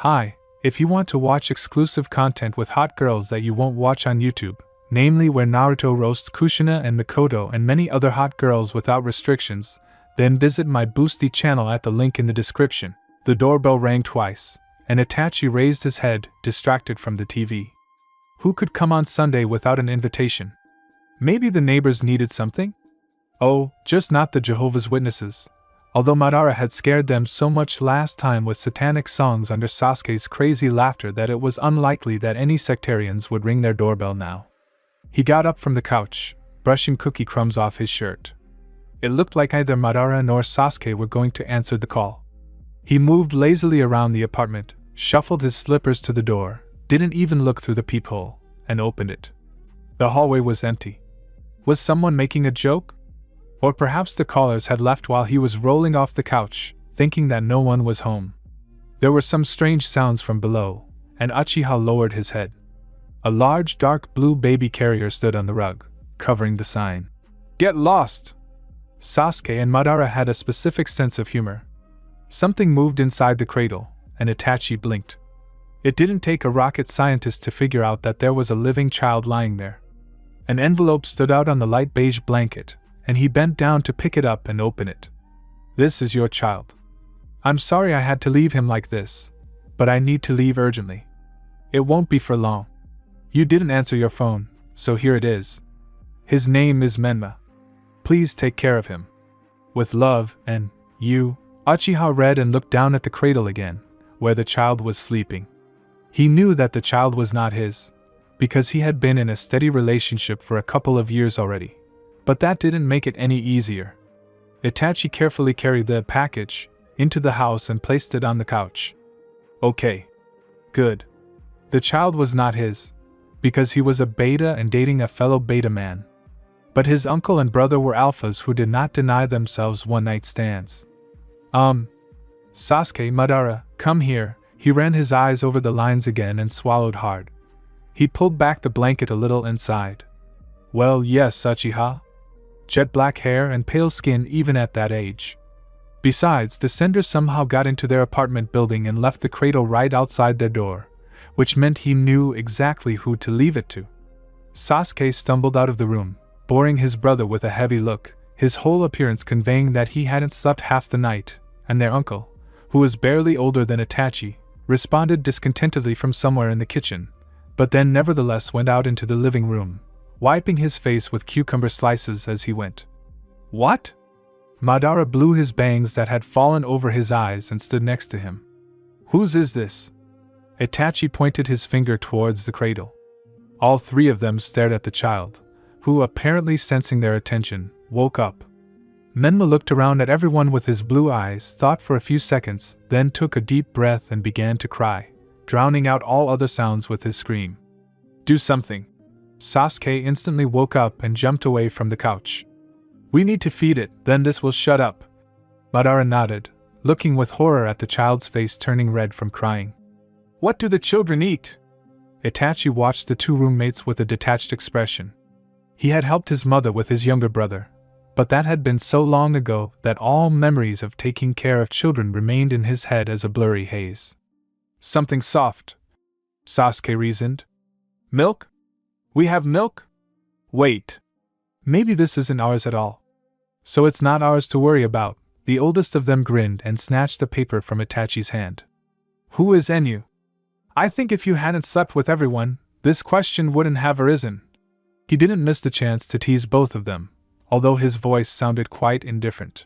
Hi, if you want to watch exclusive content with hot girls that you won't watch on YouTube, namely where Naruto roasts Kushina and Mikoto and many other hot girls without restrictions, then visit my Boosty channel at the link in the description. The doorbell rang twice, and Itachi raised his head, distracted from the TV. Who could come on Sunday without an invitation? Maybe the neighbors needed something? Oh, just not the Jehovah's Witnesses. Although Madara had scared them so much last time with satanic songs under Sasuke's crazy laughter that it was unlikely that any sectarians would ring their doorbell now. He got up from the couch, brushing cookie crumbs off his shirt. It looked like either Madara nor Sasuke were going to answer the call. He moved lazily around the apartment, shuffled his slippers to the door, didn't even look through the peephole, and opened it. The hallway was empty. Was someone making a joke? Or perhaps the callers had left while he was rolling off the couch, thinking that no one was home. There were some strange sounds from below, and Uchiha lowered his head. A large dark blue baby carrier stood on the rug, covering the sign. "Get lost!" Sasuke and Madara had a specific sense of humor. Something moved inside the cradle, and Itachi blinked. It didn't take a rocket scientist to figure out that there was a living child lying there. An envelope stood out on the light beige blanket, and he bent down to pick it up and open it. "This is your child. I'm sorry I had to leave him like this, but I need to leave urgently. It won't be for long. You didn't answer your phone, so here it is. His name is Menma. Please take care of him. With love, and you." Uchiha read and looked down at the cradle again, where the child was sleeping. He knew that the child was not his, because he had been in a steady relationship for a couple of years already. But that didn't make it any easier. Itachi carefully carried the package into the house and placed it on the couch. Okay. Good. The child was not his, because he was a beta and dating a fellow beta man. But his uncle and brother were alphas who did not deny themselves one-night stands. Sasuke, Madara, come here. He ran his eyes over the lines again and swallowed hard. He pulled back the blanket a little and sighed. Well, yes, Uchiha. Jet black hair and pale skin even at that age. Besides, the sender somehow got into their apartment building and left the cradle right outside their door, which meant he knew exactly who to leave it to. Sasuke stumbled out of the room, boring his brother with a heavy look, his whole appearance conveying that he hadn't slept half the night, and their uncle, who was barely older than Itachi, responded discontentedly from somewhere in the kitchen, but then nevertheless went out into the living room, wiping his face with cucumber slices as he went. What? Madara blew his bangs that had fallen over his eyes and stood next to him. Whose is this? Itachi pointed his finger towards the cradle. All three of them stared at the child, who, apparently sensing their attention, woke up. Menma looked around at everyone with his blue eyes, thought for a few seconds, then took a deep breath and began to cry, drowning out all other sounds with his scream. Do something. Sasuke instantly woke up and jumped away from the couch. We need to feed it, then this will shut up. Madara nodded, looking with horror at the child's face turning red from crying. What do the children eat? Itachi watched the two roommates with a detached expression. He had helped his mother with his younger brother, but that had been so long ago that all memories of taking care of children remained in his head as a blurry haze. Something soft, Sasuke reasoned. Milk? We have milk? Wait. Maybe this isn't ours at all. So it's not ours to worry about. The oldest of them grinned and snatched the paper from Itachi's hand. Who is Enyu? I think if you hadn't slept with everyone, this question wouldn't have arisen. He didn't miss the chance to tease both of them, although his voice sounded quite indifferent.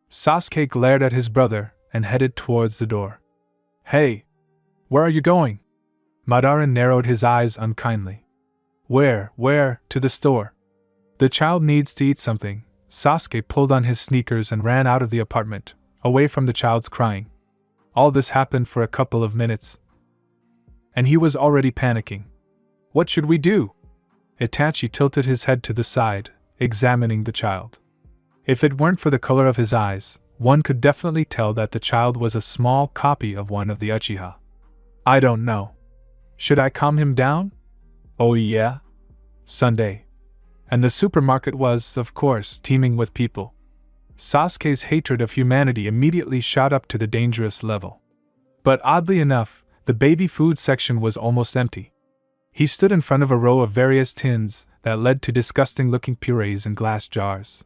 Sasuke glared at his brother and headed towards the door. Hey! Where are you going? Madara narrowed his eyes unkindly. Where, to the store. The child needs to eat something. Sasuke pulled on his sneakers and ran out of the apartment, away from the child's crying. All this happened for a couple of minutes, and he was already panicking. What should we do? Itachi tilted his head to the side, examining the child. If it weren't for the color of his eyes, one could definitely tell that the child was a small copy of one of the Uchiha. I don't know. Should I calm him down? Oh yeah? Sunday. And the supermarket was, of course, teeming with people. Sasuke's hatred of humanity immediately shot up to the dangerous level. But oddly enough, The baby food section was almost empty. He stood in front of a row of various tins that led to disgusting-looking purees in glass jars.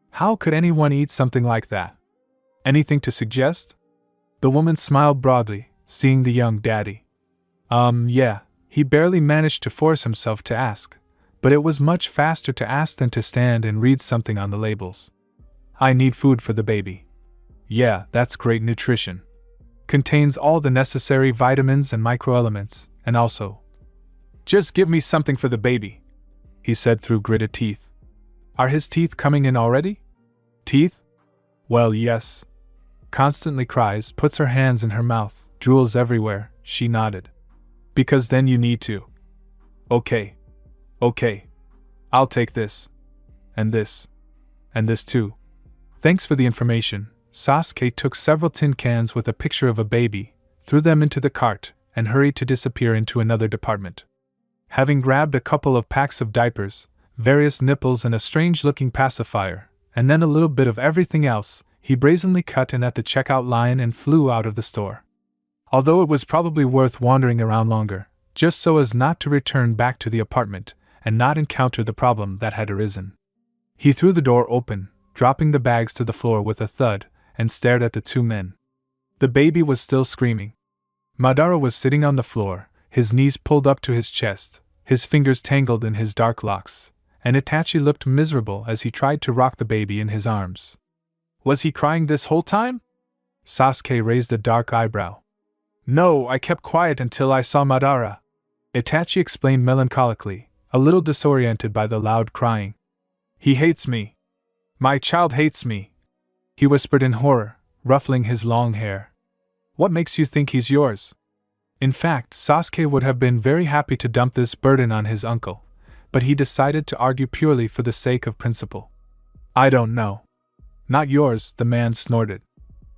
How could anyone eat something like that? Anything to suggest? The woman smiled broadly, seeing the young daddy. Yeah, he barely managed to force himself to ask, but it was much faster to ask than to stand and read something on the labels. I need food for the baby. Yeah, that's great nutrition. Contains all the necessary vitamins and microelements, and also, just give me something for the baby, he said through gritted teeth. Are his teeth coming in already? Teeth? Well, yes. Constantly cries, puts her hands in her mouth, drools everywhere, she nodded. Because then you need to. Okay. I'll take this. And this. And this too. Thanks for the information. Sasuke took several tin cans with a picture of a baby, threw them into the cart, and hurried to disappear into another department. Having grabbed a couple of packs of diapers, various nipples and a strange-looking pacifier, and then a little bit of everything else, he brazenly cut in at the checkout line and flew out of the store. Although it was probably worth wandering around longer, just so as not to return back to the apartment and not encounter the problem that had arisen. He threw the door open, dropping the bags to the floor with a thud, and stared at the two men. The baby was still screaming. Madara was sitting on the floor, his knees pulled up to his chest, his fingers tangled in his dark locks, and Itachi looked miserable as he tried to rock the baby in his arms. Was he crying this whole time? Sasuke raised a dark eyebrow. No, I kept quiet until I saw Madara, Itachi explained melancholically, a little disoriented by the loud crying. He hates me. My child hates me, he whispered in horror, ruffling his long hair. What makes you think he's yours? In fact, Sasuke would have been very happy to dump this burden on his uncle, but he decided to argue purely for the sake of principle. I don't know. Not yours, the man snorted.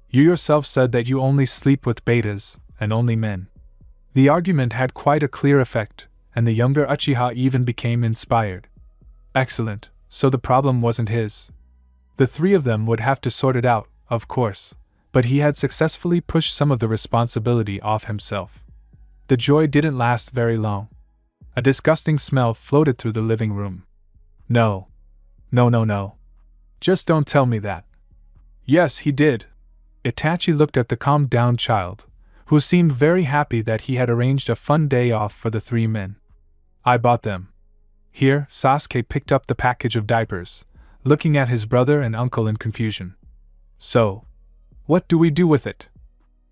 You yourself said that you only sleep with betas, and only men. The argument had quite a clear effect, and the younger Uchiha even became inspired. Excellent, so the problem wasn't his. The three of them would have to sort it out, of course, but he had successfully pushed some of the responsibility off himself. The joy didn't last very long. A disgusting smell floated through the living room. No. Just don't tell me that. Yes, he did. Itachi looked at the calmed-down child, who seemed very happy that he had arranged a fun day off for the three men. I bought them. Here, Sasuke picked up the package of diapers, looking at his brother and uncle in confusion. So, what do we do with it?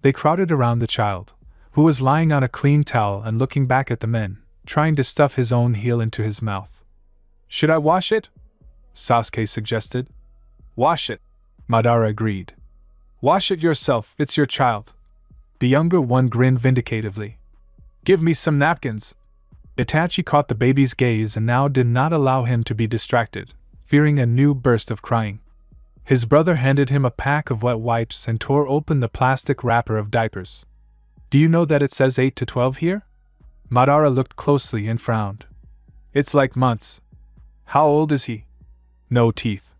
They crowded around the child, who was lying on a clean towel and looking back at the men, trying to stuff his own heel into his mouth. Should I wash it? Sasuke suggested. Wash it, Madara agreed. Wash it yourself, it's your child. The younger one grinned vindicatively. Give me some napkins. Itachi caught the baby's gaze and now did not allow him to be distracted, fearing a new burst of crying. His brother handed him a pack of wet wipes and tore open the plastic wrapper of diapers. Do you know that it says 8 to 12 here? Madara looked closely and frowned. It's like months. How old is he? No teeth.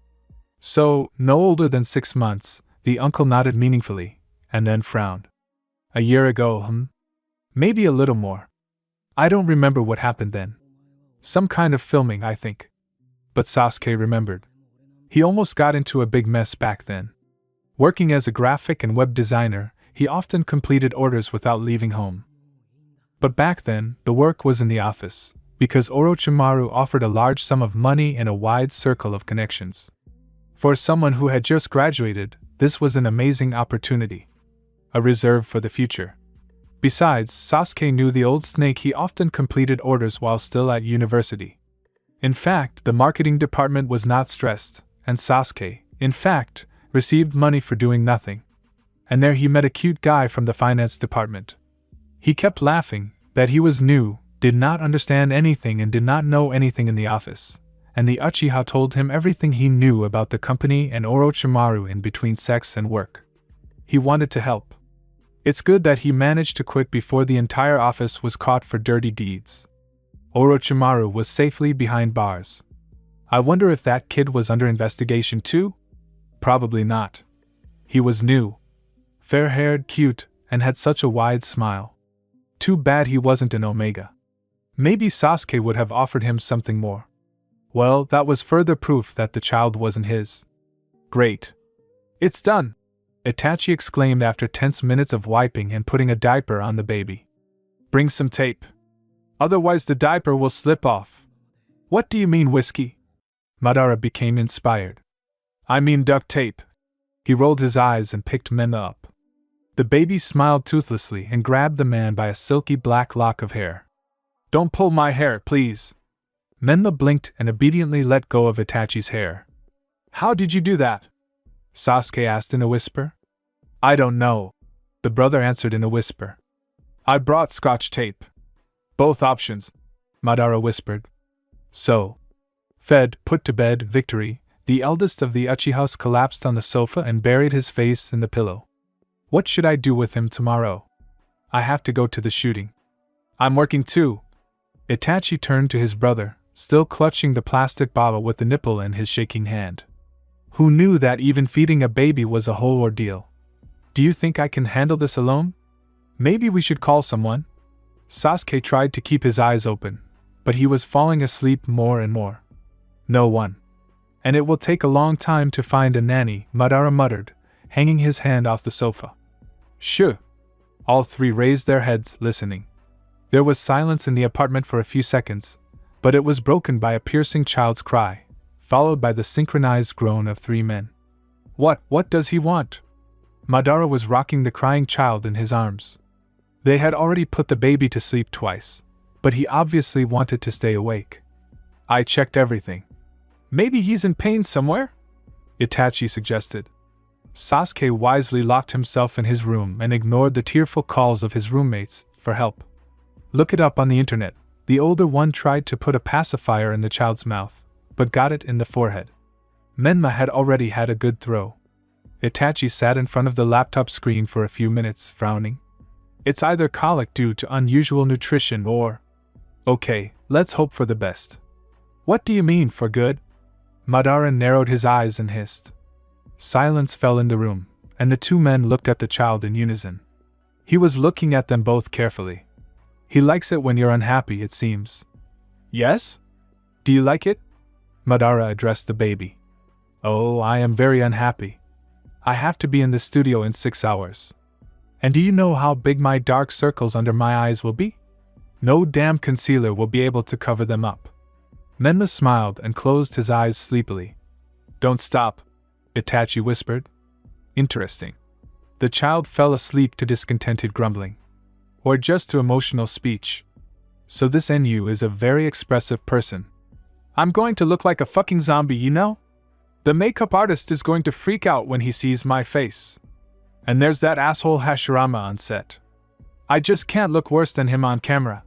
So, no older than 6 months, the uncle nodded meaningfully, and then frowned. A year ago, Maybe a little more. I don't remember what happened then. Some kind of filming, I think. But Sasuke remembered. He almost got into a big mess back then. Working as a graphic and web designer, he often completed orders without leaving home. But back then, the work was in the office, because Orochimaru offered a large sum of money and a wide circle of connections. For someone who had just graduated, this was an amazing opportunity. A reserve for the future. Besides, Sasuke knew the old snake. He often completed orders while still at university. In fact, the marketing department was not stressed, and Sasuke, in fact, received money for doing nothing. And there he met a cute guy from the finance department. He kept laughing, that he was new, did not understand anything and did not know anything in the office, and the Uchiha told him everything he knew about the company and Orochimaru in between sex and work. He wanted to help. It's good that he managed to quit before the entire office was caught for dirty deeds. Orochimaru was safely behind bars. I wonder if that kid was under investigation too? Probably not. He was new. Fair-haired, cute, and had such a wide smile. Too bad he wasn't an Omega. Maybe Sasuke would have offered him something more. Well, that was further proof that the child wasn't his. Great. It's done, Itachi exclaimed after tense minutes of wiping and putting a diaper on the baby. Bring some tape. Otherwise the diaper will slip off. What do you mean, whiskey? Madara became inspired. I mean duct tape. He rolled his eyes and picked Menma up. The baby smiled toothlessly and grabbed the man by a silky black lock of hair. Don't pull my hair, please. Menma blinked and obediently let go of Itachi's hair. How did you do that? Sasuke asked in a whisper. I don't know, the brother answered in a whisper. I brought scotch tape. Both options, Madara whispered. So, fed, put to bed, Victory, the eldest of the Uchihas, collapsed on the sofa and buried his face in the pillow. What should I do with him tomorrow? I have to go to the shooting. I'm working too. Itachi turned to his brother, still clutching the plastic bottle with the nipple in his shaking hand. Who knew that even feeding a baby was a whole ordeal? Do you think I can handle this alone? Maybe we should call someone? Sasuke tried to keep his eyes open, but he was falling asleep more and more. No one. And it will take a long time to find a nanny, Madara muttered, hanging his hand off the sofa. Shh! All three raised their heads, listening. There was silence in the apartment for a few seconds, but it was broken by a piercing child's cry, followed by the synchronized groan of three men. What does he want? Madara was rocking the crying child in his arms. They had already put the baby to sleep twice, but he obviously wanted to stay awake. I checked everything. Maybe he's in pain somewhere? Itachi suggested. Sasuke wisely locked himself in his room and ignored the tearful calls of his roommates for help. Look it up on the internet. The older one tried to put a pacifier in the child's mouth, but got it in the forehead. Menma had already had a good throw. Itachi sat in front of the laptop screen for a few minutes, frowning. It's either colic due to unusual nutrition or… Okay, let's hope for the best. What do you mean, for good? Madara narrowed his eyes and hissed. Silence fell in the room, and the two men looked at the child in unison. He was looking at them both carefully. He likes it when you're unhappy, it seems. Yes? Do you like it? Madara addressed the baby. Oh, I am very unhappy. I have to be in the studio in 6 hours. And do you know how big my dark circles under my eyes will be? No damn concealer will be able to cover them up. Menma smiled and closed his eyes sleepily. Don't stop, Itachi whispered. Interesting. The child fell asleep to discontented grumbling. Or just to emotional speech. So this NU is a very expressive person. I'm going to look like a fucking zombie, you know? The makeup artist is going to freak out when he sees my face. And there's that asshole Hashirama on set. I just can't look worse than him on camera.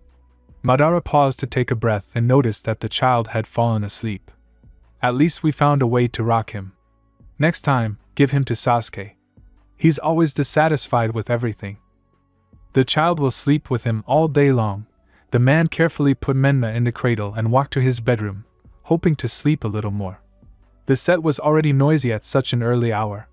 Madara paused to take a breath and noticed that the child had fallen asleep. At least we found a way to rock him. Next time, give him to Sasuke. He's always dissatisfied with everything. The child will sleep with him all day long. The man carefully put Menma in the cradle and walked to his bedroom, hoping to sleep a little more. The set was already noisy at such an early hour.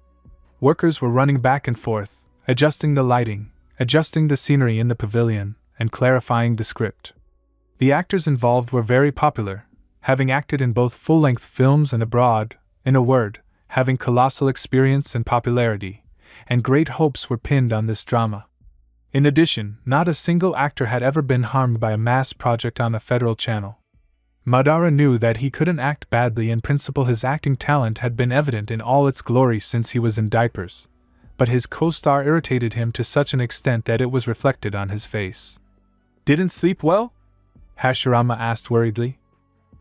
Workers were running back and forth, adjusting the lighting, adjusting the scenery in the pavilion, and clarifying the script. The actors involved were very popular, having acted in both full-length films and abroad, in a word, having colossal experience and popularity, and great hopes were pinned on this drama. In addition, not a single actor had ever been harmed by a mass project on a federal channel. Madara knew that he couldn't act badly. In principle, his acting talent had been evident in all its glory since he was in diapers, but his co-star irritated him to such an extent that it was reflected on his face. Didn't sleep well? Hashirama asked worriedly.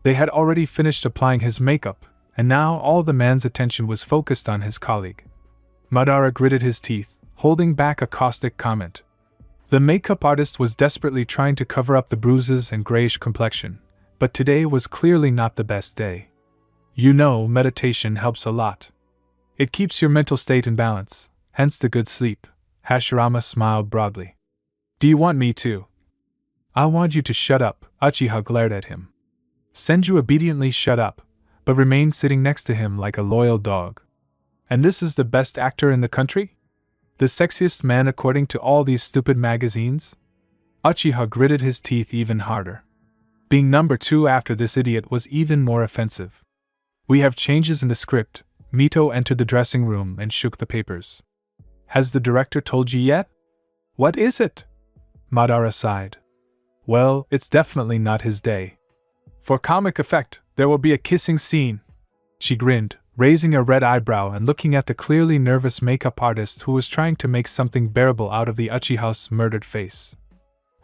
They had already finished applying his makeup, and now all the man's attention was focused on his colleague. Madara gritted his teeth, holding back a caustic comment. The makeup artist was desperately trying to cover up the bruises and grayish complexion, but today was clearly not the best day. You know, meditation helps a lot. It keeps your mental state in balance, hence the good sleep. Hashirama smiled broadly. Do you want me to? I want you to shut up, Uchiha glared at him. Senju obediently shut up, but remained sitting next to him like a loyal dog. And this is the best actor in the country? The sexiest man according to all these stupid magazines? Uchiha gritted his teeth even harder. Being number 2 after this idiot was even more offensive. We have changes in the script. Mito entered the dressing room and shook the papers. Has the director told you yet? What is it? Madara sighed. Well, it's definitely not his day. For comic effect, there will be a kissing scene. She grinned, raising a red eyebrow and looking at the clearly nervous makeup artist who was trying to make something bearable out of the Uchiha's murdered face.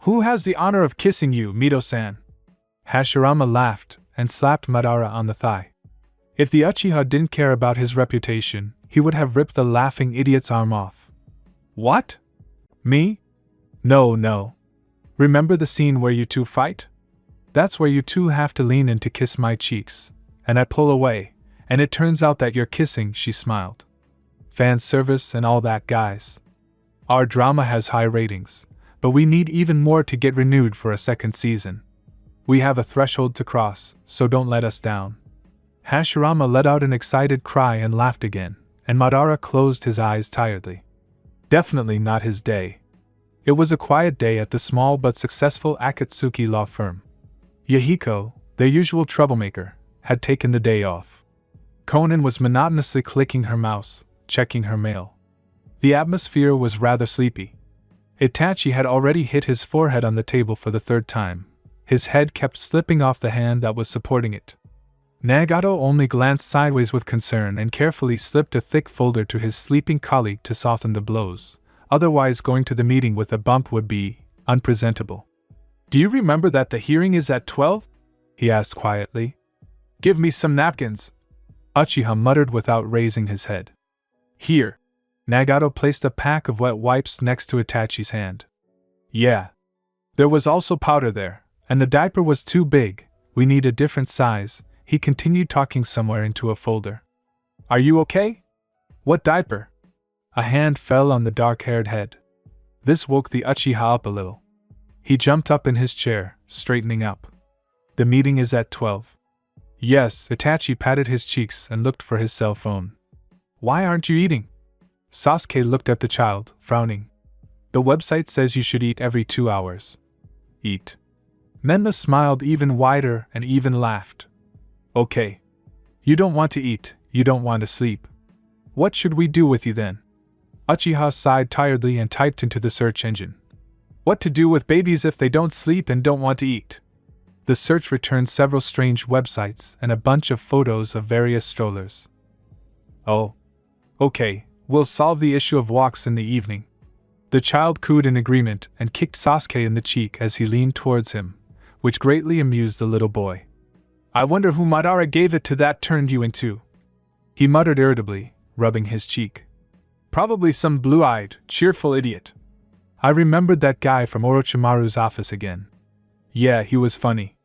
Who has the honor of kissing you, Mito-san? Hashirama laughed and slapped Madara on the thigh. If the Uchiha didn't care about his reputation, he would have ripped the laughing idiot's arm off. What? Me? No. Remember the scene where you two fight? That's where you two have to lean in to kiss my cheeks, and I pull away, and it turns out that you're kissing, she smiled. Fan service and all that, guys. Our drama has high ratings, but we need even more to get renewed for a second season. We have a threshold to cross, so don't let us down. Hashirama let out an excited cry and laughed again, and Madara closed his eyes tiredly. Definitely not his day. It was a quiet day at the small but successful Akatsuki law firm. Yahiko, their usual troublemaker, had taken the day off. Konan was monotonously clicking her mouse, checking her mail. The atmosphere was rather sleepy. Itachi had already hit his forehead on the table for the 3rd time. His head kept slipping off the hand that was supporting it. Nagato only glanced sideways with concern and carefully slipped a thick folder to his sleeping colleague to soften the blows. Otherwise, going to the meeting with a bump would be unpresentable. Do you remember that the hearing is at 12? He asked quietly. Give me some napkins. Uchiha muttered without raising his head. Here. Nagato placed a pack of wet wipes next to Itachi's hand. Yeah. There was also powder there, and the diaper was too big. We need a different size. He continued talking somewhere into a folder. Are you okay? What diaper? A hand fell on the dark-haired head. This woke the Uchiha up a little. He jumped up in his chair, straightening up. The meeting is at 12. Yes, Itachi patted his cheeks and looked for his cell phone. Why aren't you eating? Sasuke looked at the child, frowning. The website says you should eat every 2 hours. Eat. Menma smiled even wider and even laughed. Okay. You don't want to eat, you don't want to sleep. What should we do with you then? Uchiha sighed tiredly and typed into the search engine. What to do with babies if they don't sleep and don't want to eat? The search returned several strange websites and a bunch of photos of various strollers. Oh. Okay, we'll solve the issue of walks in the evening. The child cooed in agreement and kicked Sasuke in the cheek as he leaned towards him, which greatly amused the little boy. I wonder who Madara gave it to that turned you into. He muttered irritably, rubbing his cheek. Probably some blue-eyed, cheerful idiot. I remembered that guy from Orochimaru's office again. Yeah, he was funny.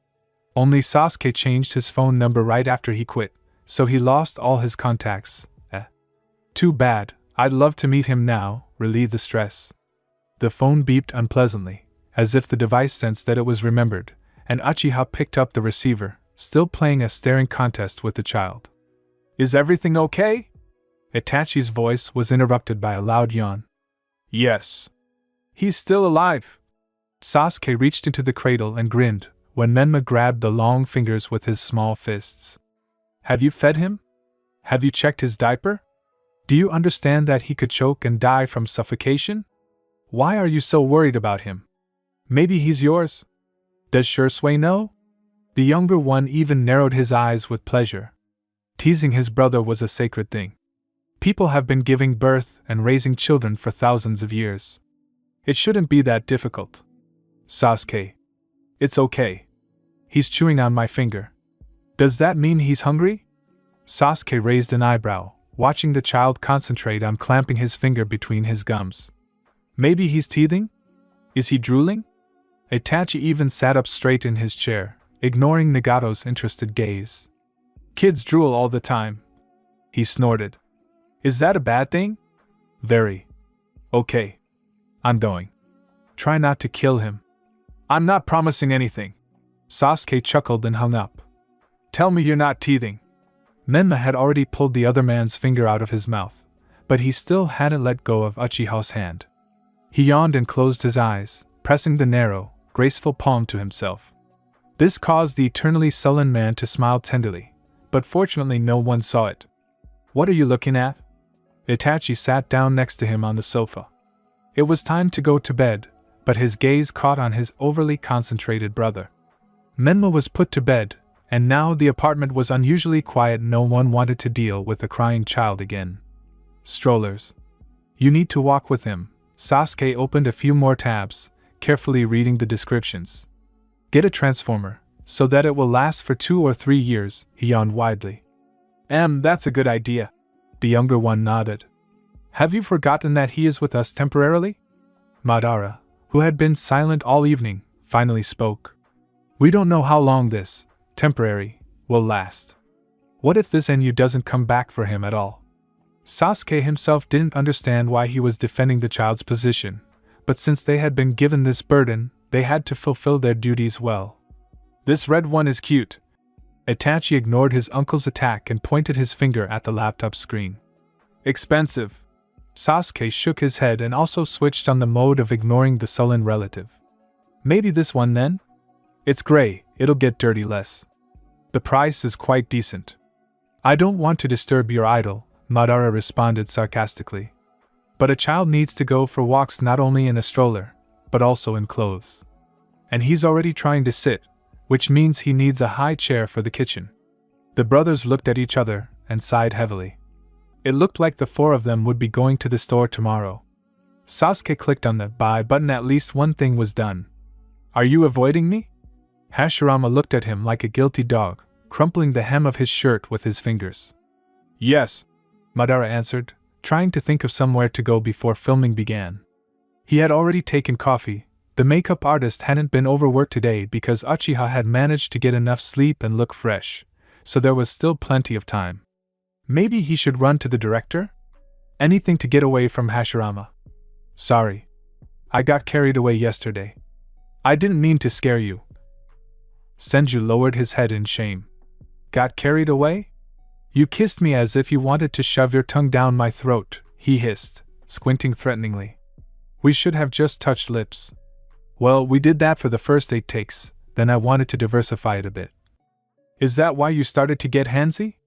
Only Sasuke changed his phone number right after he quit, so he lost all his contacts. Too bad, I'd love to meet him now, relieve the stress. The phone beeped unpleasantly, as if the device sensed that it was remembered, and Uchiha picked up the receiver, still playing a staring contest with the child. Is everything okay? Itachi's voice was interrupted by a loud yawn. Yes. He's still alive. Sasuke reached into the cradle and grinned, when Menma grabbed the long fingers with his small fists. Have you fed him? Have you checked his diaper? Do you understand that he could choke and die from suffocation? Why are you so worried about him? Maybe he's yours? Does Shursui know? The younger one even narrowed his eyes with pleasure. Teasing his brother was a sacred thing. People have been giving birth and raising children for thousands of years. It shouldn't be that difficult. Sasuke. It's okay. He's chewing on my finger. Does that mean he's hungry? Sasuke raised an eyebrow, watching the child concentrate on clamping his finger between his gums. Maybe he's teething? Is he drooling? Itachi even sat up straight in his chair, ignoring Nagato's interested gaze. Kids drool all the time. He snorted. Is that a bad thing? Very. Okay. I'm going. Try not to kill him. I'm not promising anything. Sasuke chuckled and hung up. Tell me you're not teething. Menma had already pulled the other man's finger out of his mouth, but he still hadn't let go of Uchiha's hand. He yawned and closed his eyes, pressing the narrow, graceful palm to himself. This caused the eternally sullen man to smile tenderly, but fortunately no one saw it. "What are you looking at?" Itachi sat down next to him on the sofa. It was time to go to bed, but his gaze caught on his overly concentrated brother. Menma was put to bed, and now the apartment was unusually quiet. No one wanted to deal with a crying child again. Strollers. You need to walk with him. Sasuke opened a few more tabs, carefully reading the descriptions. Get a transformer, so that it will last for 2 or 3 years, he yawned widely. That's a good idea. The younger one nodded. Have you forgotten that he is with us temporarily? Madara, who had been silent all evening, finally spoke. We don't know how long this, temporary, will last. What if this Enyu doesn't come back for him at all? Sasuke himself didn't understand why he was defending the child's position, but since they had been given this burden, they had to fulfill their duties well. This red one is cute. Itachi ignored his uncle's attack and pointed his finger at the laptop screen. Expensive. Sasuke shook his head and also switched on the mode of ignoring the sullen relative. Maybe this one then? It's gray, it'll get dirty less. The price is quite decent. I don't want to disturb your idol, Madara responded sarcastically. But a child needs to go for walks not only in a stroller, but also in clothes. And he's already trying to sit, which means he needs a high chair for the kitchen. The brothers looked at each other and sighed heavily. It looked like the 4 of them would be going to the store tomorrow. Sasuke clicked on the buy button. At least one thing was done. Are you avoiding me? Hashirama looked at him like a guilty dog, crumpling the hem of his shirt with his fingers. Yes, Madara answered, trying to think of somewhere to go before filming began. He had already taken coffee. The makeup artist hadn't been overworked today because Uchiha had managed to get enough sleep and look fresh, so there was still plenty of time. Maybe he should run to the director? Anything to get away from Hashirama. Sorry. I got carried away yesterday. I didn't mean to scare you. Senju lowered his head in shame. Got carried away? You kissed me as if you wanted to shove your tongue down my throat, he hissed, squinting threateningly. We should have just touched lips. Well, we did that for the first 8 takes, then I wanted to diversify it a bit. Is that why you started to get handsy?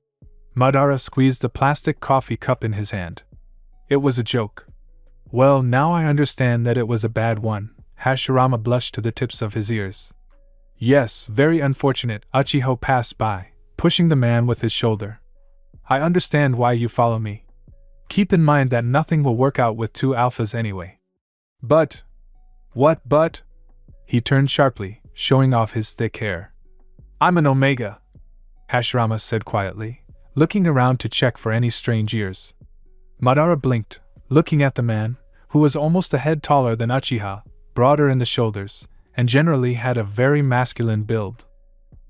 Madara squeezed the plastic coffee cup in his hand. It was a joke. Well, now I understand that it was a bad one. Hashirama blushed to the tips of his ears. Yes, very unfortunate. Uchiha passed by, pushing the man with his shoulder. I understand why you follow me. Keep in mind that nothing will work out with 2 alphas anyway. But... What but? He turned sharply, showing off his thick hair. I'm an Omega, Hashirama said quietly, looking around to check for any strange ears. Madara blinked, looking at the man, who was almost a head taller than Uchiha, broader in the shoulders, and generally had a very masculine build.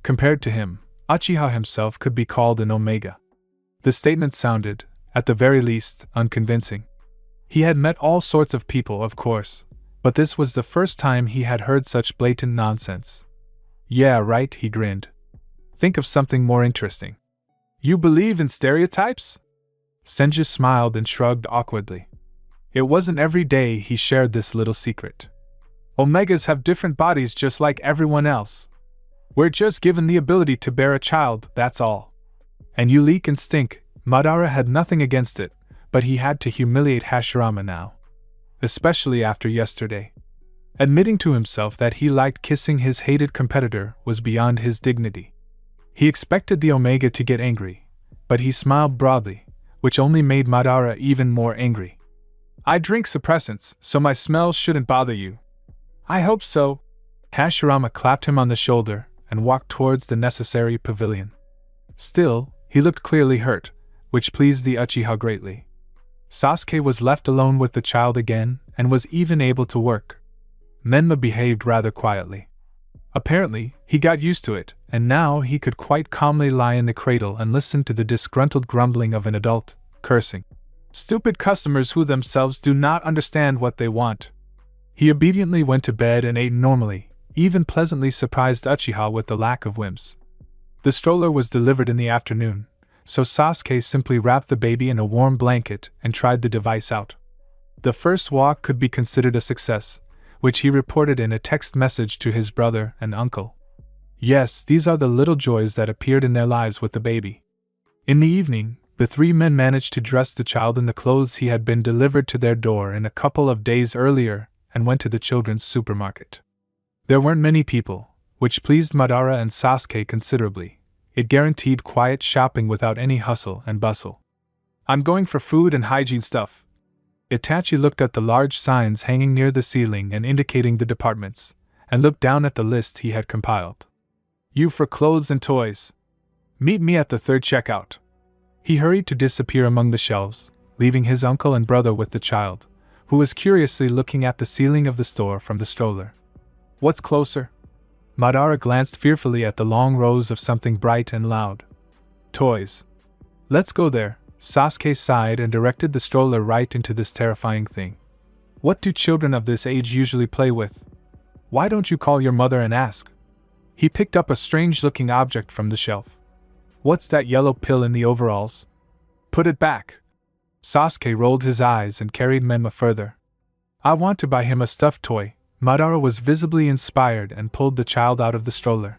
Compared to him, Uchiha himself could be called an Omega. The statement sounded, at the very least, unconvincing. He had met all sorts of people, of course, but this was the first time he had heard such blatant nonsense. Yeah, right, he grinned. Think of something more interesting. You believe in stereotypes? Senju smiled and shrugged awkwardly. It wasn't every day he shared this little secret. Omegas have different bodies just like everyone else. We're just given the ability to bear a child, that's all. And you leak and stink. Madara had nothing against it, but he had to humiliate Hashirama now. Especially after yesterday. Admitting to himself that he liked kissing his hated competitor was beyond his dignity. He expected the Omega to get angry, but he smiled broadly, which only made Madara even more angry. I drink suppressants, so my smell shouldn't bother you. I hope so. Hashirama clapped him on the shoulder and walked towards the necessary pavilion. Still, he looked clearly hurt, which pleased the Uchiha greatly. Sasuke was left alone with the child again and was even able to work. Menma behaved rather quietly. Apparently, he got used to it, and now he could quite calmly lie in the cradle and listen to the disgruntled grumbling of an adult, cursing. Stupid customers who themselves do not understand what they want. He obediently went to bed and ate normally, even pleasantly surprised Uchiha with the lack of whims. The stroller was delivered in the afternoon, so Sasuke simply wrapped the baby in a warm blanket and tried the device out. The first walk could be considered a success, which he reported in a text message to his brother and uncle. Yes, these are the little joys that appeared in their lives with the baby. In the evening, the three men managed to dress the child in the clothes he had been delivered to their door in a couple of days earlier and went to the children's supermarket. There weren't many people, which pleased Madara and Sasuke considerably. It guaranteed quiet shopping without any hustle and bustle. I'm going for food and hygiene stuff. Itachi looked at the large signs hanging near the ceiling and indicating the departments, and looked down at the list he had compiled. You for clothes and toys. Meet me at the third checkout. He hurried to disappear among the shelves, leaving his uncle and brother with the child, who was curiously looking at the ceiling of the store from the stroller. What's closer? Madara glanced fearfully at the long rows of something bright and loud. Toys. Let's go there. Sasuke sighed and directed the stroller right into this terrifying thing. What do children of this age usually play with? Why don't you call your mother and ask? He picked up a strange-looking object from the shelf. What's that yellow pill in the overalls? Put it back. Sasuke rolled his eyes and carried Menma further. I want to buy him a stuffed toy. Madara was visibly inspired and pulled the child out of the stroller.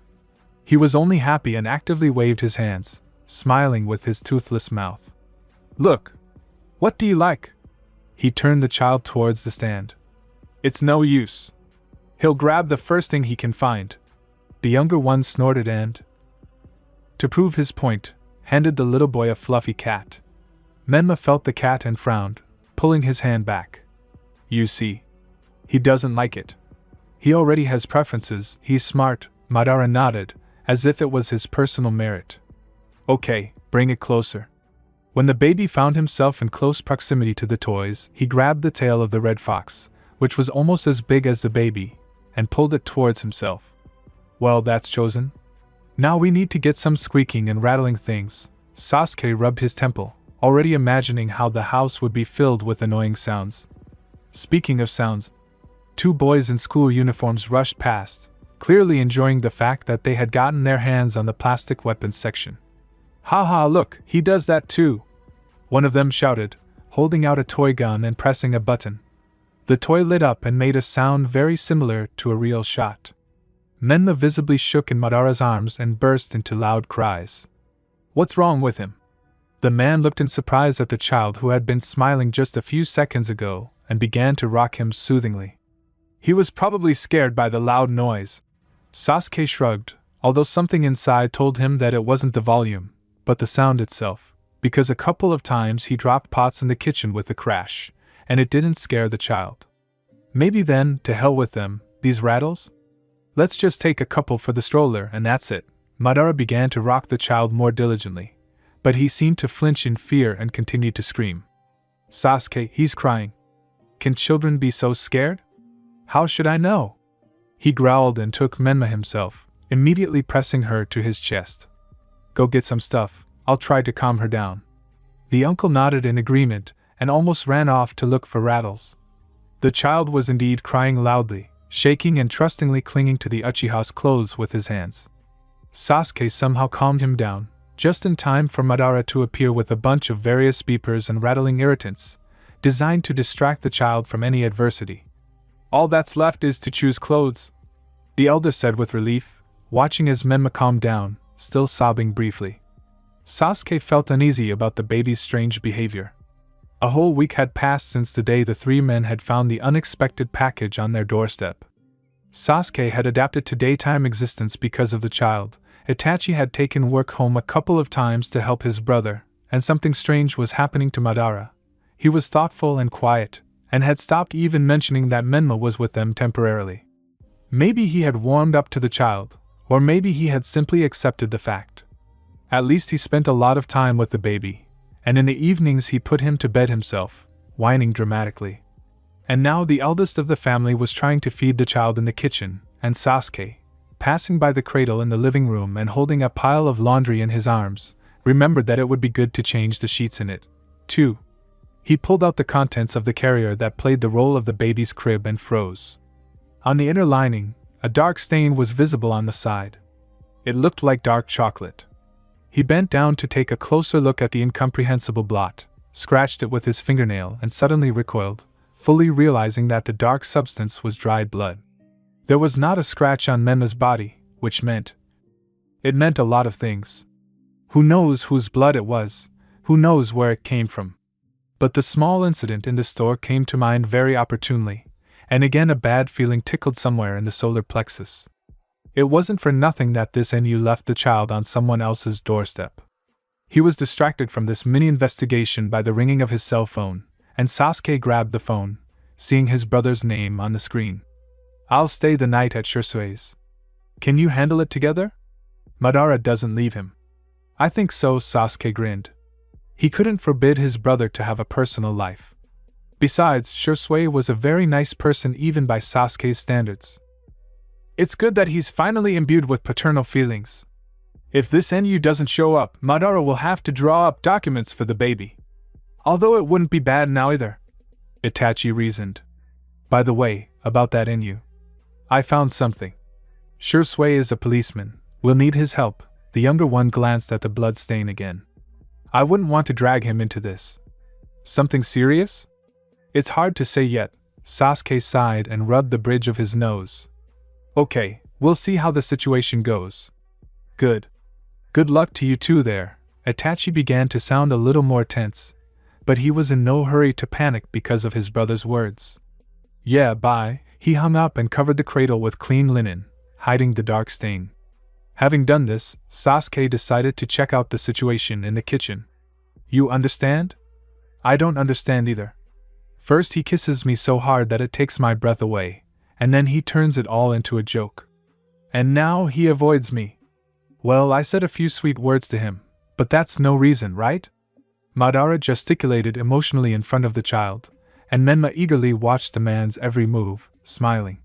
He was only happy and actively waved his hands, smiling with his toothless mouth. Look! What do you like? He turned the child towards the stand. It's no use. He'll grab the first thing he can find. The younger one snorted and, to prove his point, handed the little boy a fluffy cat. Menma felt the cat and frowned, pulling his hand back. You see. He doesn't like it. He already has preferences, he's smart, Madara nodded, as if it was his personal merit. Okay, bring it closer. When the baby found himself in close proximity to the toys, he grabbed the tail of the red fox, which was almost as big as the baby, and pulled it towards himself. Well, that's chosen. Now we need to get some squeaking and rattling things. Sasuke rubbed his temple, already imagining how the house would be filled with annoying sounds. Speaking of sounds, two boys in school uniforms rushed past, clearly enjoying the fact that they had gotten their hands on the plastic weapons section. Haha, look, he does that too! One of them shouted, holding out a toy gun and pressing a button. The toy lit up and made a sound very similar to a real shot. Menma visibly shook in Madara's arms and burst into loud cries. What's wrong with him? The man looked in surprise at the child who had been smiling just a few seconds ago and began to rock him soothingly. He was probably scared by the loud noise. Sasuke shrugged, although something inside told him that it wasn't the volume, but the sound itself, because a couple of times he dropped pots in the kitchen with a crash, and it didn't scare the child. Maybe then, to hell with them, these rattles? Let's just take a couple for the stroller and that's it. Madara began to rock the child more diligently, but he seemed to flinch in fear and continued to scream. Sasuke, he's crying. Can children be so scared? How should I know? He growled and took Menma himself, immediately pressing her to his chest. Go get some stuff, I'll try to calm her down. The uncle nodded in agreement and almost ran off to look for rattles. The child was indeed crying loudly, shaking and trustingly clinging to the Uchiha's clothes with his hands. Sasuke somehow calmed him down, just in time for Madara to appear with a bunch of various beepers and rattling irritants, designed to distract the child from any adversity. All that's left is to choose clothes, the elder said with relief, watching as Menma calmed down, still sobbing briefly. Sasuke felt uneasy about the baby's strange behavior. A whole week had passed since the day the three men had found the unexpected package on their doorstep. Sasuke had adapted to daytime existence because of the child. Itachi had taken work home a couple of times to help his brother, and something strange was happening to Madara. He was thoughtful and quiet, and had stopped even mentioning that Menma was with them temporarily. Maybe he had warmed up to the child, or maybe he had simply accepted the fact. At least he spent a lot of time with the baby, and in the evenings he put him to bed himself, whining dramatically. And now the eldest of the family was trying to feed the child in the kitchen, and Sasuke, passing by the cradle in the living room and holding a pile of laundry in his arms, remembered that it would be good to change the sheets in it, too. He pulled out the contents of the carrier that played the role of the baby's crib and froze. On the inner lining, a dark stain was visible on the side. It looked like dark chocolate. He bent down to take a closer look at the incomprehensible blot, scratched it with his fingernail and suddenly recoiled, fully realizing that the dark substance was dried blood. There was not a scratch on Menma's body, which meant a lot of things. Who knows whose blood it was, who knows where it came from. But the small incident in the store came to mind very opportunely, and again a bad feeling tickled somewhere in the solar plexus. It wasn't for nothing that this NU left the child on someone else's doorstep. He was distracted from this mini-investigation by the ringing of his cell phone, and Sasuke grabbed the phone, seeing his brother's name on the screen. "I'll stay the night at Shursue's. Can you handle it together? Madara doesn't leave him." "I think so," Sasuke grinned. He couldn't forbid his brother to have a personal life. Besides, Shursui was a very nice person even by Sasuke's standards. It's good that he's finally imbued with paternal feelings. If this NU doesn't show up, Madara will have to draw up documents for the baby. Although it wouldn't be bad now either, Itachi reasoned. By the way, about that NU. I found something. Shursui is a policeman. We'll need his help. The younger one glanced at the blood stain again. I wouldn't want to drag him into this. Something serious? It's hard to say yet. Sasuke sighed and rubbed the bridge of his nose. Okay, we'll see how the situation goes. Good. Good luck to you two there. Itachi began to sound a little more tense, but he was in no hurry to panic because of his brother's words. Yeah, bye. He hung up and covered the cradle with clean linen, hiding the dark stain. Having done this, Sasuke decided to check out the situation in the kitchen. You understand? I don't understand either. First he kisses me so hard that it takes my breath away, and then he turns it all into a joke. And now he avoids me. Well, I said a few sweet words to him, but that's no reason, right? Madara gesticulated emotionally in front of the child, and Menma eagerly watched the man's every move, smiling.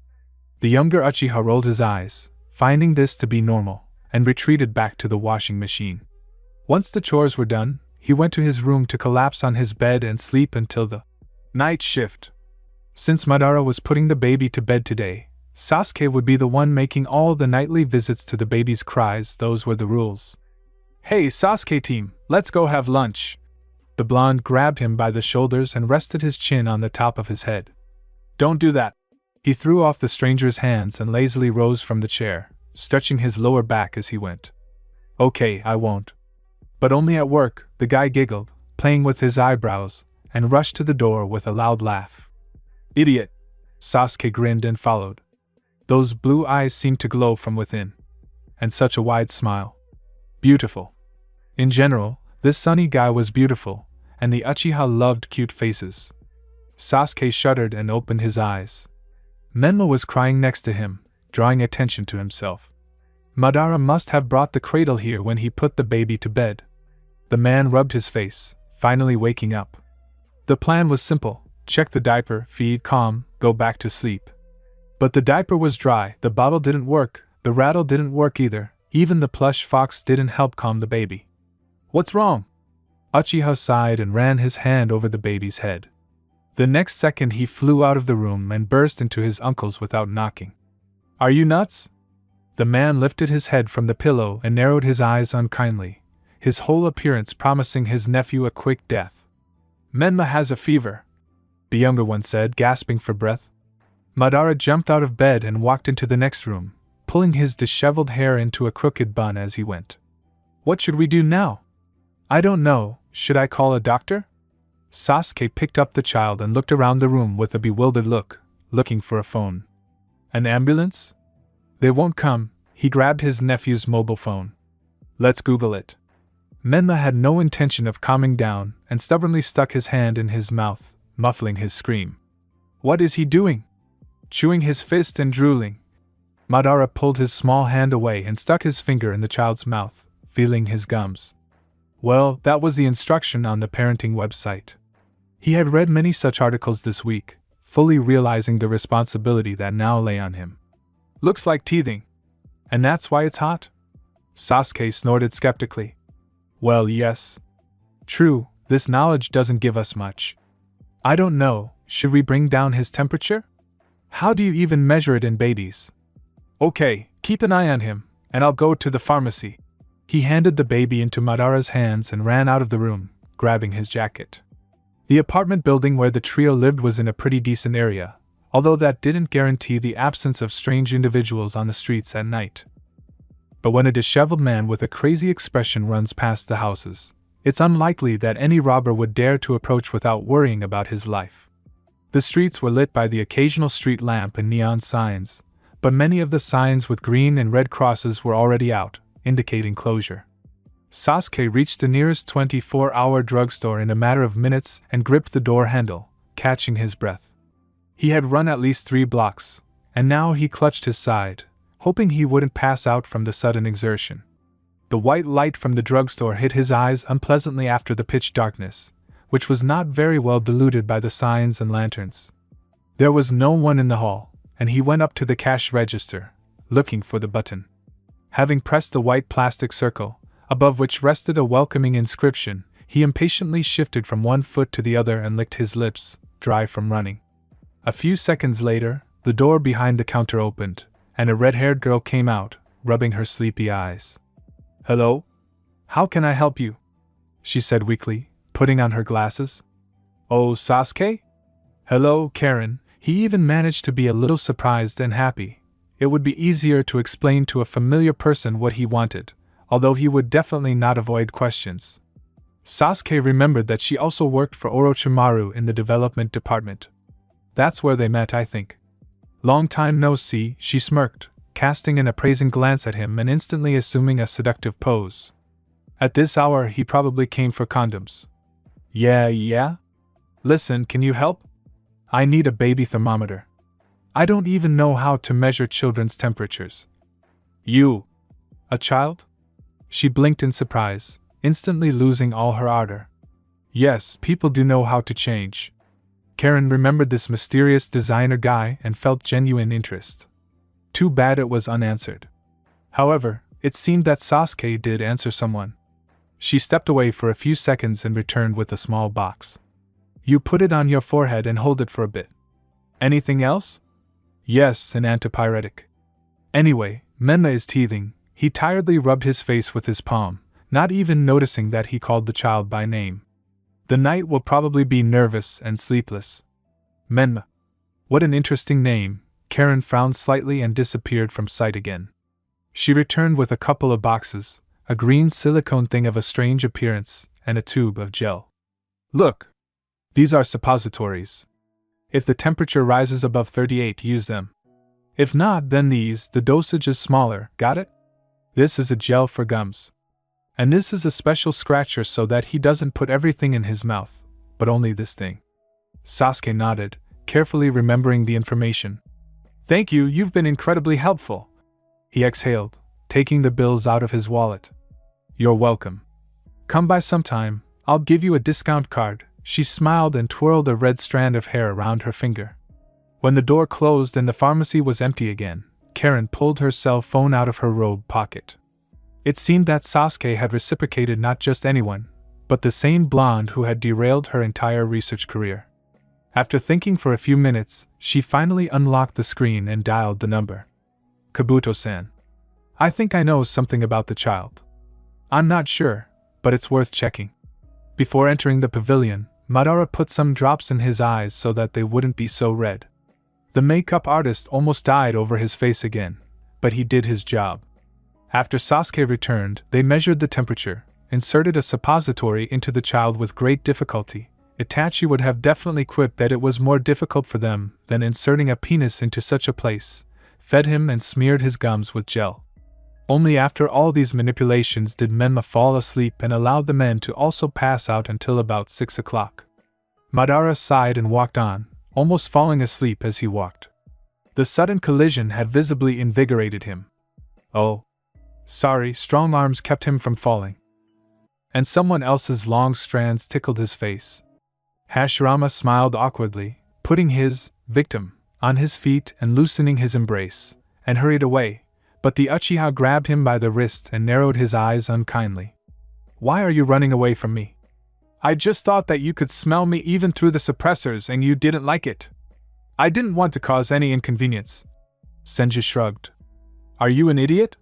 The younger Uchiha rolled his eyes, finding this to be normal, and retreated back to the washing machine. Once the chores were done, he went to his room to collapse on his bed and sleep until the night shift. Since Madara was putting the baby to bed today, Sasuke would be the one making all the nightly visits to the baby's cries. Those were the rules. Hey Sasuke team, let's go have lunch. The blonde grabbed him by the shoulders and rested his chin on the top of his head. Don't do that. He threw off the stranger's hands and lazily rose from the chair, stretching his lower back as he went. Okay, I won't. But only at work, the guy giggled, playing with his eyebrows, and rushed to the door with a loud laugh. Idiot! Sasuke grinned and followed. Those blue eyes seemed to glow from within. And such a wide smile. Beautiful. In general, this sunny guy was beautiful, and the Uchiha loved cute faces. Sasuke shuddered and opened his eyes. Menma was crying next to him, drawing attention to himself. Madara must have brought the cradle here when he put the baby to bed. The man rubbed his face, finally waking up. The plan was simple: check the diaper, feed, calm, go back to sleep. But the diaper was dry, the bottle didn't work, the rattle didn't work either, even the plush fox didn't help calm the baby. What's wrong? Uchiha sighed and ran his hand over the baby's head. The next second he flew out of the room and burst into his uncle's without knocking. Are you nuts? The man lifted his head from the pillow and narrowed his eyes unkindly, his whole appearance promising his nephew a quick death. Menma has a fever, the younger one said, gasping for breath. Madara jumped out of bed and walked into the next room, pulling his disheveled hair into a crooked bun as he went. What should we do now? I don't know, should I call a doctor? Sasuke picked up the child and looked around the room with a bewildered look, looking for a phone. An ambulance? They won't come. He grabbed his nephew's mobile phone. Let's Google it. Menma had no intention of calming down and stubbornly stuck his hand in his mouth, muffling his scream. What is he doing? Chewing his fist and drooling. Madara pulled his small hand away and stuck his finger in the child's mouth, feeling his gums. Well, that was the instruction on the parenting website. He had read many such articles this week, fully realizing the responsibility that now lay on him. Looks like teething. And that's why it's hot? Sasuke snorted skeptically. Well, yes. True, this knowledge doesn't give us much. I don't know, should we bring down his temperature? How do you even measure it in babies? Okay, keep an eye on him, and I'll go to the pharmacy. He handed the baby into Madara's hands and ran out of the room, grabbing his jacket. The apartment building where the trio lived was in a pretty decent area, although that didn't guarantee the absence of strange individuals on the streets at night. But when a disheveled man with a crazy expression runs past the houses, it's unlikely that any robber would dare to approach without worrying about his life. The streets were lit by the occasional street lamp and neon signs, but many of the signs with green and red crosses were already out, indicating closure. Sasuke reached the nearest 24-hour drugstore in a matter of minutes and gripped the door handle, catching his breath. He had run at least 3 blocks, and now he clutched his side, hoping he wouldn't pass out from the sudden exertion. The white light from the drugstore hit his eyes unpleasantly after the pitch darkness, which was not very well diluted by the signs and lanterns. There was no one in the hall, and he went up to the cash register, looking for the button. Having pressed the white plastic circle, above which rested a welcoming inscription, he impatiently shifted from one foot to the other and licked his lips, dry from running. A few seconds later, the door behind the counter opened, and a red-haired girl came out, rubbing her sleepy eyes. "Hello? How can I help you?" she said weakly, putting on her glasses. "Oh, Sasuke?" "Hello, Karen." He even managed to be a little surprised and happy. It would be easier to explain to a familiar person what he wanted, although he would definitely not avoid questions. Sasuke remembered that she also worked for Orochimaru in the development department. "That's where they met, I think." "Long time no see," she smirked, casting an appraising glance at him and instantly assuming a seductive pose. At this hour he probably came for condoms. Yeah? Listen, can you help? I need a baby thermometer. I don't even know how to measure children's temperatures." "You? A child?" She blinked in surprise, instantly losing all her ardor. Yes, people do know how to change. Karen remembered this mysterious designer guy and felt genuine interest. Too bad it was unanswered. However, it seemed that Sasuke did answer someone. She stepped away for a few seconds and returned with a small box. "You put it on your forehead and hold it for a bit. Anything else?" "Yes, an antipyretic. Anyway, Menma is teething." He tiredly rubbed his face with his palm, not even noticing that he called the child by name. "The night will probably be nervous and sleepless." Menma. What an interesting name. Karen frowned slightly and disappeared from sight again. She returned with a couple of boxes, a green silicone thing of a strange appearance, and a tube of gel. "Look! These are suppositories. If the temperature rises above 38, use them. If not, then these, the dosage is smaller, got it? This is a gel for gums. And this is a special scratcher so that he doesn't put everything in his mouth, but only this thing." Sasuke nodded, carefully remembering the information. "Thank you, you've been incredibly helpful." He exhaled, taking the bills out of his wallet. "You're welcome. Come by sometime, I'll give you a discount card." She smiled and twirled a red strand of hair around her finger. When the door closed and the pharmacy was empty again, Karen pulled her cell phone out of her robe pocket. It seemed that Sasuke had reciprocated not just anyone, but the same blonde who had derailed her entire research career. After thinking for a few minutes, she finally unlocked the screen and dialed the number. "Kabuto-san. I think I know something about the child. I'm not sure, but it's worth checking." Before entering the pavilion, Madara put some drops in his eyes so that they wouldn't be so red. The makeup artist almost died over his face again, but he did his job. After Sasuke returned, they measured the temperature, inserted a suppository into the child with great difficulty. Itachi would have definitely quipped that it was more difficult for them than inserting a penis into such a place, fed him and smeared his gums with gel. Only after all these manipulations did Menma fall asleep and allowed the men to also pass out until about 6 o'clock. Madara sighed and walked on, almost falling asleep as he walked. The sudden collision had visibly invigorated him. "Oh. Sorry," strong arms kept him from falling. And someone else's long strands tickled his face. Hashirama smiled awkwardly, putting his victim on his feet and loosening his embrace, and hurried away, but the Uchiha grabbed him by the wrist and narrowed his eyes unkindly. "Why are you running away from me? I just thought that you could smell me even through the suppressors and you didn't like it. I didn't want to cause any inconvenience." Senju shrugged. "Are you an idiot?"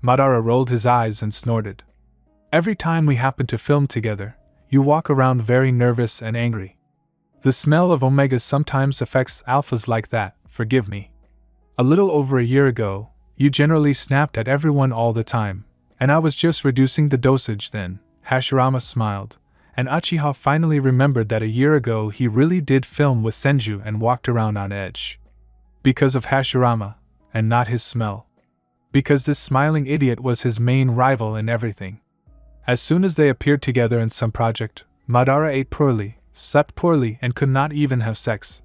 Madara rolled his eyes and snorted. "Every time we happen to film together, you walk around very nervous and angry. The smell of omegas sometimes affects alphas like that, forgive me. A little over a year ago, you generally snapped at everyone all the time, and I was just reducing the dosage then, Hashirama smiled, and Uchiha finally remembered that a year ago he really did film with Senju and walked around on edge. Because of Hashirama, and not his smell. Because this smiling idiot was his main rival in everything. As soon as they appeared together in some project, Madara ate poorly, slept poorly, and could not even have sex.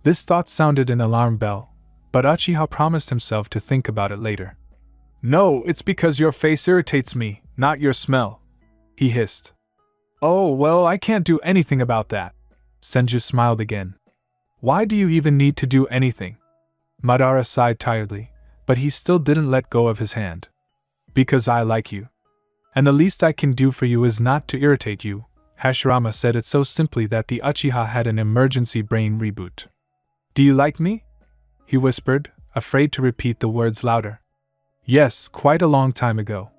This thought sounded an alarm bell, but Uchiha promised himself to think about it later. No, it's because your face irritates me, not your smell, he hissed. Oh, well, I can't do anything about that. Senju smiled again. Why do you even need to do anything? Madara sighed tiredly, but he still didn't let go of his hand. Because I like you. And the least I can do for you is not to irritate you. Hashirama said it so simply that the Uchiha had an emergency brain reboot. Do you like me? He whispered, afraid to repeat the words louder. Yes, quite a long time ago.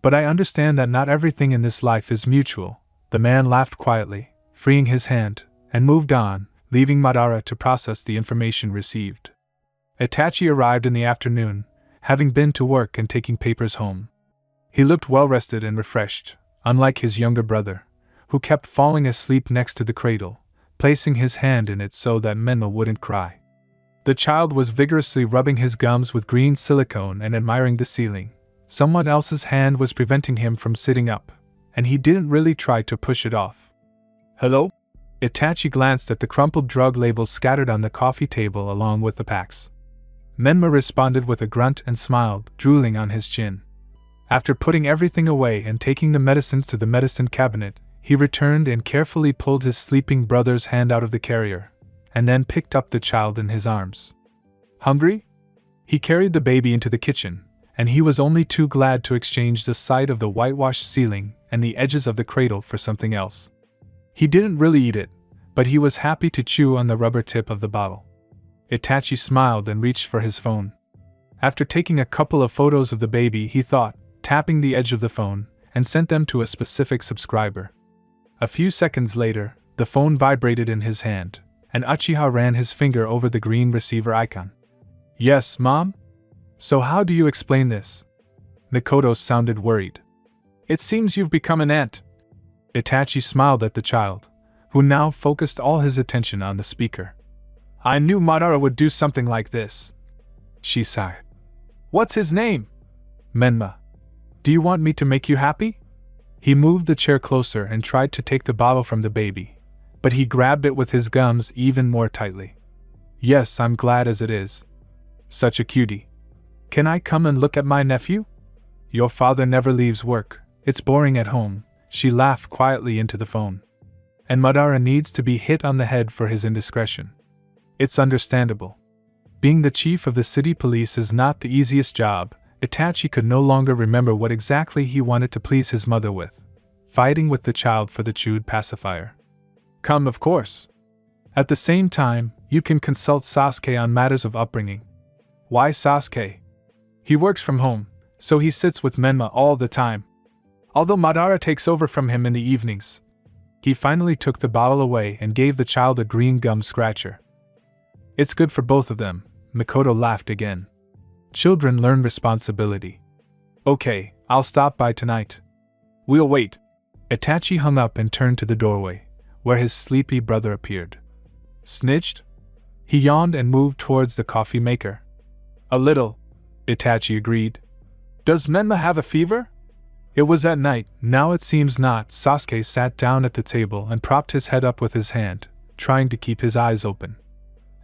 But I understand that not everything in this life is mutual. The man laughed quietly, freeing his hand, and moved on, leaving Madara to process the information received. Itachi arrived in the afternoon, having been to work and taking papers home. He looked well-rested and refreshed, unlike his younger brother, who kept falling asleep next to the cradle, placing his hand in it so that Menma wouldn't cry. The child was vigorously rubbing his gums with green silicone and admiring the ceiling. Someone else's hand was preventing him from sitting up, and he didn't really try to push it off. Hello? Itachi glanced at the crumpled drug labels scattered on the coffee table along with the packs. Menma responded with a grunt and smiled, drooling on his chin. After putting everything away and taking the medicines to the medicine cabinet, he returned and carefully pulled his sleeping brother's hand out of the carrier, and then picked up the child in his arms. Hungry? He carried the baby into the kitchen, and he was only too glad to exchange the sight of the whitewashed ceiling and the edges of the cradle for something else. He didn't really eat it, but he was happy to chew on the rubber tip of the bottle. Itachi smiled and reached for his phone. After taking a couple of photos of the baby, he thought, tapping the edge of the phone, and sent them to a specific subscriber. A few seconds later, the phone vibrated in his hand, and Uchiha ran his finger over the green receiver icon. Yes, Mom? So how do you explain this? Mikoto sounded worried. It seems you've become an aunt. Itachi smiled at the child, who now focused all his attention on the speaker. I knew Madara would do something like this. She sighed. What's his name? Menma. Do you want me to make you happy? He moved the chair closer and tried to take the bottle from the baby, but he grabbed it with his gums even more tightly. Yes, I'm glad as it is. Such a cutie. Can I come and look at my nephew? Your father never leaves work. It's boring at home. She laughed quietly into the phone. And Madara needs to be hit on the head for his indiscretion. It's understandable. Being the chief of the city police is not the easiest job. Itachi could no longer remember what exactly he wanted to please his mother with. Fighting with the child for the chewed pacifier. Come, of course. At the same time, you can consult Sasuke on matters of upbringing. Why Sasuke? He works from home, so he sits with Menma all the time. Although Madara takes over from him in the evenings. He finally took the bottle away and gave the child a green gum scratcher. It's good for both of them, Mikoto laughed again. Children learn responsibility. Okay, I'll stop by tonight. We'll wait. Itachi hung up and turned to the doorway, where his sleepy brother appeared. Snitched? He yawned and moved towards the coffee maker. A little, Itachi agreed. Does Menma have a fever? It was at night, now it seems not. Sasuke sat down at the table and propped his head up with his hand, trying to keep his eyes open.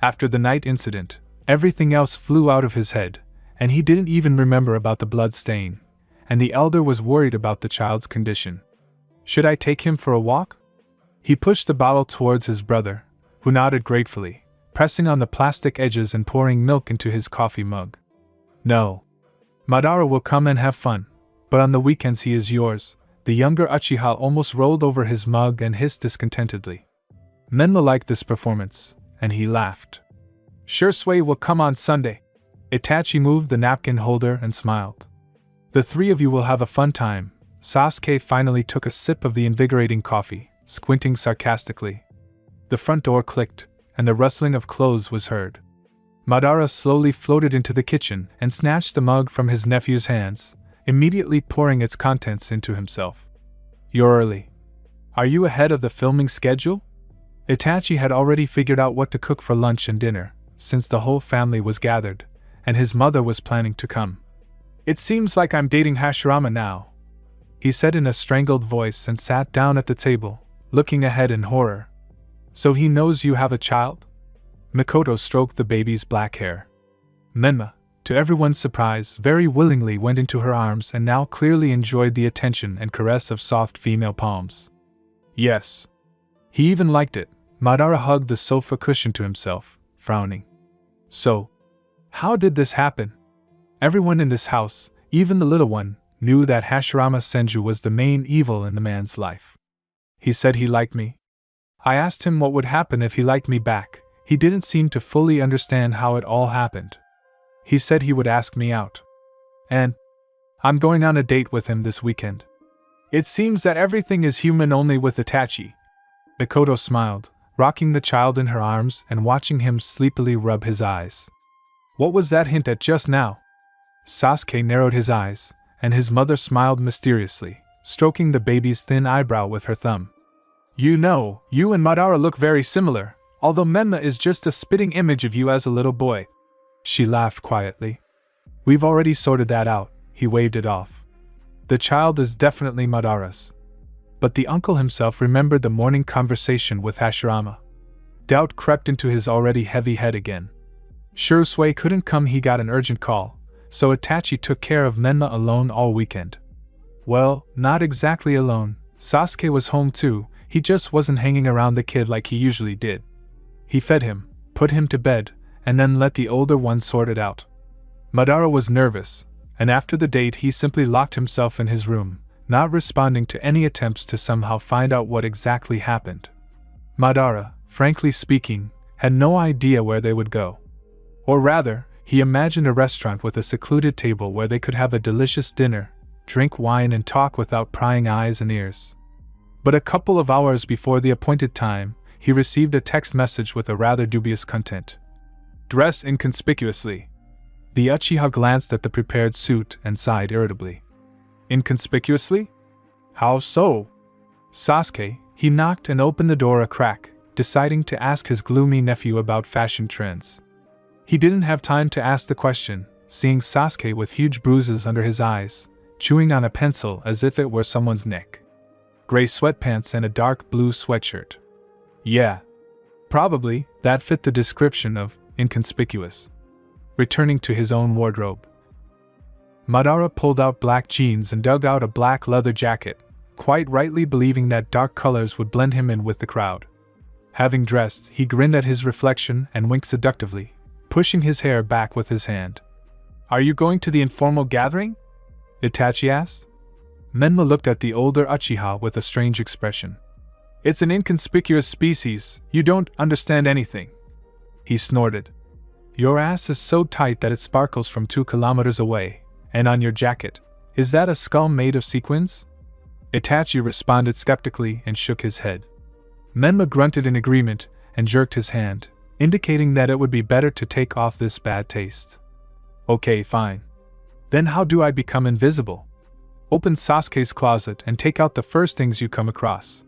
After the night incident, everything else flew out of his head, and he didn't even remember about the blood stain, and the elder was worried about the child's condition. Should I take him for a walk? He pushed the bottle towards his brother, who nodded gratefully, pressing on the plastic edges and pouring milk into his coffee mug. No. Madara will come and have fun, but on the weekends he is yours. The younger Uchiha almost rolled over his mug and hissed discontentedly. Menma liked this performance, and he laughed. Sure, Sway will come on Sunday. Itachi moved the napkin holder and smiled. The three of you will have a fun time. Sasuke finally took a sip of the invigorating coffee, squinting sarcastically. The front door clicked, and the rustling of clothes was heard. Madara slowly floated into the kitchen and snatched the mug from his nephew's hands, immediately pouring its contents into himself. "You're early. Are you ahead of the filming schedule?" Itachi had already figured out what to cook for lunch and dinner, since the whole family was gathered, and his mother was planning to come. "It seems like I'm dating Hashirama now," he said in a strangled voice and sat down at the table, looking ahead in horror. "So he knows you have a child?" Mikoto stroked the baby's black hair. Menma, to everyone's surprise, very willingly went into her arms and now clearly enjoyed the attention and caress of soft female palms. Yes. He even liked it. Madara hugged the sofa cushion to himself, frowning. So, how did this happen? Everyone in this house, even the little one, knew that Hashirama Senju was the main evil in the man's life. He said he liked me. I asked him what would happen if he liked me back. He didn't seem to fully understand how it all happened. He said he would ask me out. And I'm going on a date with him this weekend. It seems that everything is human only with Itachi. Mikoto smiled, rocking the child in her arms and watching him sleepily rub his eyes. What was that hint at just now? Sasuke narrowed his eyes, and his mother smiled mysteriously, stroking the baby's thin eyebrow with her thumb. You know, you and Madara look very similar, although Menma is just a spitting image of you as a little boy. She laughed quietly. We've already sorted that out, he waved it off. The child is definitely Madara's. But the uncle himself remembered the morning conversation with Hashirama. Doubt crept into his already heavy head again. Shirosue couldn't come, he got an urgent call, so Itachi took care of Menma alone all weekend. Well, not exactly alone, Sasuke was home too, he just wasn't hanging around the kid like he usually did. He fed him, put him to bed, and then let the older one sort it out. Madara was nervous, and after the date he simply locked himself in his room, not responding to any attempts to somehow find out what exactly happened. Madara, frankly speaking, had no idea where they would go. Or rather, he imagined a restaurant with a secluded table where they could have a delicious dinner, drink wine and talk without prying eyes and ears. But a couple of hours before the appointed time, he received a text message with a rather dubious content. Dress inconspicuously. The Uchiha glanced at the prepared suit and sighed irritably. Inconspicuously? How so? Sasuke, he knocked and opened the door a crack, deciding to ask his gloomy nephew about fashion trends. He didn't have time to ask the question, seeing Sasuke with huge bruises under his eyes, chewing on a pencil as if it were someone's neck. Gray sweatpants and a dark blue sweatshirt. Yeah. Probably, that fit the description of inconspicuous. Returning to his own wardrobe, Madara pulled out black jeans and dug out a black leather jacket, quite rightly believing that dark colors would blend him in with the crowd. Having dressed, he grinned at his reflection and winked seductively, pushing his hair back with his hand. Are you going to the informal gathering? Itachi asked. Menma looked at the older Uchiha with a strange expression. It's an inconspicuous species, you don't understand anything. He snorted. Your ass is so tight that it sparkles from 2 kilometers away, and on your jacket, is that a skull made of sequins? Itachi responded skeptically and shook his head. Menma grunted in agreement and jerked his hand, indicating that it would be better to take off this bad taste. Okay, fine. Then how do I become invisible? Open Sasuke's closet and take out the first things you come across.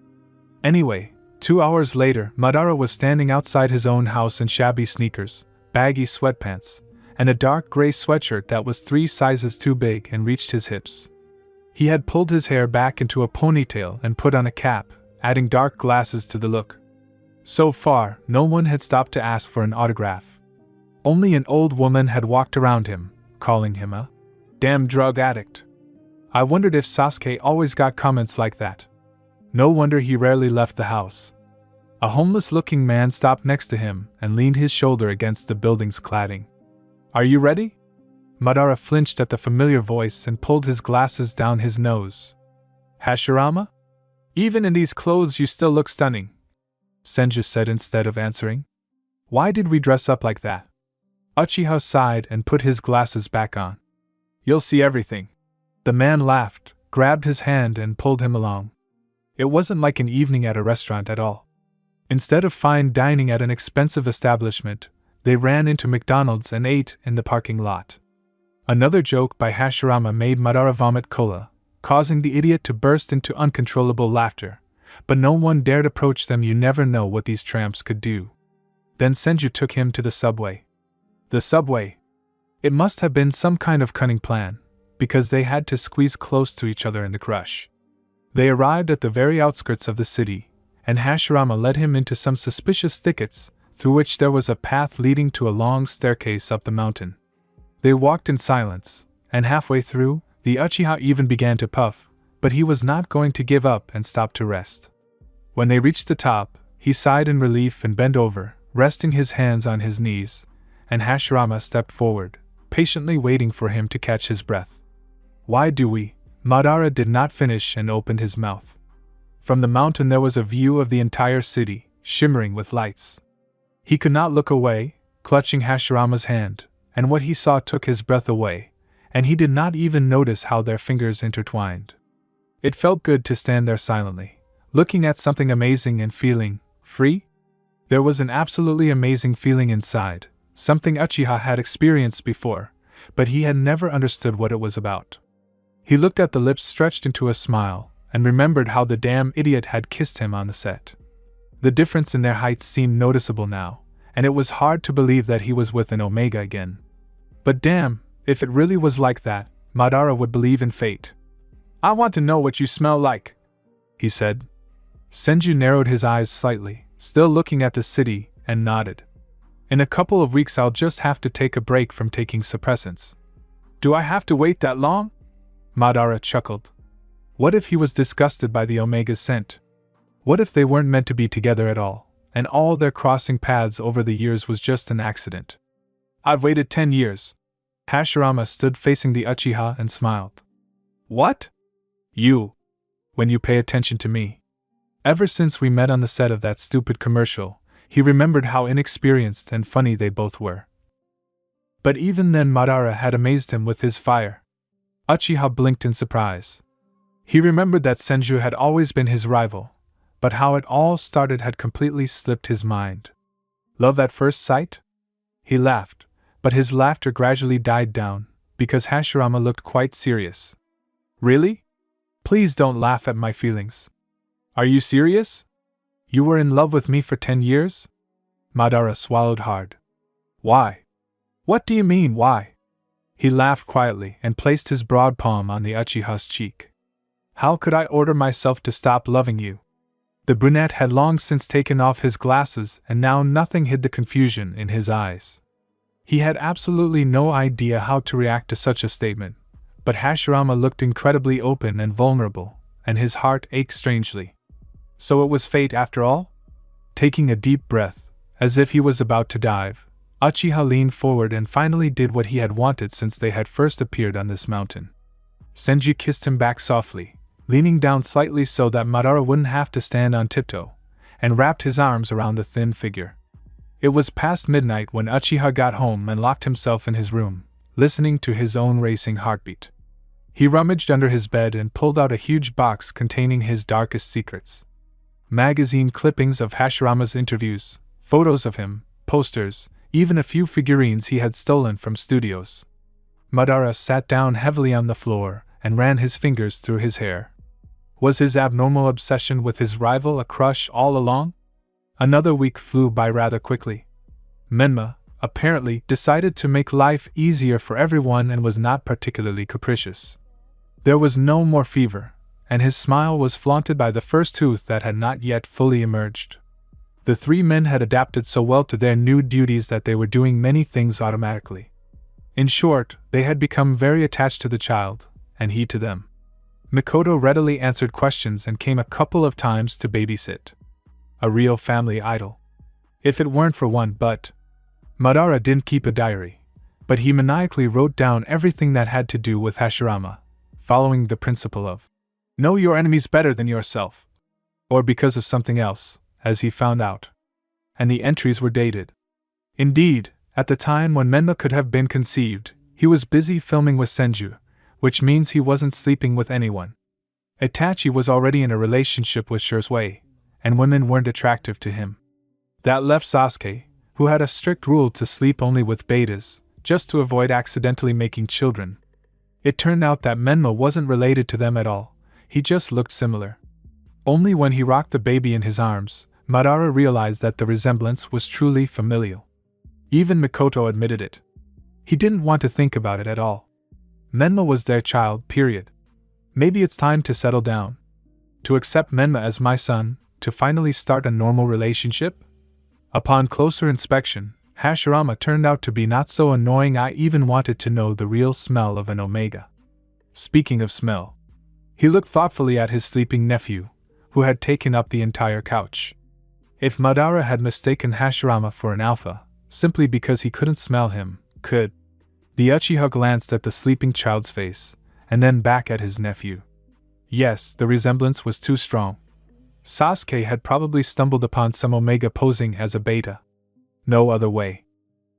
Anyway, 2 hours later, Madara was standing outside his own house in shabby sneakers, baggy sweatpants, and a dark gray sweatshirt that was 3 sizes too big and reached his hips. He had pulled his hair back into a ponytail and put on a cap, adding dark glasses to the look. So far, no one had stopped to ask for an autograph. Only an old woman had walked around him, calling him a damn drug addict. I wondered if Sasuke always got comments like that. No wonder he rarely left the house. A homeless-looking man stopped next to him and leaned his shoulder against the building's cladding. Are you ready? Madara flinched at the familiar voice and pulled his glasses down his nose. Hashirama? Even in these clothes you still look stunning, Senju said instead of answering. Why did we dress up like that? Uchiha sighed and put his glasses back on. You'll see everything. The man laughed, grabbed his hand and pulled him along. It wasn't like an evening at a restaurant at all. Instead of fine dining at an expensive establishment, they ran into McDonald's and ate in the parking lot. Another joke by Hashirama made Madara vomit cola, causing the idiot to burst into uncontrollable laughter, but no one dared approach them. You never know what these tramps could do. Then Senju took him to the subway. The subway. It must have been some kind of cunning plan, because they had to squeeze close to each other in the crush. They arrived at the very outskirts of the city, and Hashirama led him into some suspicious thickets, through which there was a path leading to a long staircase up the mountain. They walked in silence, and halfway through, the Uchiha even began to puff, but he was not going to give up and stop to rest. When they reached the top, he sighed in relief and bent over, resting his hands on his knees, and Hashirama stepped forward, patiently waiting for him to catch his breath. "Why do we?" Madara did not finish and opened his mouth. From the mountain there was a view of the entire city, shimmering with lights. He could not look away, clutching Hashirama's hand, and what he saw took his breath away, and he did not even notice how their fingers intertwined. It felt good to stand there silently, looking at something amazing and feeling free. There was an absolutely amazing feeling inside, something Uchiha had experienced before, but he had never understood what it was about. He looked at the lips stretched into a smile, and remembered how the damn idiot had kissed him on the set. The difference in their heights seemed noticeable now, and it was hard to believe that he was with an Omega again. But damn, if it really was like that, Madara would believe in fate. "I want to know what you smell like," he said. Senju narrowed his eyes slightly, still looking at the city, and nodded. "In a couple of weeks I'll just have to take a break from taking suppressants." "Do I have to wait that long?" Madara chuckled. What if he was disgusted by the Omega's scent? What if they weren't meant to be together at all, and all their crossing paths over the years was just an accident? "I've waited 10 years. Hashirama stood facing the Uchiha and smiled. "What?" "You. When you pay attention to me." Ever since we met on the set of that stupid commercial, he remembered how inexperienced and funny they both were. But even then Madara had amazed him with his fire. Uchiha blinked in surprise. He remembered that Senju had always been his rival, but how it all started had completely slipped his mind. Love at first sight? He laughed, but his laughter gradually died down, because Hashirama looked quite serious. "Really? Please don't laugh at my feelings. Are you serious? You were in love with me for 10 years? Madara swallowed hard. "Why? What do you mean, why?" He laughed quietly and placed his broad palm on the Uchiha's cheek. "How could I order myself to stop loving you?" The brunette had long since taken off his glasses, and now nothing hid the confusion in his eyes. He had absolutely no idea how to react to such a statement, but Hashirama looked incredibly open and vulnerable, and his heart ached strangely. So it was fate after all? Taking a deep breath, as if he was about to dive, Uchiha leaned forward and finally did what he had wanted since they had first appeared on this mountain. Senju kissed him back softly, leaning down slightly so that Madara wouldn't have to stand on tiptoe, and wrapped his arms around the thin figure. It was past midnight when Uchiha got home and locked himself in his room, listening to his own racing heartbeat. He rummaged under his bed and pulled out a huge box containing his darkest secrets. Magazine clippings of Hashirama's interviews, photos of him, posters, even a few figurines he had stolen from studios. Madara sat down heavily on the floor and ran his fingers through his hair. Was his abnormal obsession with his rival a crush all along? Another week flew by rather quickly. Menma, apparently, decided to make life easier for everyone and was not particularly capricious. There was no more fever, and his smile was flaunted by the first tooth that had not yet fully emerged. The three men had adapted so well to their new duties that they were doing many things automatically. In short, they had become very attached to the child, and he to them. Mikoto readily answered questions and came a couple of times to babysit. A real family idol. If it weren't for one but. Madara didn't keep a diary, but he maniacally wrote down everything that had to do with Hashirama, following the principle of know your enemies better than yourself. Or because of something else, as he found out. And the entries were dated. Indeed, at the time when Menma could have been conceived, he was busy filming with Senju, which means he wasn't sleeping with anyone. Itachi was already in a relationship with Shirzue, and women weren't attractive to him. That left Sasuke, who had a strict rule to sleep only with betas, just to avoid accidentally making children. It turned out that Menma wasn't related to them at all, he just looked similar. Only when he rocked the baby in his arms, Madara realized that the resemblance was truly familial. Even Mikoto admitted it. He didn't want to think about it at all. Menma was their child, period. Maybe it's time to settle down. To accept Menma as my son, to finally start a normal relationship? Upon closer inspection, Hashirama turned out to be not so annoying. I even wanted to know the real smell of an Omega. Speaking of smell, he looked thoughtfully at his sleeping nephew, who had taken up the entire couch. If Madara had mistaken Hashirama for an alpha, simply because he couldn't smell him, could? The Uchiha glanced at the sleeping child's face, and then back at his nephew. Yes, the resemblance was too strong. Sasuke had probably stumbled upon some Omega posing as a beta. No other way.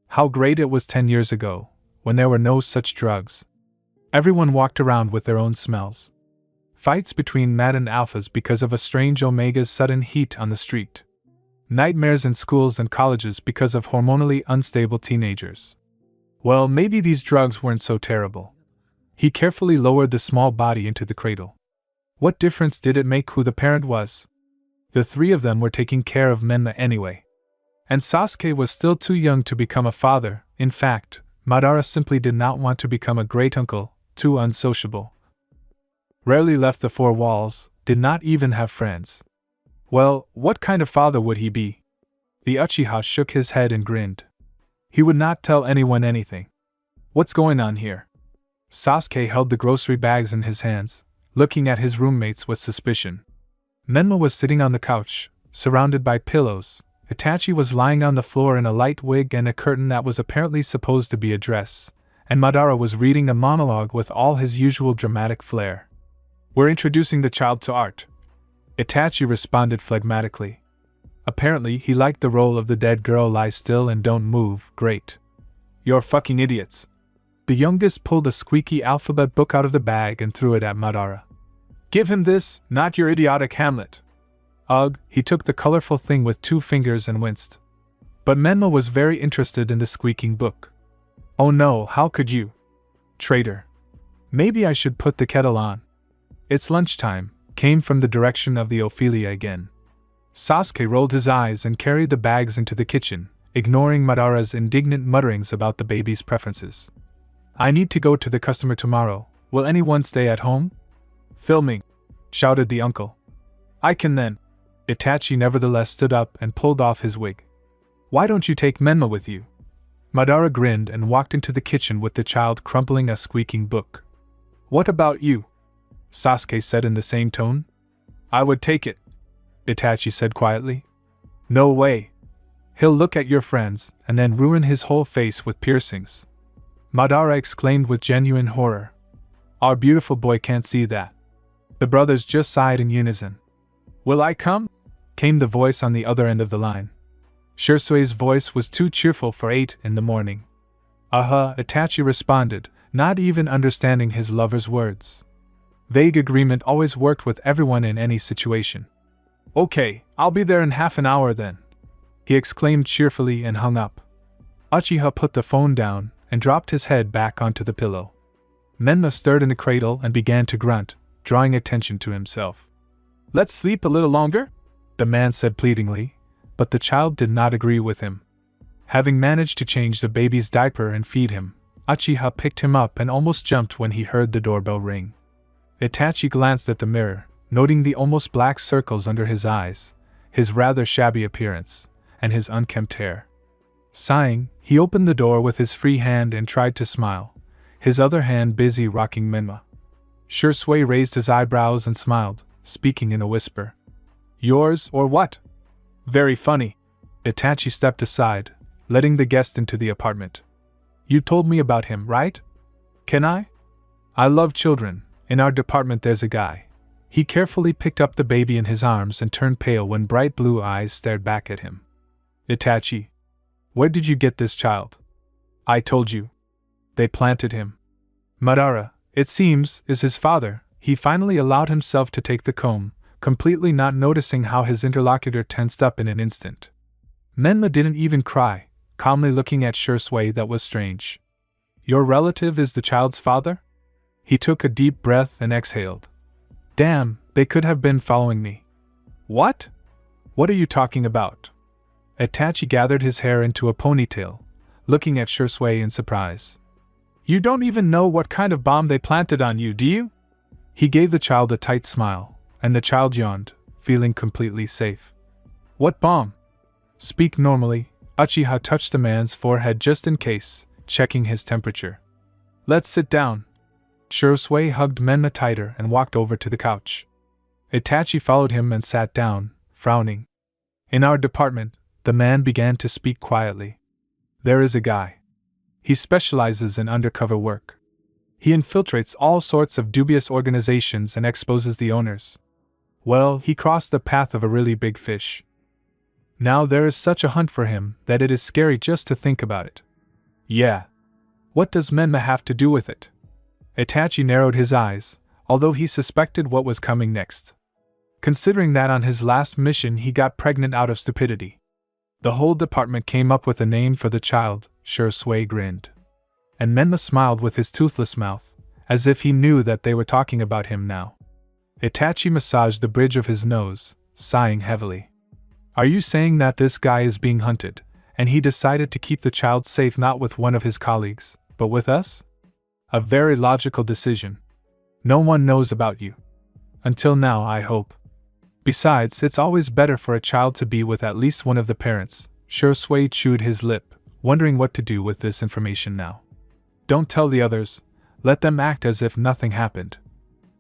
How great it was 10 years ago, when there were no such drugs. Everyone walked around with their own smells. Fights between Mad and Alphas because of a strange Omega's sudden heat on the street. Nightmares in schools and colleges because of hormonally unstable teenagers. Well, maybe these drugs weren't so terrible. He carefully lowered the small body into the cradle. What difference did it make who the parent was? The three of them were taking care of Menma anyway. And Sasuke was still too young to become a father. In fact, Madara simply did not want to become a great-uncle, too unsociable. Rarely left the four walls, did not even have friends. Well, what kind of father would he be? The Uchiha shook his head and grinned. He would not tell anyone anything. What's going on here? Sasuke held the grocery bags in his hands, looking at his roommates with suspicion. Menma was sitting on the couch, surrounded by pillows. Itachi was lying on the floor in a light wig and a curtain that was apparently supposed to be a dress, and Madara was reading a monologue with all his usual dramatic flair. We're introducing the child to art. Itachi responded phlegmatically. Apparently, he liked the role of the dead girl lie still and don't move. Great. You're fucking idiots. The youngest pulled a squeaky alphabet book out of the bag and threw it at Madara. Give him this, not your idiotic Hamlet. Ugh, he took the colorful thing with 2 fingers and winced. But Menma was very interested in the squeaking book. Oh no, how could you? Traitor. Maybe I should put the kettle on. It's lunchtime, came from the direction of the Ophelia again. Sasuke rolled his eyes and carried the bags into the kitchen, ignoring Madara's indignant mutterings about the baby's preferences. I need to go to the customer tomorrow. Will anyone stay at home? Filming, shouted the uncle. I can then. Itachi nevertheless stood up and pulled off his wig. Why don't you take Menma with you? Madara grinned and walked into the kitchen with the child crumpling a squeaking book. What about you? Sasuke said in the same tone. I would take it, Itachi said quietly. No way. He'll look at your friends and then ruin his whole face with piercings. Madara exclaimed with genuine horror. Our beautiful boy can't see that. The brothers just sighed in unison. Will I come? Came the voice on the other end of the line. Shirsui's voice was too cheerful for 8 in the morning. Itachi responded, not even understanding his lover's words. Vague agreement always worked with everyone in any situation. Okay, I'll be there in half an hour then, he exclaimed cheerfully and hung up. Uchiha put the phone down and dropped his head back onto the pillow. Menma stirred in the cradle and began to grunt, drawing attention to himself. Let's sleep a little longer, the man said pleadingly, but the child did not agree with him. Having managed to change the baby's diaper and feed him, Uchiha picked him up and almost jumped when he heard the doorbell ring. Itachi glanced at the mirror, noting the almost black circles under his eyes, his rather shabby appearance, and his unkempt hair. Sighing, he opened the door with his free hand and tried to smile, his other hand busy rocking Menma. Shisui raised his eyebrows and smiled, speaking in a whisper. Yours or what? Very funny. Itachi stepped aside, letting the guest into the apartment. You told me about him, right? Can I? I love children. In our department there's a guy. He carefully picked up the baby in his arms and turned pale when bright blue eyes stared back at him. Itachi. Where did you get this child? I told you. They planted him. Madara, it seems, is his father. He finally allowed himself to take the comb, completely not noticing how his interlocutor tensed up in an instant. Menma didn't even cry, calmly looking at Shui that was strange. Your relative is the child's father? He took a deep breath and exhaled. Damn, they could have been following me. What? What are you talking about? Itachi gathered his hair into a ponytail, looking at Shui in surprise. You don't even know what kind of bomb they planted on you, do you? He gave the child a tight smile, and the child yawned, feeling completely safe. What bomb? Speak normally. Uchiha touched the man's forehead just in case, checking his temperature. Let's sit down. Shui hugged Menma tighter and walked over to the couch. Itachi followed him and sat down, frowning. In our department, the man began to speak quietly. There is a guy. He specializes in undercover work. He infiltrates all sorts of dubious organizations and exposes the owners. Well, he crossed the path of a really big fish. Now there is such a hunt for him that it is scary just to think about it. Yeah. What does Menma have to do with it? Itachi narrowed his eyes, although he suspected what was coming next. Considering that on his last mission he got pregnant out of stupidity. The whole department came up with a name for the child, Shui grinned. And Menma smiled with his toothless mouth, as if he knew that they were talking about him now. Itachi massaged the bridge of his nose, sighing heavily. Are you saying that this guy is being hunted, and he decided to keep the child safe not with one of his colleagues, but with us? A very logical decision. No one knows about you. Until now, I hope. Besides, it's always better for a child to be with at least one of the parents. Shui chewed his lip, wondering what to do with this information now. Don't tell the others, let them act as if nothing happened.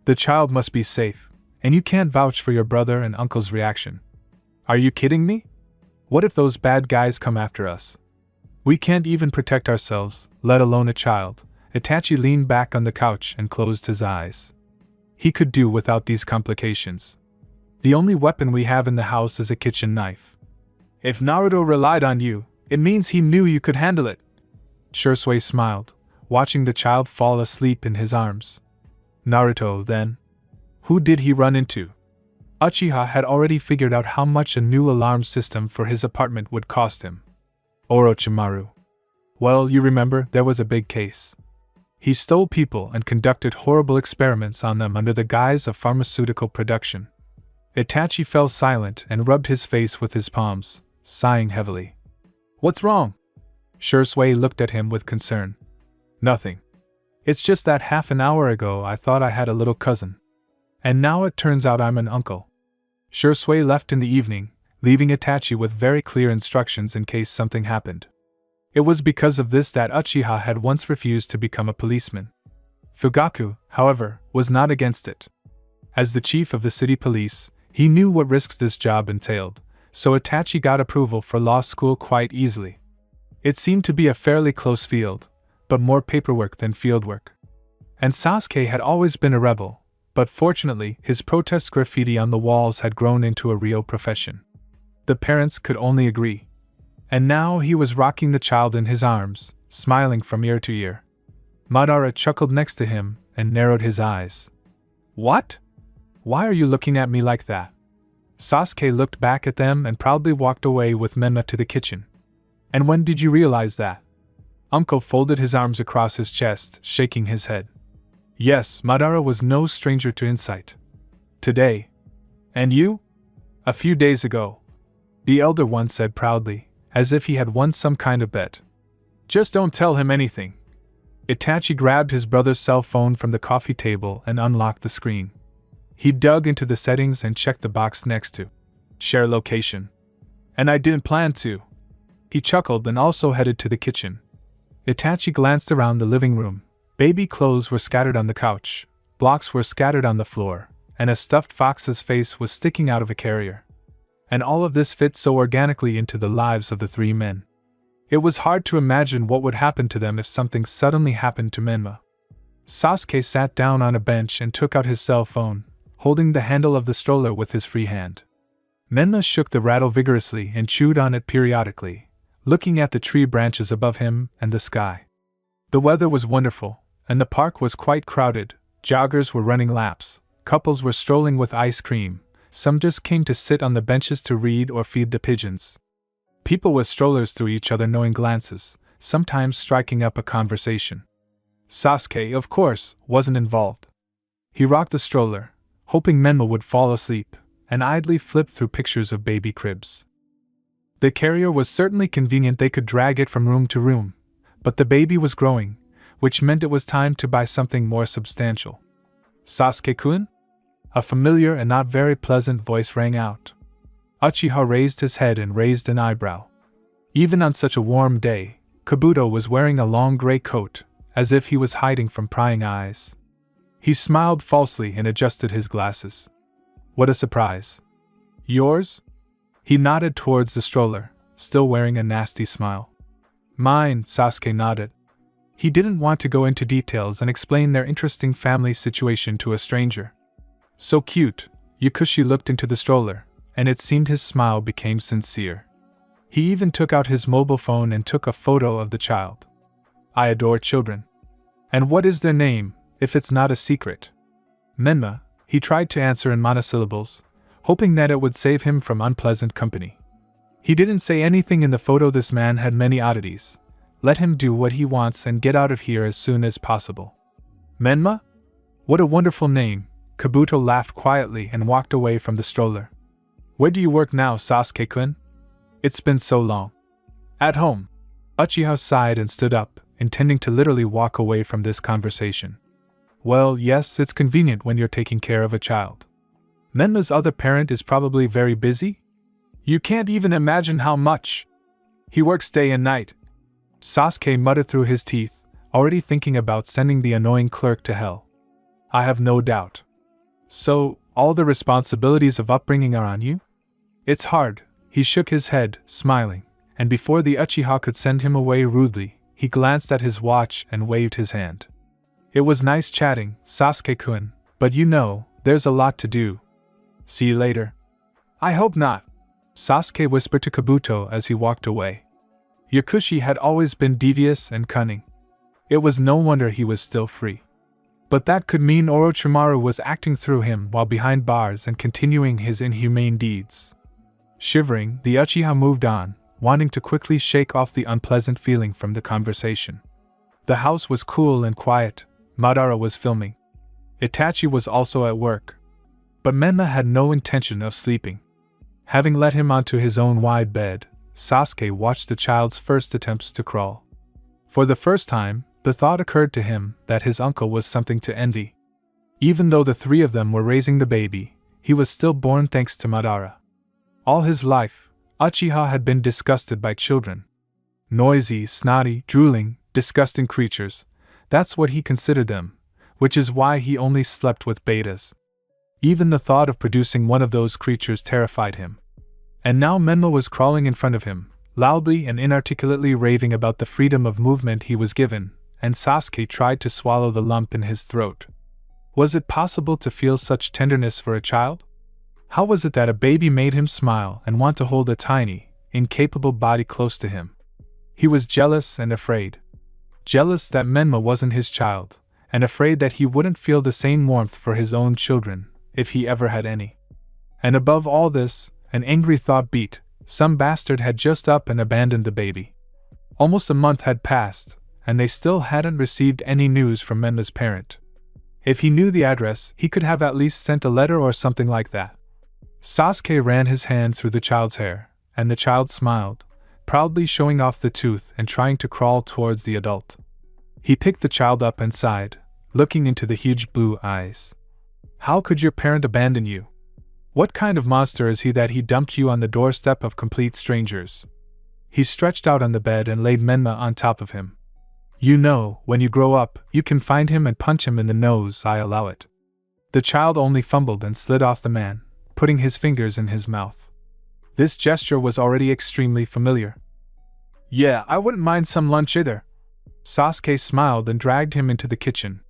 The child must be safe, and you can't vouch for your brother and uncle's reaction. Are you kidding me? What if those bad guys come after us? We can't even protect ourselves, let alone a child. Itachi leaned back on the couch and closed his eyes. He could do without these complications. The only weapon we have in the house is a kitchen knife. If Naruto relied on you, it means he knew you could handle it. Shui smiled, watching the child fall asleep in his arms. Naruto, then? Who did he run into? Uchiha had already figured out how much a new alarm system for his apartment would cost him. Orochimaru. Well, you remember, there was a big case. He stole people and conducted horrible experiments on them under the guise of pharmaceutical production. Itachi fell silent and rubbed his face with his palms, sighing heavily. What's wrong? Shui looked at him with concern. Nothing. It's just that half an hour ago I thought I had a little cousin. And now it turns out I'm an uncle. Shui left in the evening, leaving Itachi with very clear instructions in case something happened. It was because of this that Uchiha had once refused to become a policeman. Fugaku, however, was not against it. As the chief of the city police, he knew what risks this job entailed, so Itachi got approval for law school quite easily. It seemed to be a fairly close field, but more paperwork than fieldwork. And Sasuke had always been a rebel, but fortunately his protest graffiti on the walls had grown into a real profession. The parents could only agree. And now he was rocking the child in his arms, smiling from ear to ear. Madara chuckled next to him and narrowed his eyes. What? Why are you looking at me like that? Sasuke looked back at them and proudly walked away with Menma to the kitchen. And when did you realize that? Uncle folded his arms across his chest, shaking his head. Yes, Madara was no stranger to insight. Today. And you? A few days ago. The elder one said proudly, as if he had won some kind of bet. Just don't tell him anything. Itachi grabbed his brother's cell phone from the coffee table and unlocked the screen. He dug into the settings and checked the box next to share location. And I didn't plan to. He chuckled and also headed to the kitchen. Itachi glanced around the living room. Baby clothes were scattered on the couch, blocks were scattered on the floor, and a stuffed fox's face was sticking out of a carrier. And all of this fit so organically into the lives of the three men. It was hard to imagine what would happen to them if something suddenly happened to Menma. Sasuke sat down on a bench and took out his cell phone, holding the handle of the stroller with his free hand. Menma shook the rattle vigorously and chewed on it periodically, looking at the tree branches above him and the sky. The weather was wonderful, and the park was quite crowded. Joggers were running laps, couples were strolling with ice cream, some just came to sit on the benches to read or feed the pigeons. People with strollers threw each other knowing glances, sometimes striking up a conversation. Sasuke, of course, wasn't involved. He rocked the stroller, hoping Menma would fall asleep, and idly flipped through pictures of baby cribs. The carrier was certainly convenient, they could drag it from room to room, but the baby was growing, which meant it was time to buy something more substantial. Sasuke-kun? A familiar and not very pleasant voice rang out. Uchiha raised his head and raised an eyebrow. Even on such a warm day, Kabuto was wearing a long gray coat, as if he was hiding from prying eyes. He smiled falsely and adjusted his glasses. What a surprise. Yours? He nodded towards the stroller, still wearing a nasty smile. Mine, Sasuke nodded. He didn't want to go into details and explain their interesting family situation to a stranger. So cute, Yakushi looked into the stroller, and it seemed his smile became sincere. He even took out his mobile phone and took a photo of the child. I adore children. And what is their name, if it's not a secret? Menma, he tried to answer in monosyllables, hoping that it would save him from unpleasant company. He didn't say anything in the photo. This man had many oddities. Let him do what he wants and get out of here as soon as possible. Menma? What a wonderful name, Kabuto laughed quietly and walked away from the stroller. Where do you work now, Sasuke-kun? It's been so long. At home. Uchiha sighed and stood up, intending to literally walk away from this conversation. Well, yes, it's convenient when you're taking care of a child. Menma's other parent is probably very busy? You can't even imagine how much. He works day and night. Sasuke muttered through his teeth, already thinking about sending the annoying clerk to hell. I have no doubt. So, all the responsibilities of upbringing are on you? It's hard. He shook his head, smiling, and before the Uchiha could send him away rudely, he glanced at his watch and waved his hand. It was nice chatting, Sasuke-kun, but you know, there's a lot to do. See you later. I hope not, Sasuke whispered to Kabuto as he walked away. Yakushi had always been devious and cunning. It was no wonder he was still free. But that could mean Orochimaru was acting through him while behind bars and continuing his inhumane deeds. Shivering, the Uchiha moved on, wanting to quickly shake off the unpleasant feeling from the conversation. The house was cool and quiet. Madara was filming. Itachi was also at work. But Menma had no intention of sleeping. Having let him onto his own wide bed, Sasuke watched the child's first attempts to crawl. For the first time, the thought occurred to him that his uncle was something to envy. Even though the three of them were raising the baby, he was still born thanks to Madara. All his life, Uchiha had been disgusted by children. Noisy, snotty, drooling, disgusting creatures, that's what he considered them, which is why he only slept with betas. Even the thought of producing one of those creatures terrified him. And now Menma was crawling in front of him, loudly and inarticulately raving about the freedom of movement he was given, and Sasuke tried to swallow the lump in his throat. Was it possible to feel such tenderness for a child? How was it that a baby made him smile and want to hold a tiny, incapable body close to him? He was jealous and afraid. Jealous that Menma wasn't his child, and afraid that he wouldn't feel the same warmth for his own children, if he ever had any. And above all this, an angry thought beat: some bastard had just up and abandoned the baby. Almost a month had passed, and they still hadn't received any news from Menma's parent. If he knew the address, he could have at least sent a letter or something like that. Sasuke ran his hand through the child's hair, and the child smiled, proudly showing off the tooth and trying to crawl towards the adult. He picked the child up and sighed, looking into the huge blue eyes. How could your parent abandon you? What kind of monster is he that he dumped you on the doorstep of complete strangers? He stretched out on the bed and laid Menma on top of him. You know, when you grow up, you can find him and punch him in the nose, I allow it. The child only fumbled and slid off the man, putting his fingers in his mouth. This gesture was already extremely familiar. Yeah, I wouldn't mind some lunch either. Sasuke smiled and dragged him into the kitchen.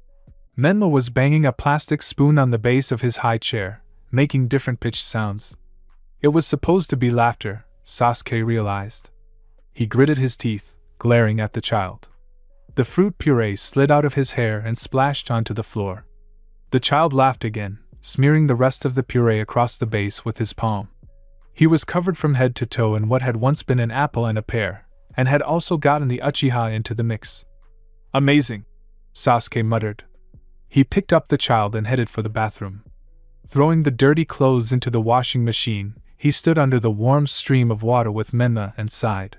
Menma was banging a plastic spoon on the base of his high chair, making different pitched sounds. It was supposed to be laughter, Sasuke realized. He gritted his teeth, glaring at the child. The fruit puree slid out of his hair and splashed onto the floor. The child laughed again, smearing the rest of the puree across the base with his palm. He was covered from head to toe in what had once been an apple and a pear, and had also gotten the Uchiha into the mix. Amazing, Sasuke muttered. He picked up the child and headed for the bathroom. Throwing the dirty clothes into the washing machine, he stood under the warm stream of water with Menma and sighed.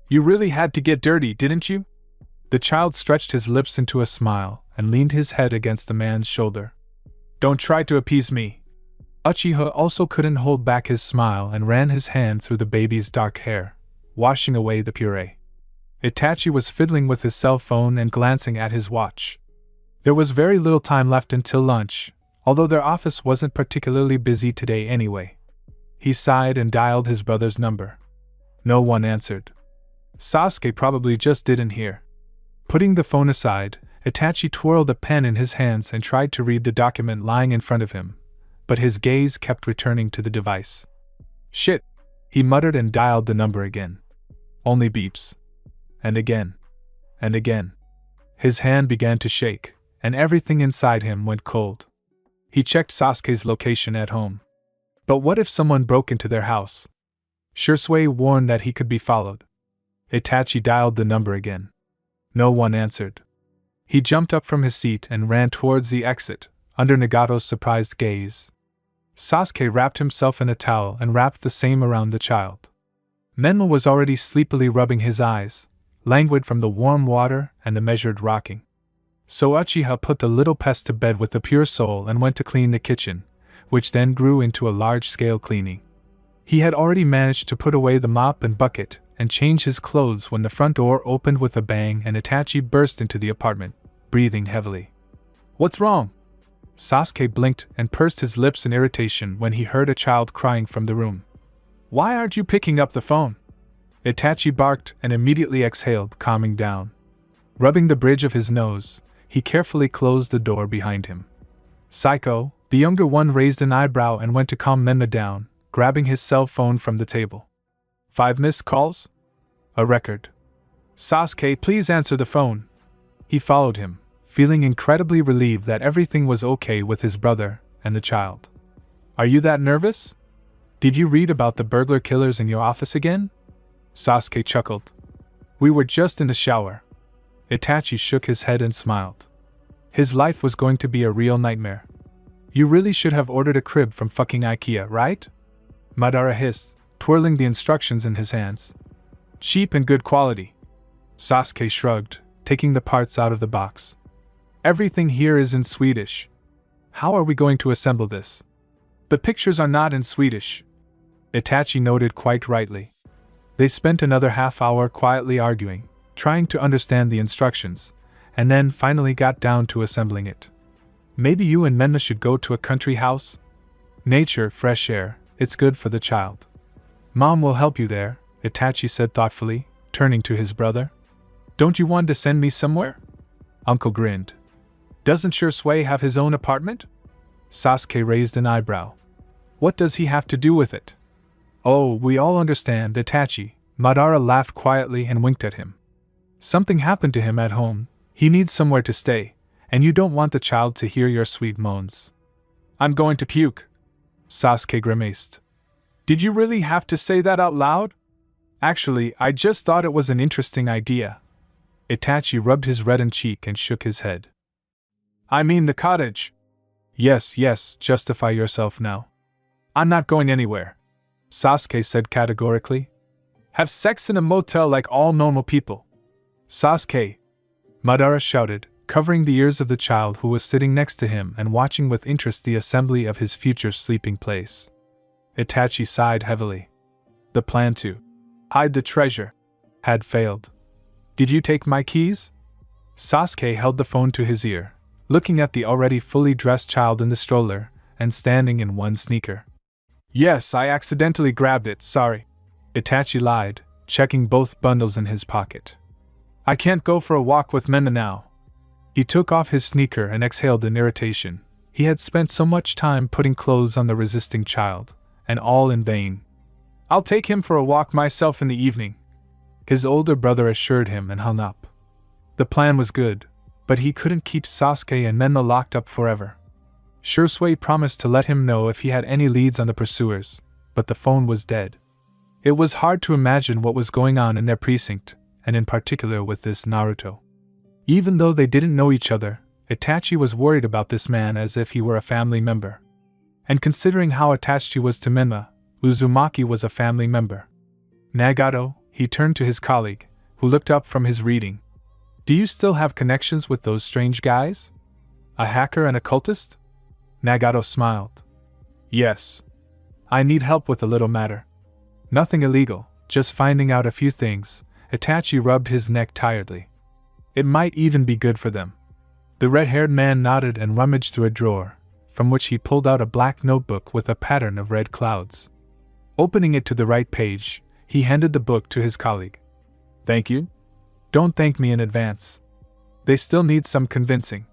You really had to get dirty, didn't you? The child stretched his lips into a smile and leaned his head against the man's shoulder. Don't try to appease me. Uchiha also couldn't hold back his smile and ran his hand through the baby's dark hair, washing away the puree. Itachi was fiddling with his cell phone and glancing at his watch. There was very little time left until lunch, although their office wasn't particularly busy today anyway. He sighed and dialed his brother's number. No one answered. Sasuke probably just didn't hear. Putting the phone aside, Itachi twirled a pen in his hands and tried to read the document lying in front of him, but his gaze kept returning to the device. Shit, he muttered and dialed the number again. Only beeps. And again. And again. His hand began to shake, and everything inside him went cold. He checked Sasuke's location at home. But what if someone broke into their house? Shursui warned that he could be followed. Itachi dialed the number again. No one answered. He jumped up from his seat and ran towards the exit, under Nagato's surprised gaze. Sasuke wrapped himself in a towel and wrapped the same around the child. Menma was already sleepily rubbing his eyes, languid from the warm water and the measured rocking. So Uchiha put the little pest to bed with a pure soul and went to clean the kitchen, which then grew into a large-scale cleaning. He had already managed to put away the mop and bucket and change his clothes when the front door opened with a bang and Itachi burst into the apartment, breathing heavily. What's wrong? Sasuke blinked and pursed his lips in irritation when he heard a child crying from the room. Why aren't you picking up the phone? Itachi barked and immediately exhaled, calming down. Rubbing the bridge of his nose, he carefully closed the door behind him. Psycho, the younger one raised an eyebrow and went to calm Menma down, grabbing his cell phone from the table. 5 missed calls? A record. Sasuke, please answer the phone. He followed him, feeling incredibly relieved that everything was okay with his brother and the child. Are you that nervous? Did you read about the burglar killers in your office again? Sasuke chuckled. We were just in the shower. Itachi shook his head and smiled. His life was going to be a real nightmare. You really should have ordered a crib from fucking IKEA, right? Madara hissed, twirling the instructions in his hands. Cheap and good quality. Sasuke shrugged, taking the parts out of the box. Everything here is in Swedish. How are we going to assemble this? The pictures are not in Swedish. Itachi noted quite rightly. They spent another half-hour quietly arguing, trying to understand the instructions, and then finally got down to assembling it. Maybe you and Menma should go to a country house? Nature, fresh air, it's good for the child. Mom will help you there, Itachi said thoughtfully, turning to his brother. Don't you want to send me somewhere? Uncle grinned. Doesn't Shursui have his own apartment? Sasuke raised an eyebrow. What does he have to do with it? Oh, we all understand, Itachi. Madara laughed quietly and winked at him. Something happened to him at home, he needs somewhere to stay, and you don't want the child to hear your sweet moans. I'm going to puke. Sasuke grimaced. Did you really have to say that out loud? Actually, I just thought it was an interesting idea. Itachi rubbed his reddened cheek and shook his head. I mean the cottage. Yes, justify yourself now. I'm not going anywhere, Sasuke said categorically. Have sex in a motel like all normal people. Sasuke, Madara shouted, covering the ears of the child who was sitting next to him and watching with interest the assembly of his future sleeping place. Itachi sighed heavily. The plan to hide the treasure had failed. Did you take my keys? Sasuke held the phone to his ear, looking at the already fully dressed child in the stroller and standing in one sneaker. Yes, I accidentally grabbed it, sorry. Itachi lied, checking both bundles in his pocket. I can't go for a walk with Menma now. He took off his sneaker and exhaled in irritation. He had spent so much time putting clothes on the resisting child, and all in vain. I'll take him for a walk myself in the evening, his older brother assured him and hung up. The plan was good, but he couldn't keep Sasuke and Menma locked up forever. Shursui promised to let him know if he had any leads on the pursuers, but the phone was dead. It was hard to imagine what was going on in their precinct, and in particular with this Naruto. Even though they didn't know each other, Itachi was worried about this man as if he were a family member. And considering how attached he was to Menma, Uzumaki was a family member. Nagato, he turned to his colleague, who looked up from his reading. Do you still have connections with those strange guys? A hacker and a cultist? Nagato smiled. Yes. I need help with a little matter. Nothing illegal, just finding out a few things. Itachi rubbed his neck tiredly. It might even be good for them. The red-haired man nodded and rummaged through a drawer, from which he pulled out a black notebook with a pattern of red clouds. Opening it to the right page, he handed the book to his colleague. Thank you? Don't thank me in advance. They still need some convincing.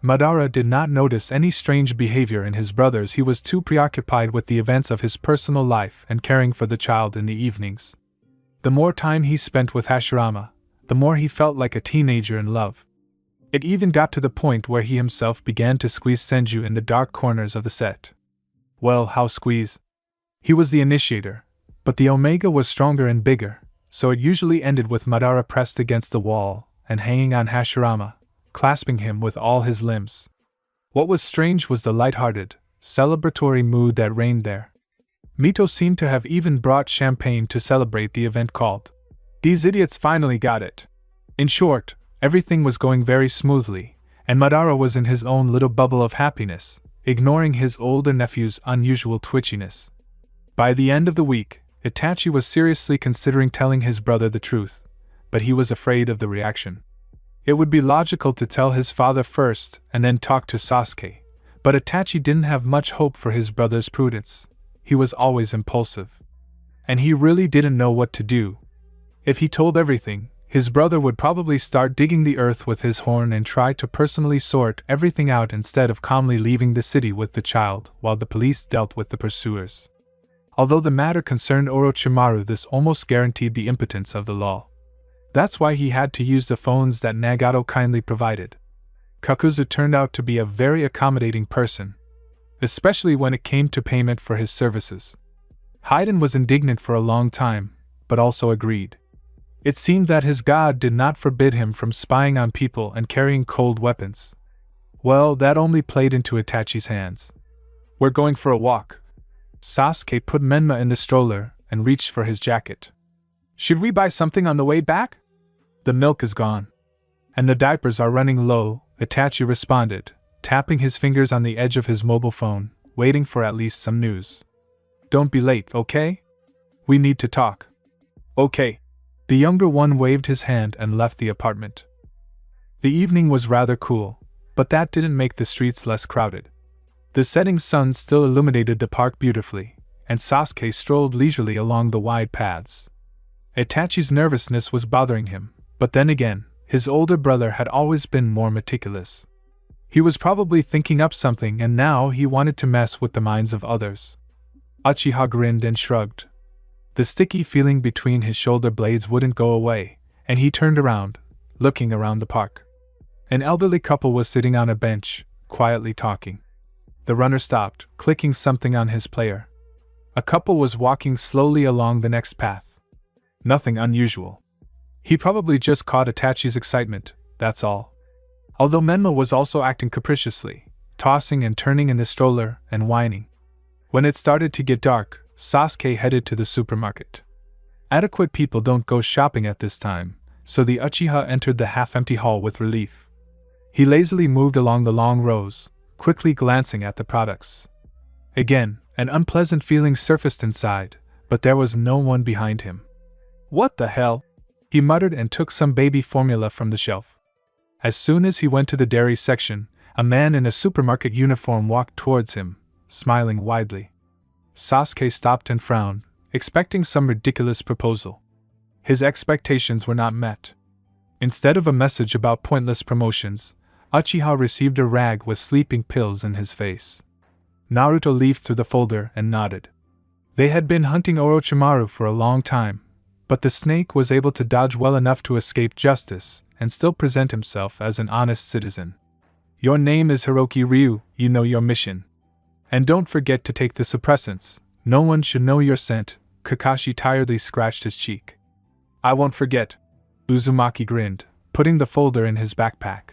Madara did not notice any strange behavior in his brothers. He was too preoccupied with the events of his personal life and caring for the child in the evenings. The more time he spent with Hashirama, the more he felt like a teenager in love. It even got to the point where he himself began to squeeze Senju in the dark corners of the set. Well, how squeeze? He was the initiator, but the Omega was stronger and bigger, so it usually ended with Madara pressed against the wall and hanging on Hashirama, clasping him with all his limbs. What was strange was the light-hearted, celebratory mood that reigned there. Mito seemed to have even brought champagne to celebrate the event called. These idiots finally got it. In short, everything was going very smoothly, and Madara was in his own little bubble of happiness, ignoring his older nephew's unusual twitchiness. By the end of the week, Itachi was seriously considering telling his brother the truth, but he was afraid of the reaction. It would be logical to tell his father first and then talk to Sasuke, but Itachi didn't have much hope for his brother's prudence. He was always impulsive. And he really didn't know what to do. If he told everything, his brother would probably start digging the earth with his horn and try to personally sort everything out instead of calmly leaving the city with the child while the police dealt with the pursuers. Although the matter concerned Orochimaru, this almost guaranteed the impotence of the law. That's why he had to use the phones that Nagato kindly provided. Kakuzu turned out to be a very accommodating person, especially when it came to payment for his services. Haiden was indignant for a long time, but also agreed. It seemed that his god did not forbid him from spying on people and carrying cold weapons. Well, that only played into Itachi's hands. We're going for a walk. Sasuke put Menma in the stroller and reached for his jacket. Should we buy something on the way back? The milk is gone. And the diapers are running low, Itachi responded, tapping his fingers on the edge of his mobile phone, waiting for at least some news. Don't be late, okay? We need to talk. Okay. The younger one waved his hand and left the apartment. The evening was rather cool, but that didn't make the streets less crowded. The setting sun still illuminated the park beautifully, and Sasuke strolled leisurely along the wide paths. Itachi's nervousness was bothering him, but then again, his older brother had always been more meticulous. He was probably thinking up something and now he wanted to mess with the minds of others. Uchiha grinned and shrugged. The sticky feeling between his shoulder blades wouldn't go away, and he turned around, looking around the park. An elderly couple was sitting on a bench, quietly talking. The runner stopped, clicking something on his player. A couple was walking slowly along the next path. Nothing unusual. He probably just caught Itachi's excitement, that's all. Although Menma was also acting capriciously, tossing and turning in the stroller and whining. When it started to get dark, Sasuke headed to the supermarket. Adequate people don't go shopping at this time, so the Uchiha entered the half-empty hall with relief. He lazily moved along the long rows, quickly glancing at the products. Again, an unpleasant feeling surfaced inside, but there was no one behind him. What the hell? He muttered and took some baby formula from the shelf. As soon as he went to the dairy section, a man in a supermarket uniform walked towards him, smiling widely. Sasuke stopped and frowned, expecting some ridiculous proposal. His expectations were not met. Instead of a message about pointless promotions, Uchiha received a rag with sleeping pills in his face. Naruto leafed through the folder and nodded. They had been hunting Orochimaru for a long time, but the snake was able to dodge well enough to escape justice and still present himself as an honest citizen. Your name is Hiroki Ryu, you know your mission. And don't forget to take the suppressants. No one should know you're sent. Kakashi tiredly scratched his cheek. I won't forget. Uzumaki grinned, putting the folder in his backpack.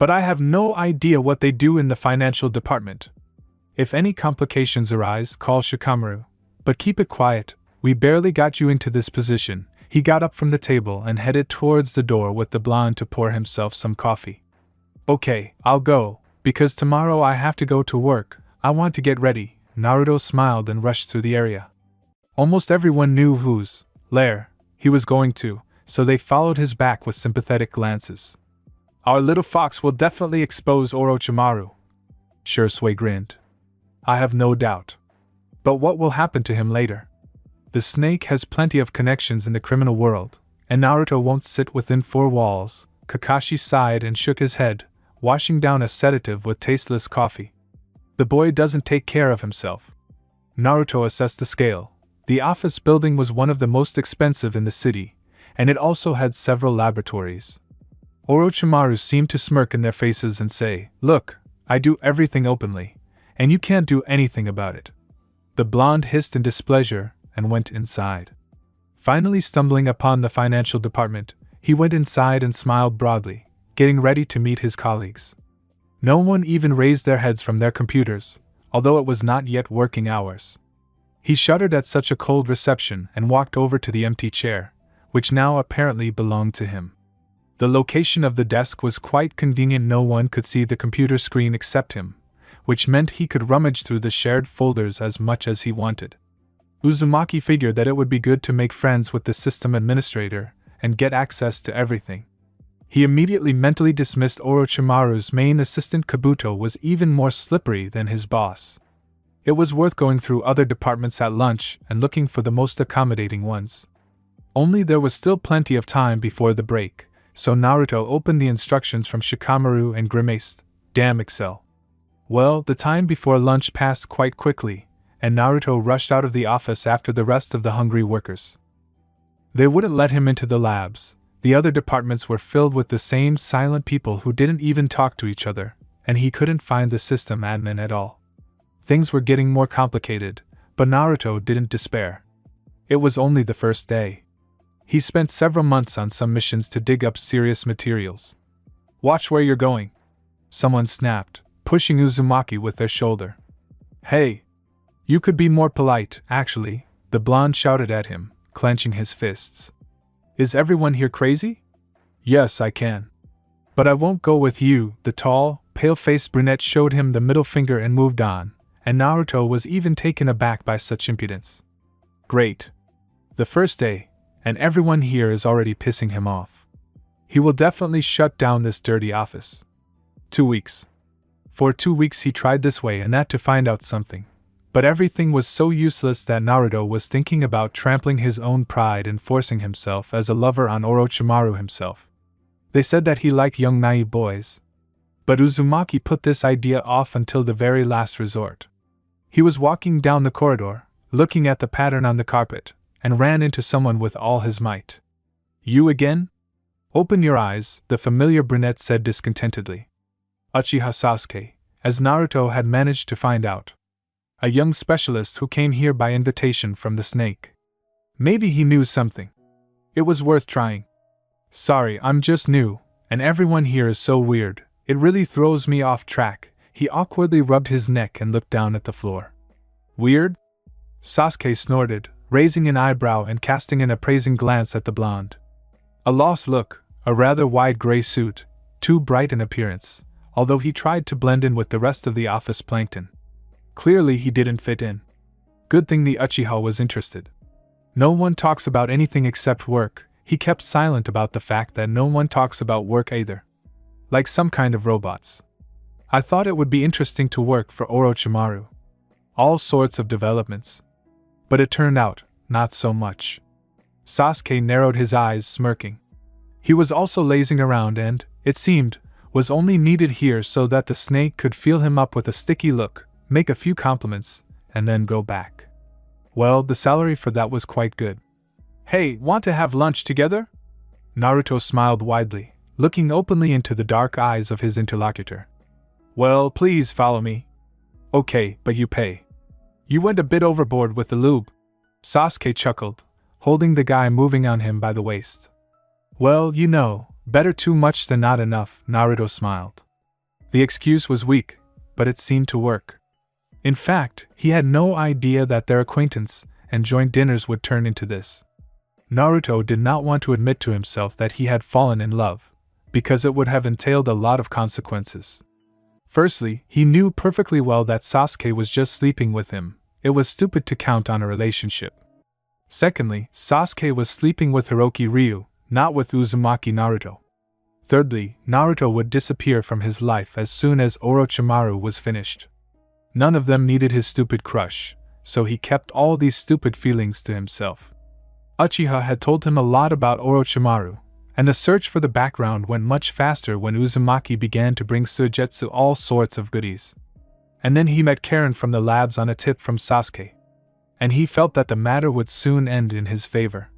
But I have no idea what they do in the financial department. If any complications arise, call Shikamaru. But keep it quiet, we barely got you into this position. He got up from the table and headed towards the door with the blonde to pour himself some coffee. Okay, I'll go, because tomorrow I have to go to work. I want to get ready. Naruto smiled and rushed through the area. Almost everyone knew whose lair he was going to, so they followed his back with sympathetic glances. Our little fox will definitely expose Orochimaru. Shursui grinned. I have no doubt. But what will happen to him later? The snake has plenty of connections in the criminal world, and Naruto won't sit within four walls. Kakashi sighed and shook his head, washing down a sedative with tasteless coffee. The boy doesn't take care of himself. Naruto assessed the scale. The office building was one of the most expensive in the city, and it also had several laboratories. Orochimaru seemed to smirk in their faces and say, Look, I do everything openly, and you can't do anything about it. The blonde hissed in displeasure and went inside. Finally stumbling upon the financial department, he went inside and smiled broadly, getting ready to meet his colleagues. No one even raised their heads from their computers, although it was not yet working hours. He shuddered at such a cold reception and walked over to the empty chair, which now apparently belonged to him. The location of the desk was quite convenient. No one could see the computer screen except him, which meant he could rummage through the shared folders as much as he wanted. Uzumaki figured that it would be good to make friends with the system administrator and get access to everything. He immediately mentally dismissed Orochimaru's main assistant. Kabuto was even more slippery than his boss. It was worth going through other departments at lunch and looking for the most accommodating ones. Only there was still plenty of time before the break, so Naruto opened the instructions from Shikamaru and grimaced, Damn Excel. Well, the time before lunch passed quite quickly, and Naruto rushed out of the office after the rest of the hungry workers. They wouldn't let him into the labs. The other departments were filled with the same silent people who didn't even talk to each other, and he couldn't find the system admin at all. Things were getting more complicated, but Naruto didn't despair. It was only the first day. He spent several months on some missions to dig up serious materials. Watch where you're going, someone snapped, pushing Uzumaki with their shoulder. Hey! You could be more polite, actually, the blonde shouted at him, clenching his fists. Is everyone here crazy? Yes, I can. But I won't go with you, the tall, pale-faced brunette showed him the middle finger and moved on, and Naruto was even taken aback by such impudence. Great. The first day, and everyone here is already pissing him off. He will definitely shut down this dirty office. 2 weeks. For 2 weeks he tried this way and that to find out something. But everything was so useless that Naruto was thinking about trampling his own pride and forcing himself as a lover on Orochimaru himself. They said that he liked young naive boys. But Uzumaki put this idea off until the very last resort. He was walking down the corridor, looking at the pattern on the carpet, and ran into someone with all his might. You again? Open your eyes, the familiar brunette said discontentedly. Uchiha Sasuke, as Naruto had managed to find out. A young specialist who came here by invitation from the snake. Maybe he knew something. It was worth trying. Sorry, I'm just new, and everyone here is so weird, it really throws me off track. He awkwardly rubbed his neck and looked down at the floor. Weird? Sasuke snorted, raising an eyebrow and casting an appraising glance at the blonde. A lost look, a rather wide gray suit, too bright in appearance, although he tried to blend in with the rest of the office plankton. Clearly he didn't fit in. Good thing the Uchiha was interested. No one talks about anything except work. He kept silent about the fact that no one talks about work either. Like some kind of robots. I thought it would be interesting to work for Orochimaru. All sorts of developments. But it turned out, not so much. Sasuke narrowed his eyes, smirking. He was also lazing around and, it seemed, was only needed here so that the snake could feel him up with a sticky look, make a few compliments, and then go back. Well, the salary for that was quite good. Hey, want to have lunch together? Naruto smiled widely, looking openly into the dark eyes of his interlocutor. Well, please follow me. Okay, but you pay. You went a bit overboard with the lube. Sasuke chuckled, holding the guy moving on him by the waist. Well, you know, better too much than not enough, Naruto smiled. The excuse was weak, but it seemed to work. In fact, he had no idea that their acquaintance and joint dinners would turn into this. Naruto did not want to admit to himself that he had fallen in love, because it would have entailed a lot of consequences. Firstly, he knew perfectly well that Sasuke was just sleeping with him. It was stupid to count on a relationship. Secondly, Sasuke was sleeping with Hiroki Ryu, not with Uzumaki Naruto. Thirdly, Naruto would disappear from his life as soon as Orochimaru was finished. None of them needed his stupid crush, so he kept all these stupid feelings to himself. Uchiha had told him a lot about Orochimaru, and the search for the background went much faster when Uzumaki began to bring Suigetsu all sorts of goodies. And then he met Karen from the labs on a tip from Sasuke. And he felt that the matter would soon end in his favor.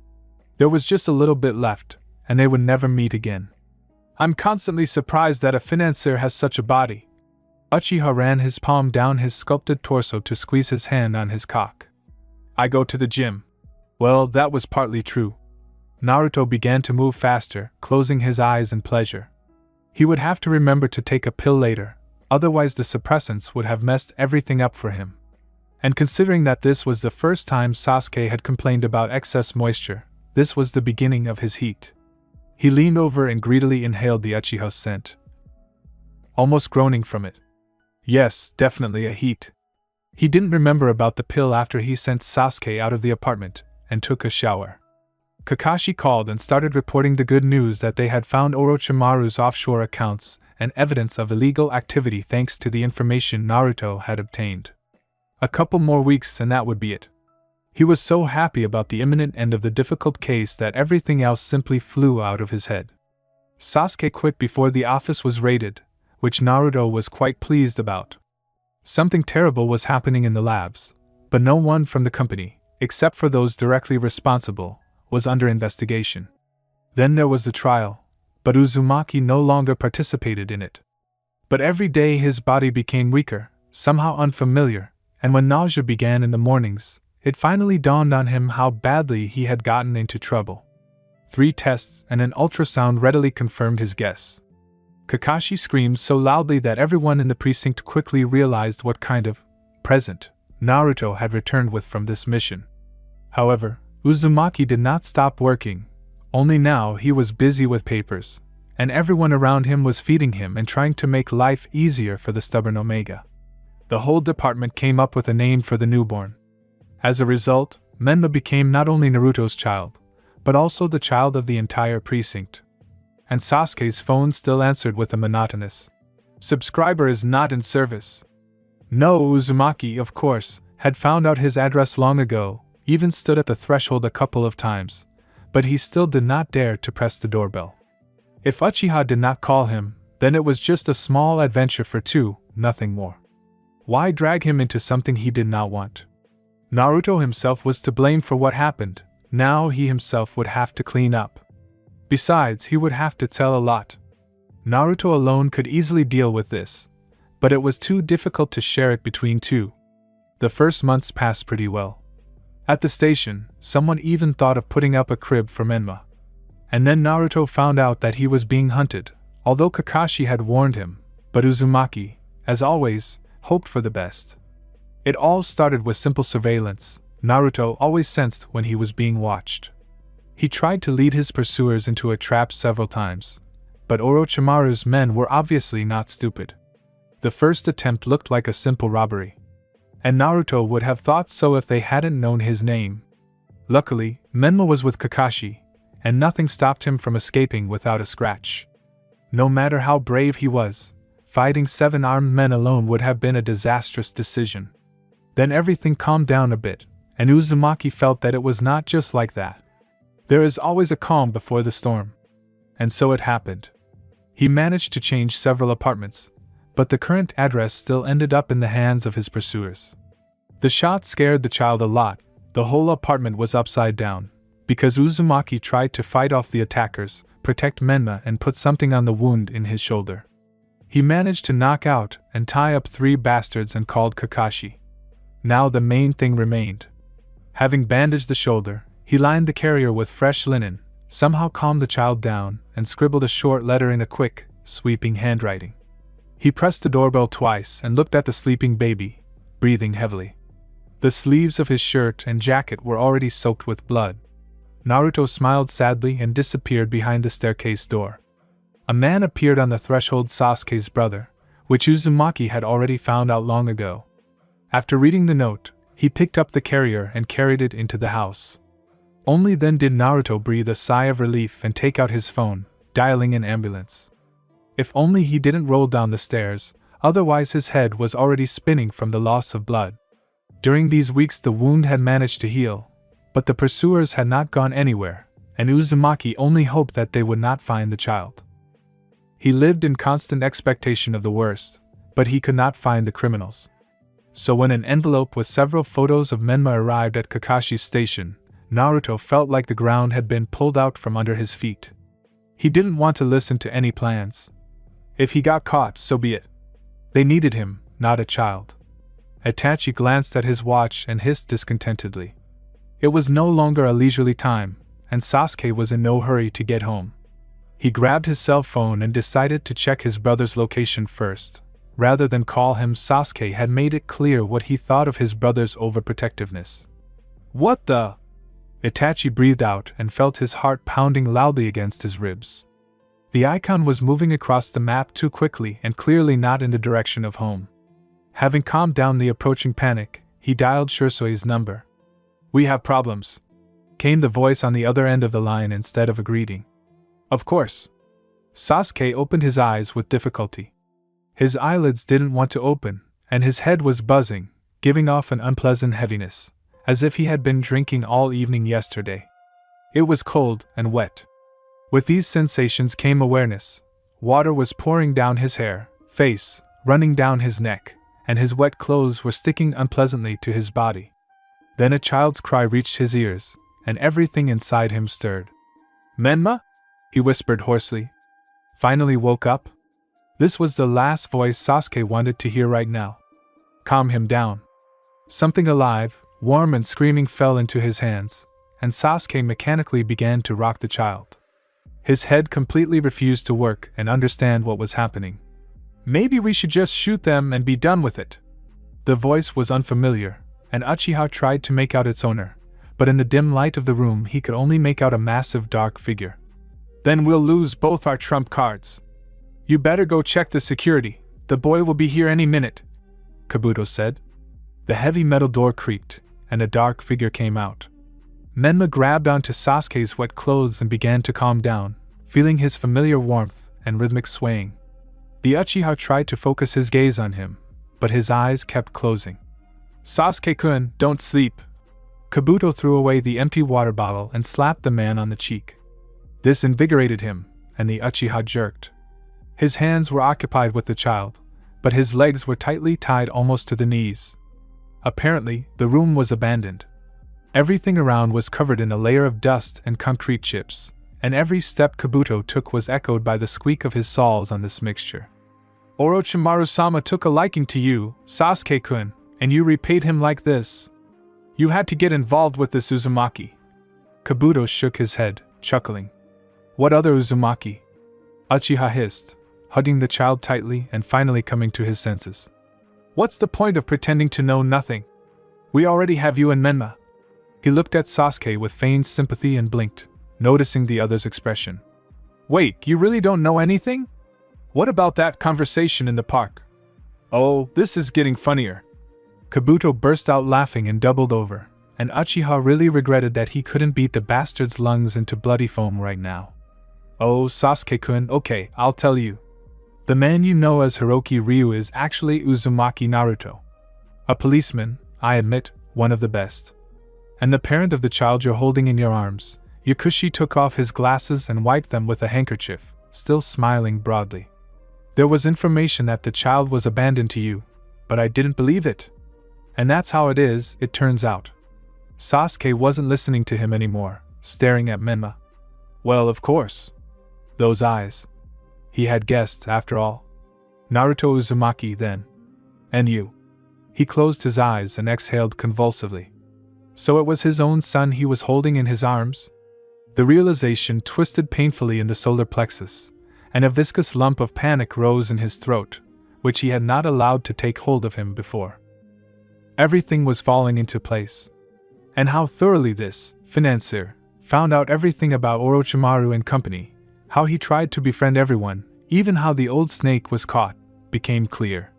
There was just a little bit left, and they would never meet again. I'm constantly surprised that a financier has such a body. Uchiha ran his palm down his sculpted torso to squeeze his hand on his cock. I go to the gym. Well, that was partly true. Naruto began to move faster, closing his eyes in pleasure. He would have to remember to take a pill later, otherwise the suppressants would have messed everything up for him. And considering that this was the first time Sasuke had complained about excess moisture, this was the beginning of his heat. He leaned over and greedily inhaled the Uchiha's scent, almost groaning from it. Yes, definitely a heat. He didn't remember about the pill after he sent Sasuke out of the apartment and took a shower. Kakashi called and started reporting the good news that they had found Orochimaru's offshore accounts and evidence of illegal activity thanks to the information Naruto had obtained. A couple more weeks and that would be it. He was so happy about the imminent end of the difficult case that everything else simply flew out of his head. Sasuke quit before the office was raided, which Naruto was quite pleased about. Something terrible was happening in the labs, but no one from the company, except for those directly responsible, was under investigation. Then there was the trial, but Uzumaki no longer participated in it. But every day his body became weaker, somehow unfamiliar, and when nausea began in the mornings, it finally dawned on him how badly he had gotten into trouble. 3 tests and an ultrasound readily confirmed his guess. Kakashi screamed so loudly that everyone in the precinct quickly realized what kind of present Naruto had returned with from this mission. However, Uzumaki did not stop working, only now he was busy with papers, and everyone around him was feeding him and trying to make life easier for the stubborn Omega. The whole department came up with a name for the newborn. As a result, Menma became not only Naruto's child, but also the child of the entire precinct. And Sasuke's phone still answered with a monotonous "Subscriber is not in service." No, Uzumaki, of course, had found out his address long ago, even stood at the threshold a couple of times, but he still did not dare to press the doorbell. If Uchiha did not call him, then it was just a small adventure for 2, nothing more. Why drag him into something he did not want? Naruto himself was to blame for what happened. Now he himself would have to clean up. Besides, he would have to tell a lot. Naruto alone could easily deal with this, but it was too difficult to share it between 2. The first months passed pretty well. At the station, someone even thought of putting up a crib for Menma. And then Naruto found out that he was being hunted, although Kakashi had warned him, but Uzumaki, as always, hoped for the best. It all started with simple surveillance. Naruto always sensed when he was being watched. He tried to lead his pursuers into a trap several times, but Orochimaru's men were obviously not stupid. The first attempt looked like a simple robbery, and Naruto would have thought so if they hadn't known his name. Luckily, Menma was with Kakashi, and nothing stopped him from escaping without a scratch. No matter how brave he was, fighting 7 armed men alone would have been a disastrous decision. Then everything calmed down a bit, and Uzumaki felt that it was not just like that. There is always a calm before the storm. And so it happened. He managed to change several apartments, but the current address still ended up in the hands of his pursuers. The shot scared the child a lot. The whole apartment was upside down, because Uzumaki tried to fight off the attackers, protect Menma and put something on the wound in his shoulder. He managed to knock out and tie up 3 bastards and called Kakashi. Now the main thing remained. Having bandaged the shoulder, he lined the carrier with fresh linen, somehow calmed the child down, and scribbled a short letter in a quick, sweeping handwriting. He pressed the doorbell twice and looked at the sleeping baby, breathing heavily. The sleeves of his shirt and jacket were already soaked with blood. Naruto smiled sadly and disappeared behind the staircase door. A man appeared on the threshold, Sasuke's brother, which Uzumaki had already found out long ago. After reading the note, he picked up the carrier and carried it into the house. Only then did Naruto breathe a sigh of relief and take out his phone, dialing an ambulance. If only he didn't roll down the stairs, otherwise his head was already spinning from the loss of blood. During these weeks the wound had managed to heal, but the pursuers had not gone anywhere, and Uzumaki only hoped that they would not find the child. He lived in constant expectation of the worst, but he could not find the criminals. So when an envelope with several photos of Menma arrived at Kakashi's station, Naruto felt like the ground had been pulled out from under his feet. He didn't want to listen to any plans. If he got caught, so be it. They needed him, not a child. Itachi glanced at his watch and hissed discontentedly. It was no longer a leisurely time, and Sasuke was in no hurry to get home. He grabbed his cell phone and decided to check his brother's location first. Rather than call him, Sasuke had made it clear what he thought of his brother's overprotectiveness. "What the?" Itachi breathed out and felt his heart pounding loudly against his ribs. The icon was moving across the map too quickly and clearly not in the direction of home. Having calmed down the approaching panic, he dialed Shursui's number. "We have problems," came the voice on the other end of the line instead of a greeting. "Of course." Sasuke opened his eyes with difficulty. His eyelids didn't want to open, and his head was buzzing, giving off an unpleasant heaviness, as if he had been drinking all evening yesterday. It was cold and wet. With these sensations came awareness. Water was pouring down his hair, face, running down his neck, and his wet clothes were sticking unpleasantly to his body. Then a child's cry reached his ears, and everything inside him stirred. "Menma?" he whispered hoarsely. "Finally woke up?" This was the last voice Sasuke wanted to hear right now. Calm him down. Something alive, warm and screaming fell into his hands, and Sasuke mechanically began to rock the child. His head completely refused to work and understand what was happening. "Maybe we should just shoot them and be done with it." The voice was unfamiliar, and Uchiha tried to make out its owner, but in the dim light of the room he could only make out a massive dark figure. "Then we'll lose both our trump cards. You better go check the security, the boy will be here any minute," Kabuto said. The heavy metal door creaked, and a dark figure came out. Menma grabbed onto Sasuke's wet clothes and began to calm down, feeling his familiar warmth and rhythmic swaying. The Uchiha tried to focus his gaze on him, but his eyes kept closing. "Sasuke-kun, don't sleep." Kabuto threw away the empty water bottle and slapped the man on the cheek. This invigorated him, and the Uchiha jerked. His hands were occupied with the child, but his legs were tightly tied almost to the knees. Apparently, the room was abandoned. Everything around was covered in a layer of dust and concrete chips, and every step Kabuto took was echoed by the squeak of his soles on this mixture. "Orochimaru-sama took a liking to you, Sasuke-kun, and you repaid him like this. You had to get involved with this Uzumaki." Kabuto shook his head, chuckling. "What other Uzumaki?" Uchiha hissed, hugging the child tightly and finally coming to his senses. "What's the point of pretending to know nothing? We already have you and Menma." He looked at Sasuke with feigned sympathy and blinked, noticing the other's expression. "Wait, you really don't know anything? What about that conversation in the park?" "Oh, this is getting funnier." Kabuto burst out laughing and doubled over, and Uchiha really regretted that he couldn't beat the bastard's lungs into bloody foam right now. "Oh, Sasuke-kun, okay, I'll tell you. The man you know as Hiroki Ryu is actually Uzumaki Naruto. A policeman, I admit, one of the best. And the parent of the child you're holding in your arms." Yakushi took off his glasses and wiped them with a handkerchief, still smiling broadly. "There was information that the child was abandoned to you, but I didn't believe it. And that's how it is, it turns out." Sasuke wasn't listening to him anymore, staring at Menma. Well, of course. Those eyes. He had guessed, after all. Naruto Uzumaki then. And you. He closed his eyes and exhaled convulsively. So it was his own son he was holding in his arms? The realization twisted painfully in the solar plexus, and a viscous lump of panic rose in his throat, which he had not allowed to take hold of him before. Everything was falling into place. And how thoroughly this financier found out everything about Orochimaru and company, how he tried to befriend everyone, even how the old snake was caught, became clear.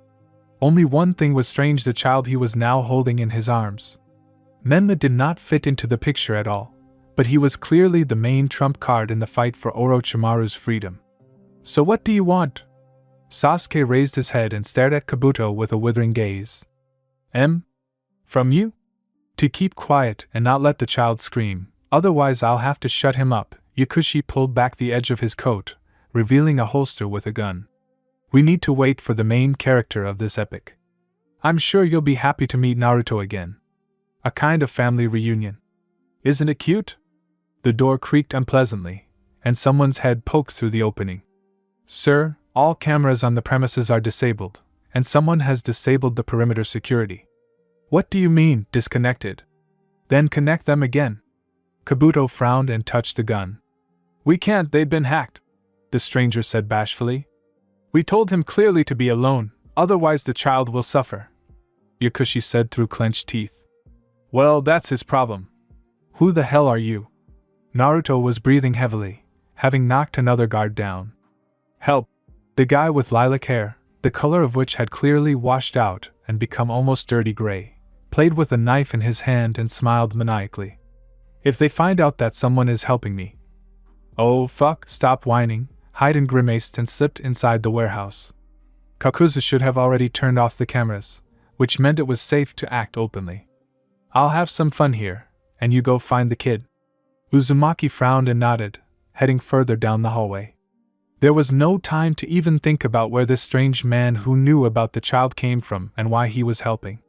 Only one thing was strange: the child he was now holding in his arms. Menma did not fit into the picture at all, but he was clearly the main trump card in the fight for Orochimaru's freedom. So what do you want? Sasuke raised his head and stared at Kabuto with a withering gaze. From you? To keep quiet and not let the child scream, otherwise I'll have to shut him up. Yakushi pulled back the edge of his coat, revealing a holster with a gun. We need to wait for the main character of this epic. I'm sure you'll be happy to meet Naruto again. A kind of family reunion. Isn't it cute? The door creaked unpleasantly, and someone's head poked through the opening. Sir, all cameras on the premises are disabled, and someone has disabled the perimeter security. What do you mean, disconnected? Then connect them again. Kabuto frowned and touched the gun. We can't, they'd been hacked, the stranger said bashfully. We told him clearly to be alone, otherwise the child will suffer, Yakushi said through clenched teeth. Well, that's his problem. Who the hell are you? Naruto was breathing heavily, having knocked another guard down. Help! The guy with lilac hair, the color of which had clearly washed out and become almost dirty gray, played with a knife in his hand and smiled maniacally. If they find out that someone is helping me. Oh fuck, stop whining, Haiden grimaced and slipped inside the warehouse. Kakuzu should have already turned off the cameras, which meant it was safe to act openly. I'll have some fun here, and you go find the kid. Uzumaki frowned and nodded, heading further down the hallway. There was no time to even think about where this strange man who knew about the child came from and why he was helping.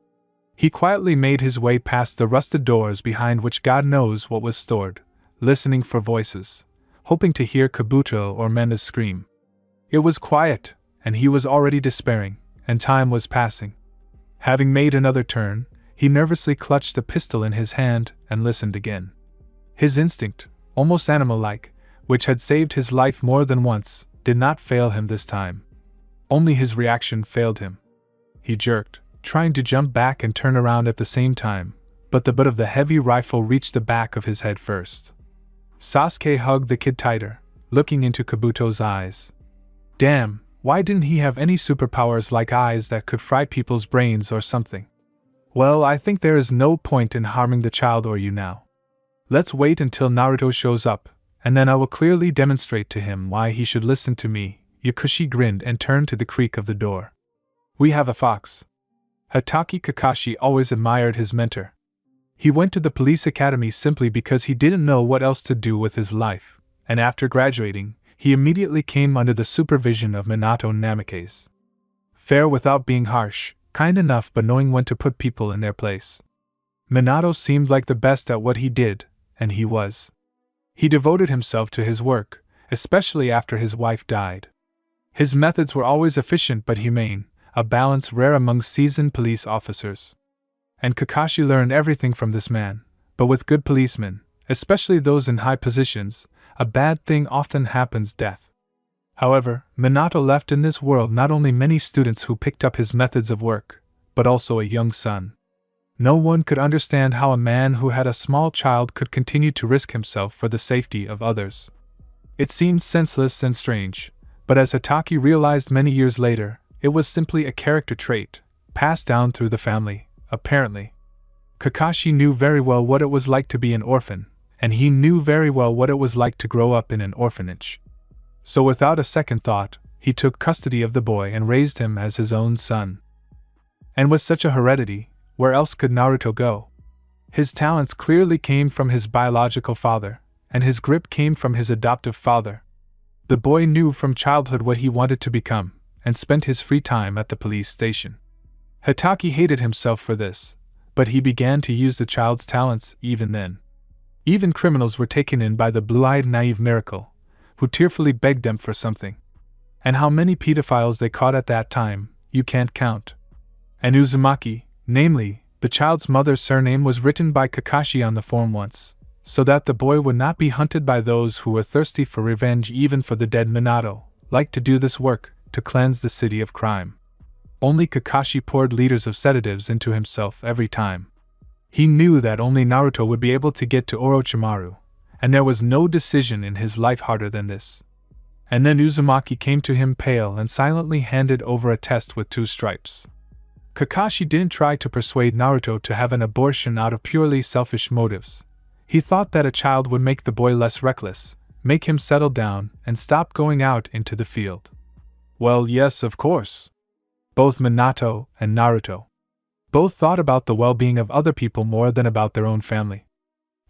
He quietly made his way past the rusted doors behind which God knows what was stored, listening for voices, hoping to hear Kabuto or Menma's scream. It was quiet, and he was already despairing, and time was passing. Having made another turn, he nervously clutched the pistol in his hand and listened again. His instinct, almost animal-like, which had saved his life more than once, did not fail him this time. Only his reaction failed him. He jerked, trying to jump back and turn around at the same time, but the butt of the heavy rifle reached the back of his head first. Sasuke hugged the kid tighter, looking into Kabuto's eyes. Damn, why didn't he have any superpowers like eyes that could fry people's brains or something? Well, I think there is no point in harming the child or you now. Let's wait until Naruto shows up, and then I will clearly demonstrate to him why he should listen to me. Yakushi grinned and turned to the creak of the door. We have a fox. Hatake Kakashi always admired his mentor. He went to the police academy simply because he didn't know what else to do with his life, and after graduating, he immediately came under the supervision of Minato Namikaze. Fair without being harsh, kind enough but knowing when to put people in their place. Minato seemed like the best at what he did, and he was. He devoted himself to his work, especially after his wife died. His methods were always efficient but humane, a balance rare among seasoned police officers. And Kakashi learned everything from this man, but with good policemen, especially those in high positions, a bad thing often happens: death. However, Minato left in this world not only many students who picked up his methods of work, but also a young son. No one could understand how a man who had a small child could continue to risk himself for the safety of others. It seemed senseless and strange, but as Hatake realized many years later, it was simply a character trait, passed down through the family, apparently. Kakashi knew very well what it was like to be an orphan, and he knew very well what it was like to grow up in an orphanage. So without a second thought, he took custody of the boy and raised him as his own son. And with such a heredity, where else could Naruto go? His talents clearly came from his biological father, and his grip came from his adoptive father. The boy knew from childhood what he wanted to become, and spent his free time at the police station. Hatake hated himself for this, but he began to use the child's talents even then. Even criminals were taken in by the blue-eyed naive miracle, who tearfully begged them for something. And how many pedophiles they caught at that time, you can't count. And Uzumaki, namely, the child's mother's surname was written by Kakashi on the form once, so that the boy would not be hunted by those who were thirsty for revenge even for the dead Minato, like to do this work, to cleanse the city of crime. Only Kakashi poured liters of sedatives into himself every time. He knew that only Naruto would be able to get to Orochimaru, and there was no decision in his life harder than this. And then Uzumaki came to him pale and silently handed over a test with 2 stripes. Kakashi didn't try to persuade Naruto to have an abortion out of purely selfish motives. He thought that a child would make the boy less reckless, make him settle down, and stop going out into the field. Well, yes, of course. Both Minato and Naruto. Both thought about the well-being of other people more than about their own family.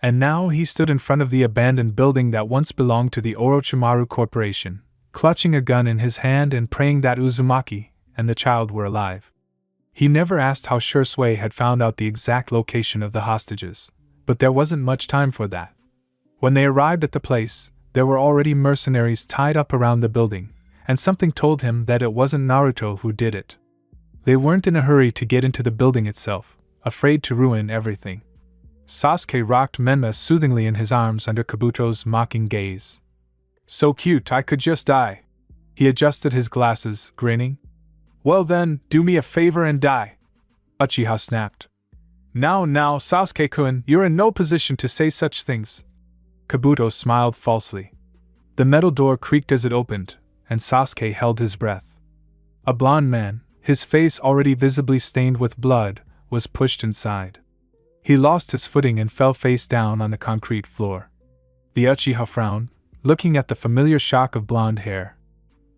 And now he stood in front of the abandoned building that once belonged to the Orochimaru Corporation, clutching a gun in his hand and praying that Uzumaki and the child were alive. He never asked how Shursui had found out the exact location of the hostages, but there wasn't much time for that. When they arrived at the place, there were already mercenaries tied up around the building, and something told him that it wasn't Naruto who did it. They weren't in a hurry to get into the building itself, afraid to ruin everything. Sasuke rocked Menma soothingly in his arms under Kabuto's mocking gaze. So cute, I could just die. He adjusted his glasses, grinning. Well then, do me a favor and die. Uchiha snapped. Now, Sasuke-kun, you're in no position to say such things. Kabuto smiled falsely. The metal door creaked as it opened, and Sasuke held his breath. A blond man, his face already visibly stained with blood, was pushed inside. He lost his footing and fell face down on the concrete floor. The Uchiha frowned, looking at the familiar shock of blonde hair.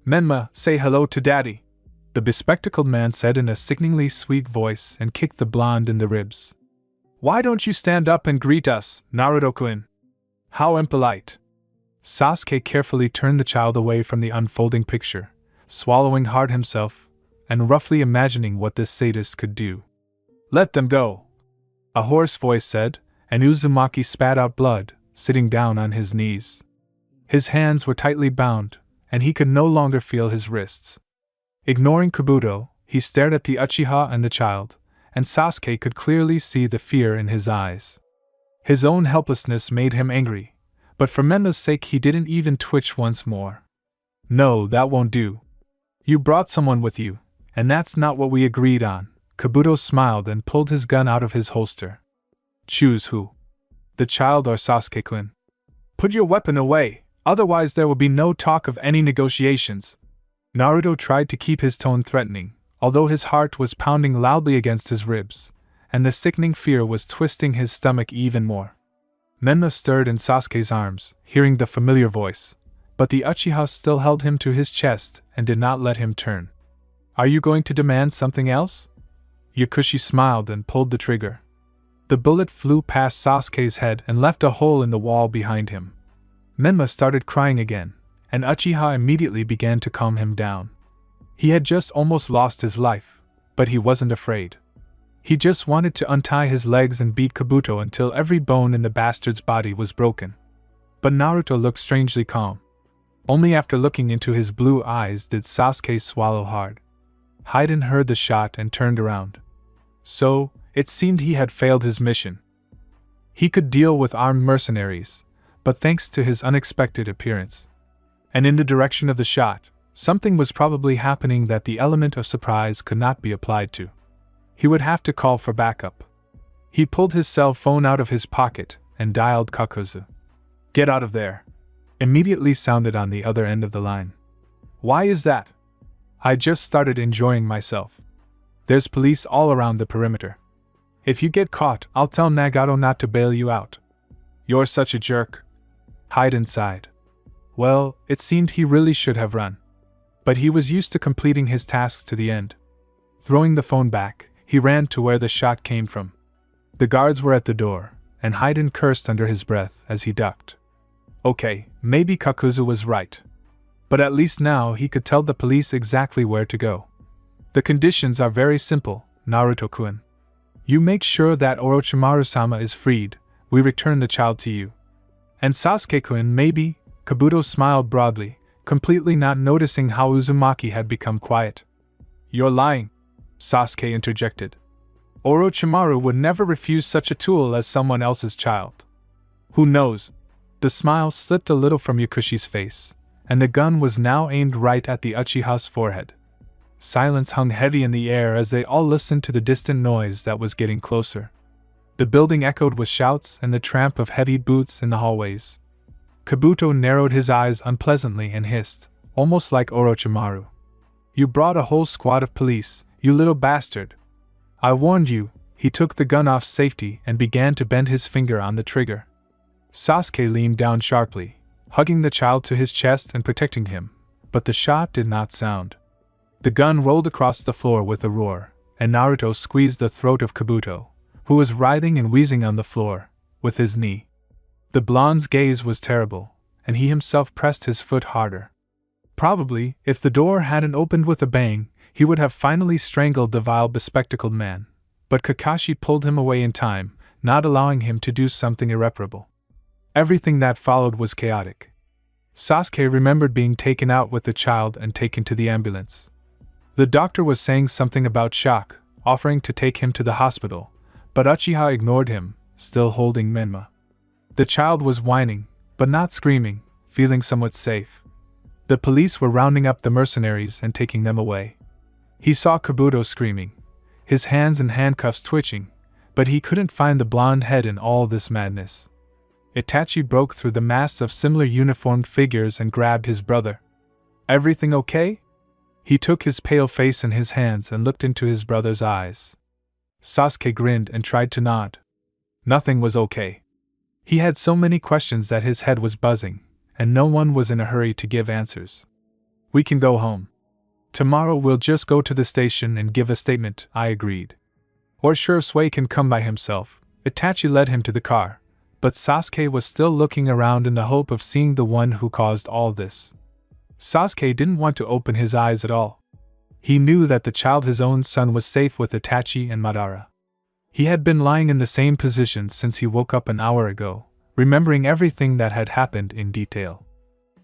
Menma, say hello to daddy, the bespectacled man said in a sickeningly sweet voice and kicked the blonde in the ribs. Why don't you stand up and greet us, Naruto-kun? How impolite. Sasuke carefully turned the child away from the unfolding picture, swallowing hard himself, and roughly imagining what this sadist could do. Let them go, a hoarse voice said, and Uzumaki spat out blood, sitting down on his knees. His hands were tightly bound, and he could no longer feel his wrists. Ignoring Kabuto, he stared at the Uchiha and the child, and Sasuke could clearly see the fear in his eyes. His own helplessness made him angry, but for Menma's sake he didn't even twitch once more. No, that won't do. You brought someone with you, and that's not what we agreed on. Kabuto smiled and pulled his gun out of his holster. Choose who? The child or Sasuke-kun? Put your weapon away, otherwise there will be no talk of any negotiations. Naruto tried to keep his tone threatening, although his heart was pounding loudly against his ribs, and the sickening fear was twisting his stomach even more. Menma stirred in Sasuke's arms, hearing the familiar voice, but the Uchiha still held him to his chest and did not let him turn. Are you going to demand something else? Yakushi smiled and pulled the trigger. The bullet flew past Sasuke's head and left a hole in the wall behind him. Menma started crying again, and Uchiha immediately began to calm him down. He had just almost lost his life, but he wasn't afraid. He just wanted to untie his legs and beat Kabuto until every bone in the bastard's body was broken. But Naruto looked strangely calm. Only after looking into his blue eyes did Sasuke swallow hard. Hayden heard the shot and turned around. So, it seemed he had failed his mission. He could deal with armed mercenaries, but thanks to his unexpected appearance, and in the direction of the shot, something was probably happening that the element of surprise could not be applied to. He would have to call for backup. He pulled his cell phone out of his pocket and dialed Kakuzu. Get out of there, immediately sounded on the other end of the line. Why is that? I just started enjoying myself. There's police all around the perimeter. If you get caught, I'll tell Nagato not to bail you out. You're such a jerk. Hayden sighed. Well, it seemed he really should have run. But he was used to completing his tasks to the end. Throwing the phone back, he ran to where the shot came from. The guards were at the door, and Hayden cursed under his breath as he ducked. Okay, maybe Kakuzu was right. But at least now he could tell the police exactly where to go. The conditions are very simple, Naruto-kun. You make sure that Orochimaru-sama is freed, we return the child to you. And Sasuke-kun maybe, Kabuto smiled broadly, completely not noticing how Uzumaki had become quiet. "You're lying," Sasuke interjected. "Orochimaru would never refuse such a tool as someone else's child." "Who knows?" The smile slipped a little from Yakushi's face, and the gun was now aimed right at the Uchiha's forehead. Silence hung heavy in the air as they all listened to the distant noise that was getting closer. The building echoed with shouts and the tramp of heavy boots in the hallways. Kabuto narrowed his eyes unpleasantly and hissed, almost like Orochimaru. "You brought a whole squad of police, you little bastard. I warned you." He took the gun off safety and began to bend his finger on the trigger. Sasuke leaned down sharply, hugging the child to his chest and protecting him, but the shot did not sound. The gun rolled across the floor with a roar, and Naruto squeezed the throat of Kabuto, who was writhing and wheezing on the floor, with his knee. The blonde's gaze was terrible, and he himself pressed his foot harder. Probably, if the door hadn't opened with a bang, he would have finally strangled the vile bespectacled man, but Kakashi pulled him away in time, not allowing him to do something irreparable. Everything that followed was chaotic. Sasuke remembered being taken out with the child and taken to the ambulance. The doctor was saying something about shock, offering to take him to the hospital, but Uchiha ignored him, still holding Menma. The child was whining, but not screaming, feeling somewhat safe. The police were rounding up the mercenaries and taking them away. He saw Kabuto screaming, his hands in handcuffs twitching, but he couldn't find the blonde head in all this madness. Itachi broke through the mass of similar uniformed figures and grabbed his brother. "Everything okay?" He took his pale face in his hands and looked into his brother's eyes. Sasuke grinned and tried to nod. Nothing was okay. He had so many questions that his head was buzzing, and no one was in a hurry to give answers. "We can go home. Tomorrow we'll just go to the station and give a statement," I agreed. "Or sure, Sway can come by himself." Itachi led him to the car, but Sasuke was still looking around in the hope of seeing the one who caused all this. Sasuke didn't want to open his eyes at all. He knew that the child, his own son, was safe with Itachi and Madara. He had been lying in the same position since he woke up an hour ago, remembering everything that had happened in detail.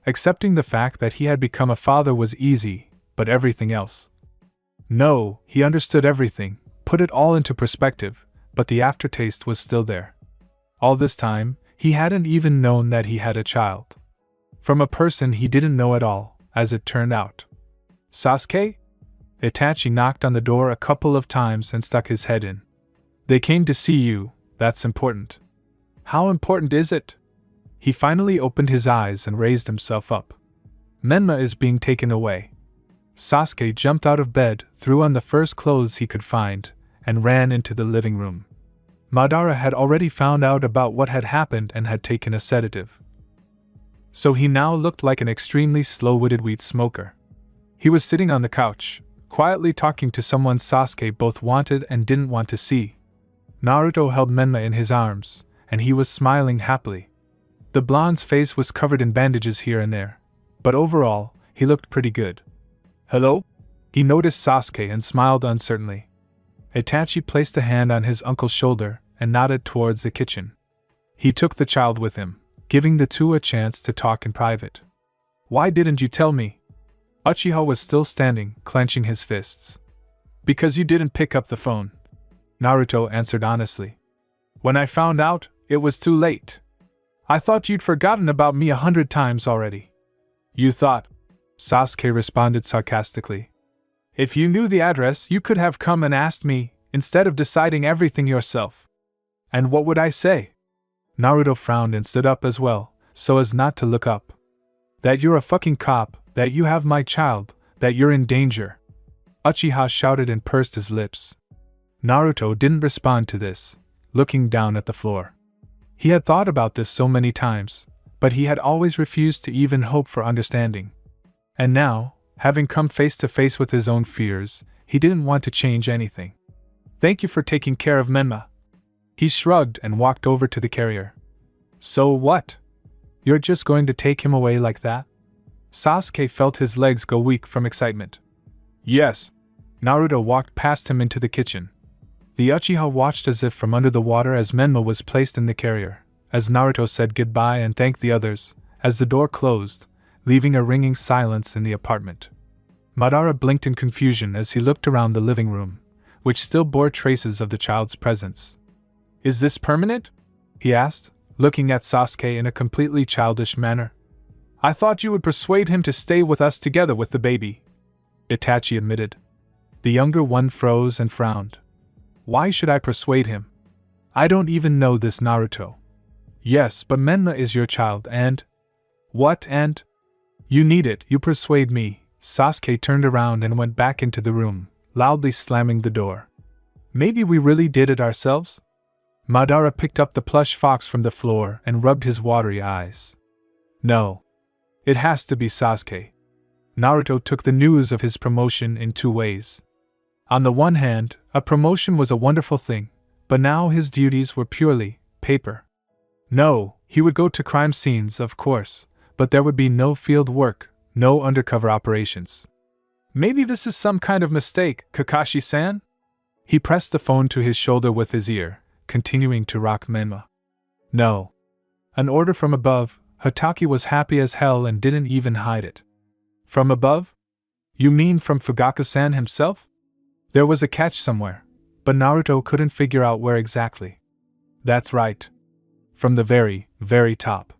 Accepting the fact that he had become a father was easy, but everything else. No, he understood everything, put it all into perspective, but the aftertaste was still there. All this time, he hadn't even known that he had a child. From a person he didn't know at all, as it turned out. "Sasuke?" Itachi knocked on the door a couple of times and stuck his head in. "They came to see you, that's important." "How important is it?" He finally opened his eyes and raised himself up. "Menma is being taken away." Sasuke jumped out of bed, threw on the first clothes he could find, and ran into the living room. Madara had already found out about what had happened and had taken a sedative. So he now looked like an extremely slow-witted weed smoker. He was sitting on the couch, quietly talking to someone Sasuke both wanted and didn't want to see. Naruto held Menma in his arms, and he was smiling happily. The blonde's face was covered in bandages here and there, but overall, he looked pretty good. "Hello?" He noticed Sasuke and smiled uncertainly. Itachi placed a hand on his uncle's shoulder and nodded towards the kitchen. He took the child with him, giving the two a chance to talk in private. "Why didn't you tell me?" Uchiha was still standing, clenching his fists. "Because you didn't pick up the phone," Naruto answered honestly. "When I found out, it was too late. I thought you'd forgotten about me 100 times already." "You thought?" Sasuke responded sarcastically. "If you knew the address, you could have come and asked me, instead of deciding everything yourself." "And what would I say?" Naruto frowned and stood up as well, so as not to look up. "That you're a fucking cop, that you have my child, that you're in danger." Uchiha shouted and pursed his lips. Naruto didn't respond to this, looking down at the floor. He had thought about this so many times, but he had always refused to even hope for understanding. And now, having come face to face with his own fears, he didn't want to change anything. "Thank you for taking care of Menma." He shrugged and walked over to the carrier. "So what? You're just going to take him away like that?" Sasuke felt his legs go weak from excitement. "Yes." Naruto walked past him into the kitchen. The Uchiha watched as if from under the water as Menma was placed in the carrier, as Naruto said goodbye and thanked the others, as the door closed, leaving a ringing silence in the apartment. Madara blinked in confusion as he looked around the living room, which still bore traces of the child's presence. "Is this permanent?" he asked, looking at Sasuke in a completely childish manner. "I thought you would persuade him to stay with us together with the baby," Itachi admitted. The younger one froze and frowned. "Why should I persuade him? I don't even know this Naruto." "Yes, but Menma is your child and—" "What and—" "You need it, you persuade me." Sasuke turned around and went back into the room, loudly slamming the door. "Maybe we really did it ourselves?" Madara picked up the plush fox from the floor and rubbed his watery eyes. "No. It has to be Sasuke." Naruto took the news of his promotion in two ways. On the one hand, a promotion was a wonderful thing, but now his duties were purely paper. No, he would go to crime scenes, of course, but there would be no field work, no undercover operations. "Maybe this is some kind of mistake, Kakashi-san?" He pressed the phone to his shoulder with his ear, continuing to rock Menma. "No. An order from above." Hatake was happy as hell and didn't even hide it. "From above? You mean from Fugaku-san himself?" There was a catch somewhere, but Naruto couldn't figure out where exactly. "That's right. From the very, very top."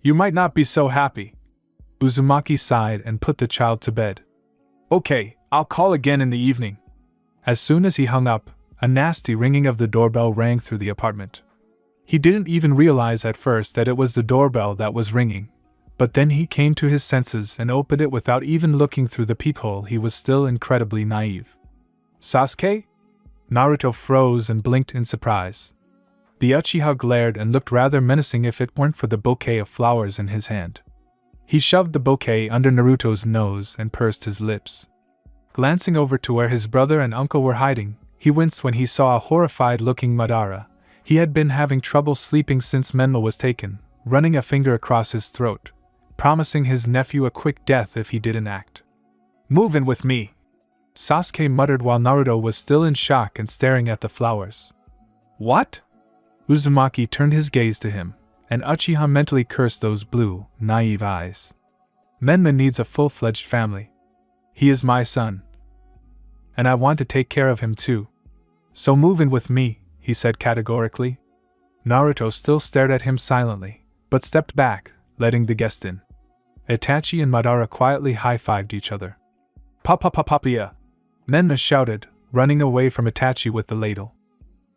"You might not be so happy." Uzumaki sighed and put the child to bed. "Okay, I'll call again in the evening." As soon as he hung up, a nasty ringing of the doorbell rang through the apartment. He didn't even realize at first that it was the doorbell that was ringing, but then he came to his senses and opened it without even looking through the peephole. He was still incredibly naive. "Sasuke?" Naruto froze and blinked in surprise. The Uchiha glared and looked rather menacing if it weren't for the bouquet of flowers in his hand. He shoved the bouquet under Naruto's nose and pursed his lips. Glancing over to where his brother and uncle were hiding, he winced when he saw a horrified-looking Madara. He had been having trouble sleeping since Menma was taken, running a finger across his throat, promising his nephew a quick death if he didn't act. "Move in with me," Sasuke muttered while Naruto was still in shock and staring at the flowers. "What?" Uzumaki turned his gaze to him, and Uchiha mentally cursed those blue, naive eyes. "Menma needs a full-fledged family. He is my son. And I want to take care of him too. So move in with me," he said categorically. Naruto still stared at him silently, but stepped back, letting the guest in. Itachi and Madara quietly high-fived each other. "Papapapapia!" Menma shouted, running away from Itachi with the ladle.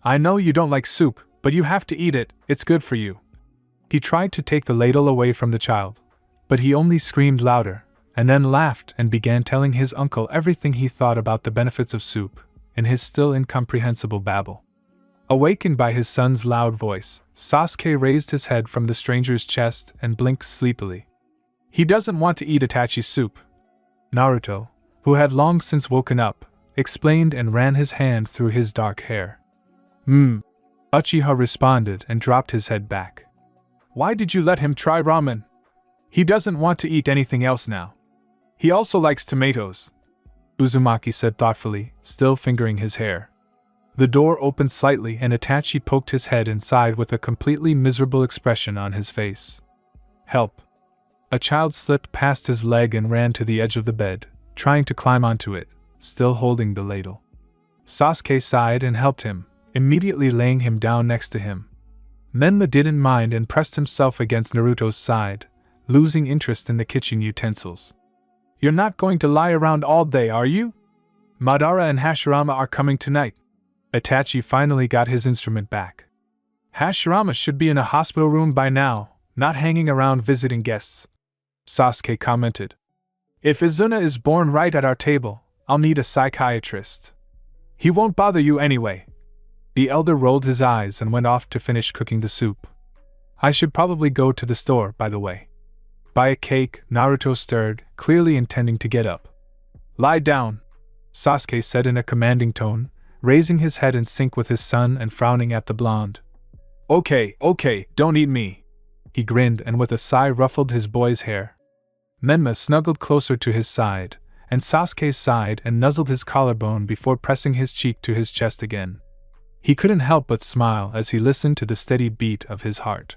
"I know you don't like soup, but you have to eat it, it's good for you." He tried to take the ladle away from the child, but he only screamed louder, and then laughed and began telling his uncle everything he thought about the benefits of soup, in his still incomprehensible babble. Awakened by his son's loud voice, Sasuke raised his head from the stranger's chest and blinked sleepily. "He doesn't want to eat Itachi's soup," Naruto, who had long since woken up, explained and ran his hand through his dark hair. Uchiha responded and dropped his head back. "Why did you let him try ramen? He doesn't want to eat anything else now. He also likes tomatoes," Uzumaki said thoughtfully, still fingering his hair. The door opened slightly and Itachi poked his head inside with a completely miserable expression on his face. "Help!" A child slipped past his leg and ran to the edge of the bed, trying to climb onto it, still holding the ladle. Sasuke sighed and helped him, immediately laying him down next to him. Menma didn't mind and pressed himself against Naruto's side, losing interest in the kitchen utensils. "You're not going to lie around all day, are you? Madara and Hashirama are coming tonight." Itachi finally got his instrument back. "Hashirama should be in a hospital room by now, not hanging around visiting guests," Sasuke commented. "If Izuna is born right at our table, I'll need a psychiatrist. He won't bother you anyway." The elder rolled his eyes and went off to finish cooking the soup. "I should probably go to the store, by the way." "Buy a cake," Naruto stirred, clearly intending to get up. "Lie down," Sasuke said in a commanding tone, raising his head in sync with his son and frowning at the blonde. Okay, don't eat me." He grinned and with a sigh ruffled his boy's hair. Menma snuggled closer to his side, and Sasuke sighed and nuzzled his collarbone before pressing his cheek to his chest again. He couldn't help but smile as he listened to the steady beat of his heart.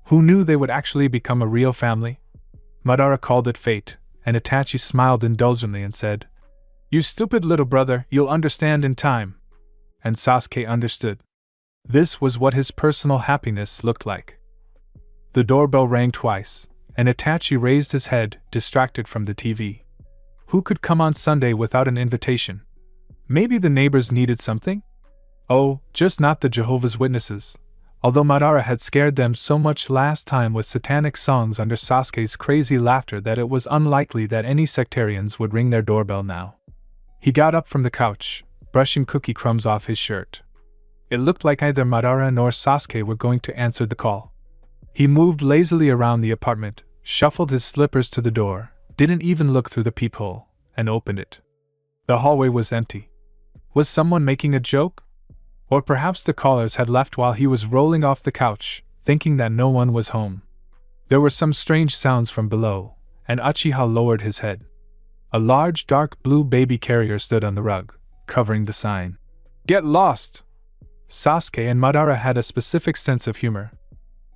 Who knew they would actually become a real family? Madara called it fate, and Itachi smiled indulgently and said, "You stupid little brother, you'll understand in time." And Sasuke understood. This was what his personal happiness looked like. The doorbell rang twice, and Itachi raised his head, distracted from the TV. Who could come on Sunday without an invitation? Maybe the neighbors needed something? Oh, just not the Jehovah's Witnesses. Although Madara had scared them so much last time with satanic songs under Sasuke's crazy laughter that it was unlikely that any sectarians would ring their doorbell now. He got up from the couch, brushing cookie crumbs off his shirt. It looked like either Madara nor Sasuke were going to answer the call. He moved lazily around the apartment, shuffled his slippers to the door, didn't even look through the peephole, and opened it. The hallway was empty. Was someone making a joke? Or perhaps the callers had left while he was rolling off the couch, thinking that no one was home. There were some strange sounds from below, and Uchiha lowered his head. A large dark blue baby carrier stood on the rug, covering the sign. "Get lost!" Sasuke and Madara had a specific sense of humor.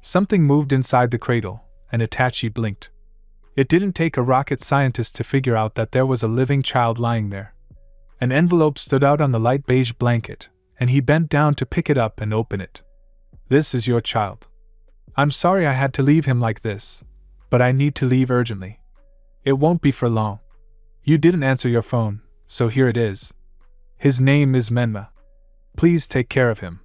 Something moved inside the cradle, and Itachi blinked. It didn't take a rocket scientist to figure out that there was a living child lying there. An envelope stood out on the light beige blanket, and he bent down to pick it up and open it. "This is your child. I'm sorry I had to leave him like this, but I need to leave urgently. It won't be for long. You didn't answer your phone, so here it is. His name is Menma. Please take care of him.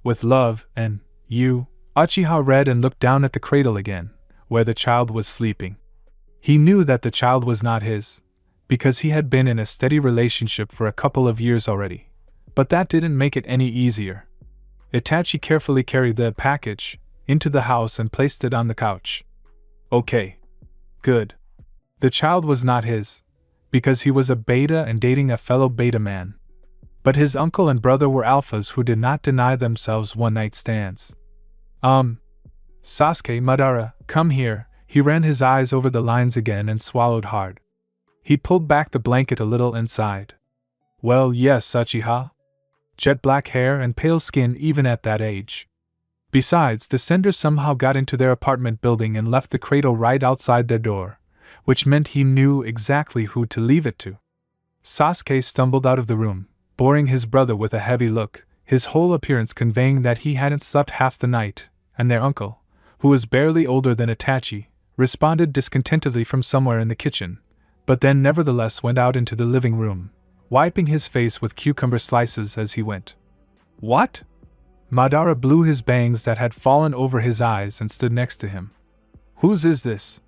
With love, and you." Uchiha read and looked down at the cradle again, where the child was sleeping. He knew that the child was not his, because he had been in a steady relationship for a couple of years already. But that didn't make it any easier. Itachi carefully carried the package into the house and placed it on the couch. Okay. Good. The child was not his, because he was a beta and dating a fellow beta man. But his uncle and brother were alphas who did not deny themselves one-night stands. Sasuke, Madara, come here." He ran his eyes over the lines again and swallowed hard. He pulled back the blanket a little and sighed. "Well, yes, Uchiha. Jet black hair and pale skin even at that age. Besides, the sender somehow got into their apartment building and left the cradle right outside their door, which meant he knew exactly who to leave it to." Sasuke stumbled out of the room, boring his brother with a heavy look, his whole appearance conveying that he hadn't slept half the night, and their uncle, who was barely older than Itachi, responded discontentedly from somewhere in the kitchen, but then nevertheless went out into the living room, wiping his face with cucumber slices as he went. "What?" Madara blew his bangs that had fallen over his eyes and stood next to him. "Whose is this?"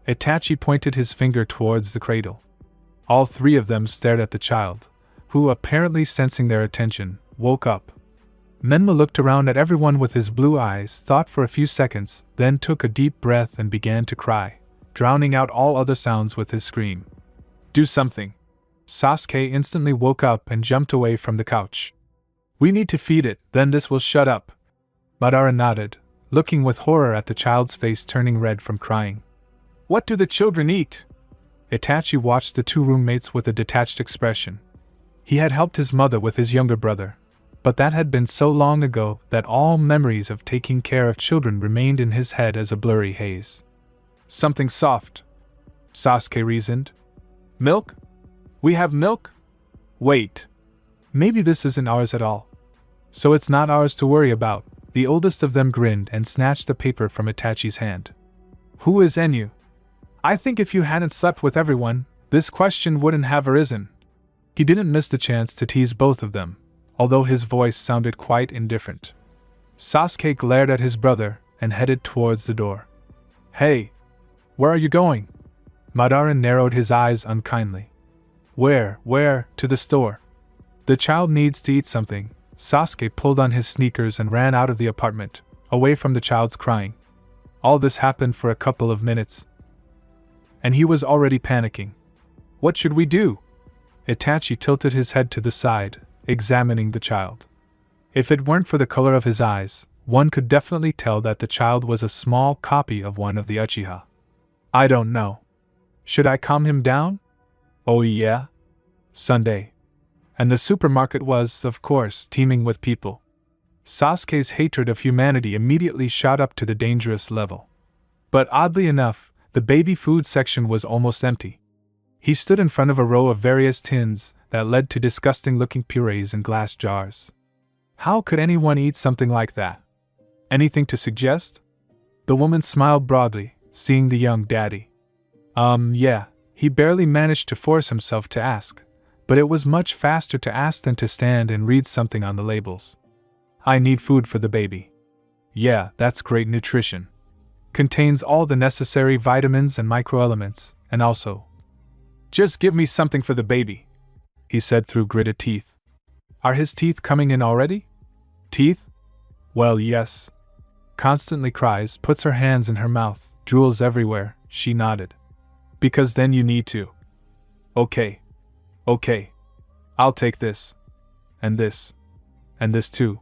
Itachi pointed his finger towards the cradle. All three of them stared at the child, who, apparently sensing their attention, woke up. Menma looked around at everyone with his blue eyes, thought for a few seconds, then took a deep breath and began to cry, drowning out all other sounds with his scream. "Do something." Sasuke instantly woke up and jumped away from the couch. "We need to feed it, then this will shut up." Madara nodded, looking with horror at the child's face turning red from crying. "What do the children eat?" Itachi watched the two roommates with a detached expression. He had helped his mother with his younger brother, but that had been so long ago that all memories of taking care of children remained in his head as a blurry haze. "Something soft," Sasuke reasoned. "Milk? We have milk? Wait. Maybe this isn't ours at all. So it's not ours to worry about." The oldest of them grinned and snatched the paper from Itachi's hand. "Who is Enyu? I think if you hadn't slept with everyone, this question wouldn't have arisen." He didn't miss the chance to tease both of them, although his voice sounded quite indifferent. Sasuke glared at his brother and headed towards the door. "Hey! Where are you going?" Madara narrowed his eyes unkindly. Where? To the store. The child needs to eat something." Sasuke pulled on his sneakers and ran out of the apartment, away from the child's crying. All this happened for a couple of minutes, and he was already panicking. "What should we do?" Itachi tilted his head to the side, examining the child. If it weren't for the color of his eyes, one could definitely tell that the child was a small copy of one of the Uchiha. "I don't know. Should I calm him down?" "Oh yeah? Sunday." And the supermarket was, of course, teeming with people. Sasuke's hatred of humanity immediately shot up to the dangerous level. But oddly enough, The baby food section was almost empty. He stood in front of a row of various tins that led to disgusting-looking purees in glass jars. How could anyone eat something like that? Anything to suggest? The woman smiled broadly, seeing the young daddy. Yeah, he barely managed to force himself to ask, but it was much faster to ask than to stand and read something on the labels. I need food for the baby. Yeah, that's great nutrition. Contains all the necessary vitamins and microelements, and also. Just give me something for the baby, he said through gritted teeth. Are his teeth coming in already? Teeth? Well, yes. Constantly cries, puts her hands in her mouth, drools everywhere, she nodded. Because then you need to. Okay. I'll take this. And this. And this too.